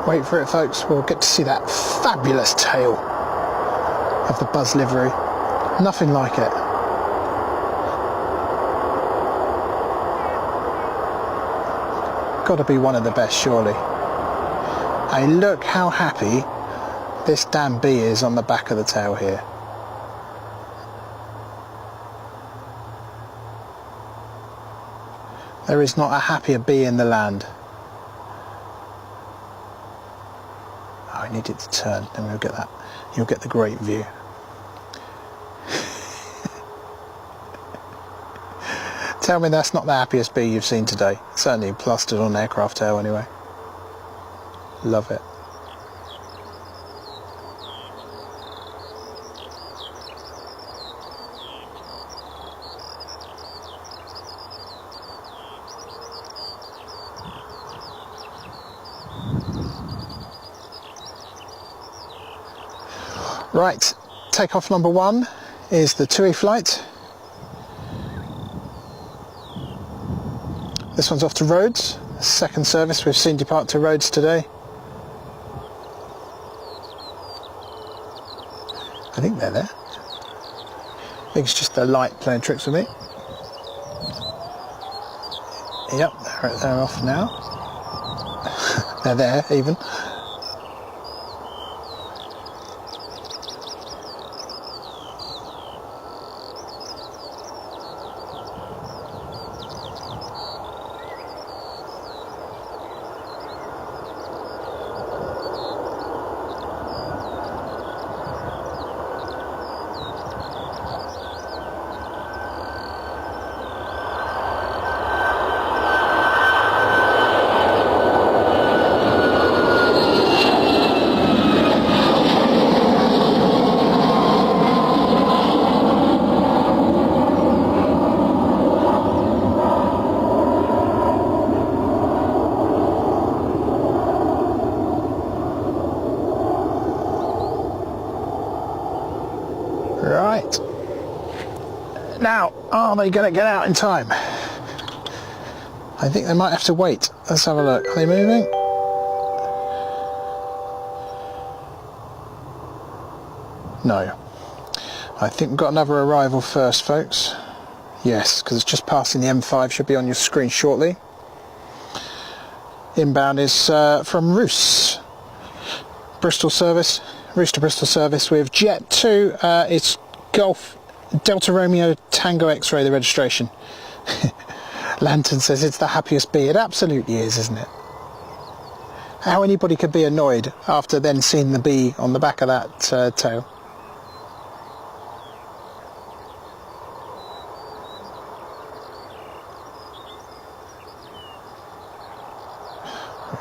Wait for it, folks. We'll get to see that fabulous tail of the Buzz livery. Nothing like it. Got to be one of the best, surely. Hey, look how happy this damn bee is on the back of the tail here. There is not a happier bee in the land. I need it to turn, then we'll get that. You'll get the great view. Tell me that's not the happiest bee you've seen today. Certainly plastered on aircraft tail anyway. Love it. Right, takeoff number 1 is the TUI flight. This one's off to Rhodes, second service we've seen depart to Rhodes today. I think they're there. I think it's just the light playing tricks with me. Yep, they're off now. They're there even. Right. Now, are they going to get out in time? I think they might have to wait. Let's have a look. Are they moving? No. I think we've got another arrival first, folks. Yes, because it's just passing the M5. Should be on your screen shortly. Inbound is from Roos. Bristol service. Roos to Bristol service with Jet 2. It's Golf Delta Romeo Tango X-ray, the registration. Lantern says it's the happiest bee. It absolutely is, isn't it? How anybody could be annoyed after then seeing the bee on the back of that tail.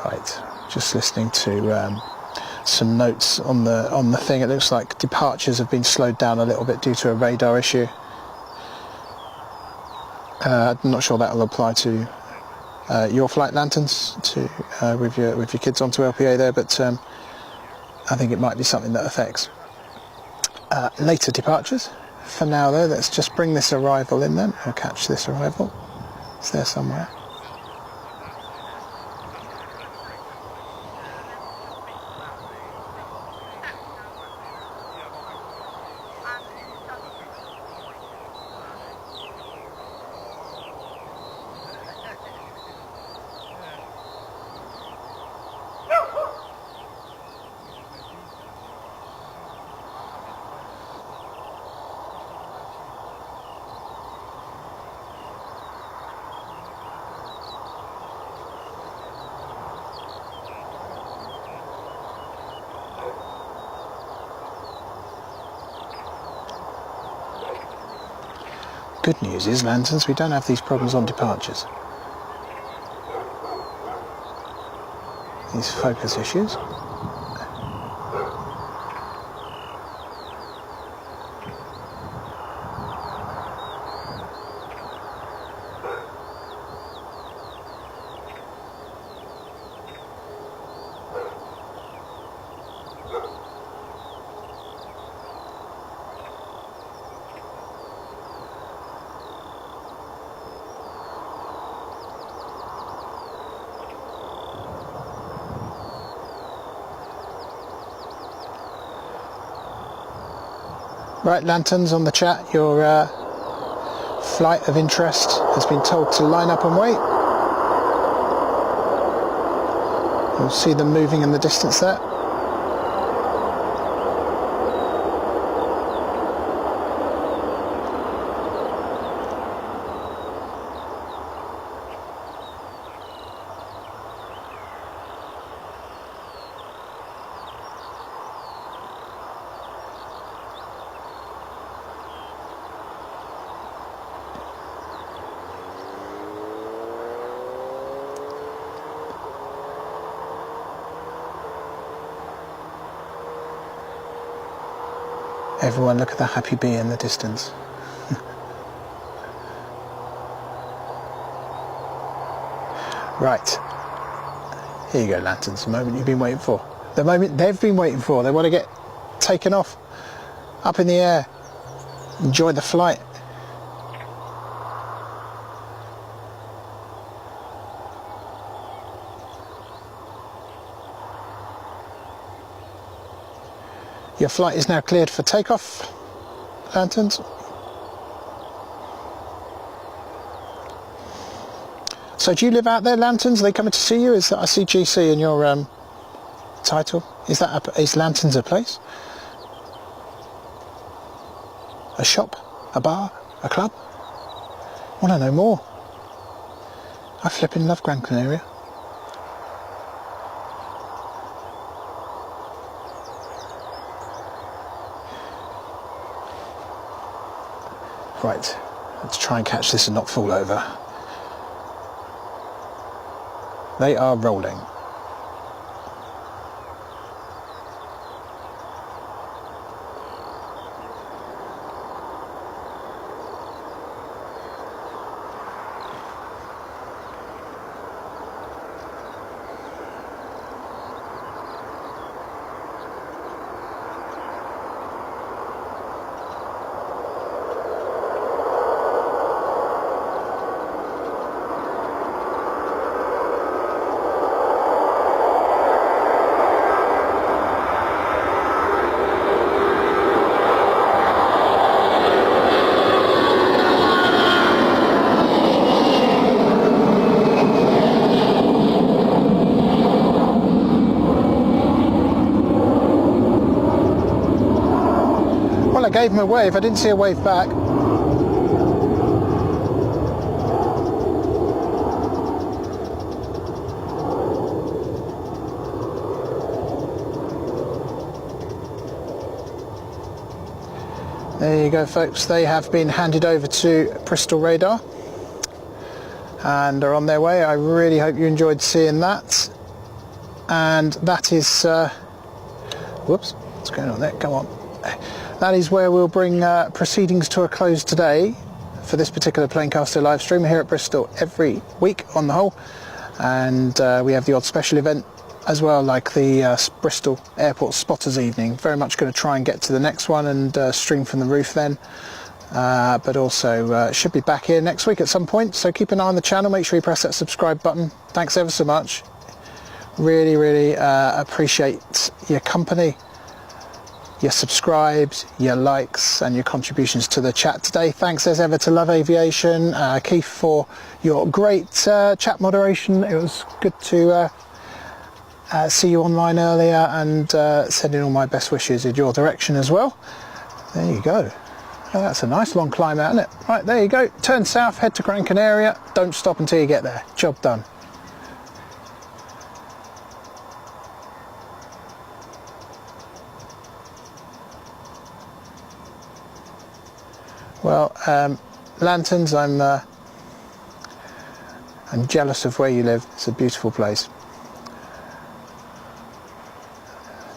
Right, just listening to some notes on the thing. It looks like departures have been slowed down a little bit due to a radar issue. I'm not sure that will apply to your flight, Lanterns, to with your kids onto LPA there, but I think it might be something that affects later departures. For now though, let's just bring this arrival in then. I'll catch this arrival. It's there somewhere. Good news is, Lanterns, we don't have these problems on departures. These focus issues. Right, Lanterns, on the chat, your flight of interest has been told to line up and wait. You'll see them moving in the distance there. Everyone, look at the happy bee in the distance. Right. Here you go, Lanterns, the moment you've been waiting for. The moment they've been waiting for. They want to get taken off, up in the air. enjoy the flight. Your flight is now cleared for takeoff, lanterns. So do you live out there, lanterns? Are they coming to see you? Is that, I see GC in your title. Is lanterns a place? A shop? A bar? A club? Want to know more? I flipping love Gran Canaria. Right, let's try and catch this and not fall over. They are rolling. I gave him a wave, I didn't see a wave back. There you go, folks, they have been handed over to Bristol Radar and are on their way. I really hope you enjoyed seeing that. And that is whoops, what's going on there? Come on. That is where we'll bring proceedings to a close today for this particular Planecaster live stream here at Bristol every week on the whole. And we have the odd special event as well, like the Bristol Airport Spotters Evening. Very much going to try and get to the next one and stream from the roof then. But also should be back here next week at some point. So keep an eye on the channel, make sure you press that subscribe button. Thanks ever so much. Really appreciate your company, your subscribes, your likes and your contributions to the chat today. Thanks as ever to Love Aviation, Keith, for your great chat moderation. It was good to see you online earlier, and sending all my best wishes in your direction as well. There you go. Oh, that's a nice long climb out, isn't it? Right, there you go. Turn south, head to Gran Canaria. Don't stop until you get there. Job done. Well, lanterns, I'm jealous of where you live. It's a beautiful place.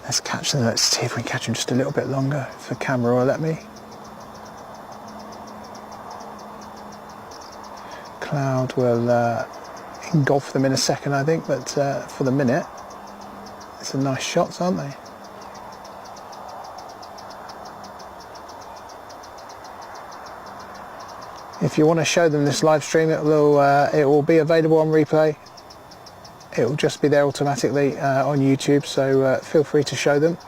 Let's catch them. Let's see if we can catch them just a little bit longer, if the camera will let me. Cloud will engulf them in a second, I think, but for the minute, it's some nice shots, aren't they? If you want to show them this live stream, it will be available on replay. It will just be there automatically on YouTube, so feel free to show them.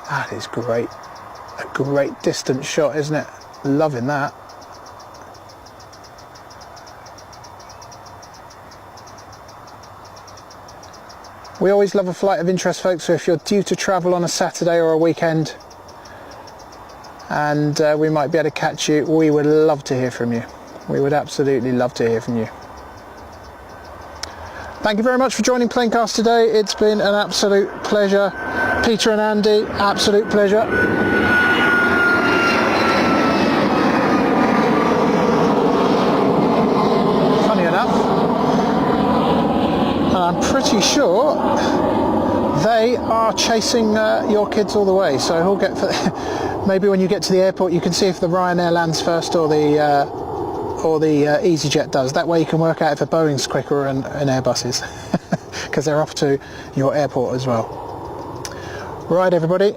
That is great. A great distance shot, isn't it? Loving that. We always love a flight of interest, folks, so if you're due to travel on a Saturday or a weekend and we might be able to catch you, we would love to hear from you. We would absolutely love to hear from you. Thank you very much for joining Planecast today. It's been an absolute pleasure. Peter and Andy, absolute pleasure. Funny enough, I'm pretty sure they are chasing your kids all the way, so he'll get maybe when you get to the airport you can see if the Ryanair lands first or the EasyJet does. That way you can work out if a Boeing's quicker and Airbus is. because they're off to your airport as well. Right, everybody,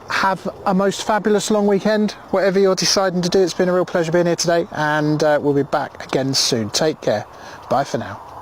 have a most fabulous long weekend, whatever you're deciding to do. It's been a real pleasure being here today, and we'll be back again soon. Take care. Bye for now.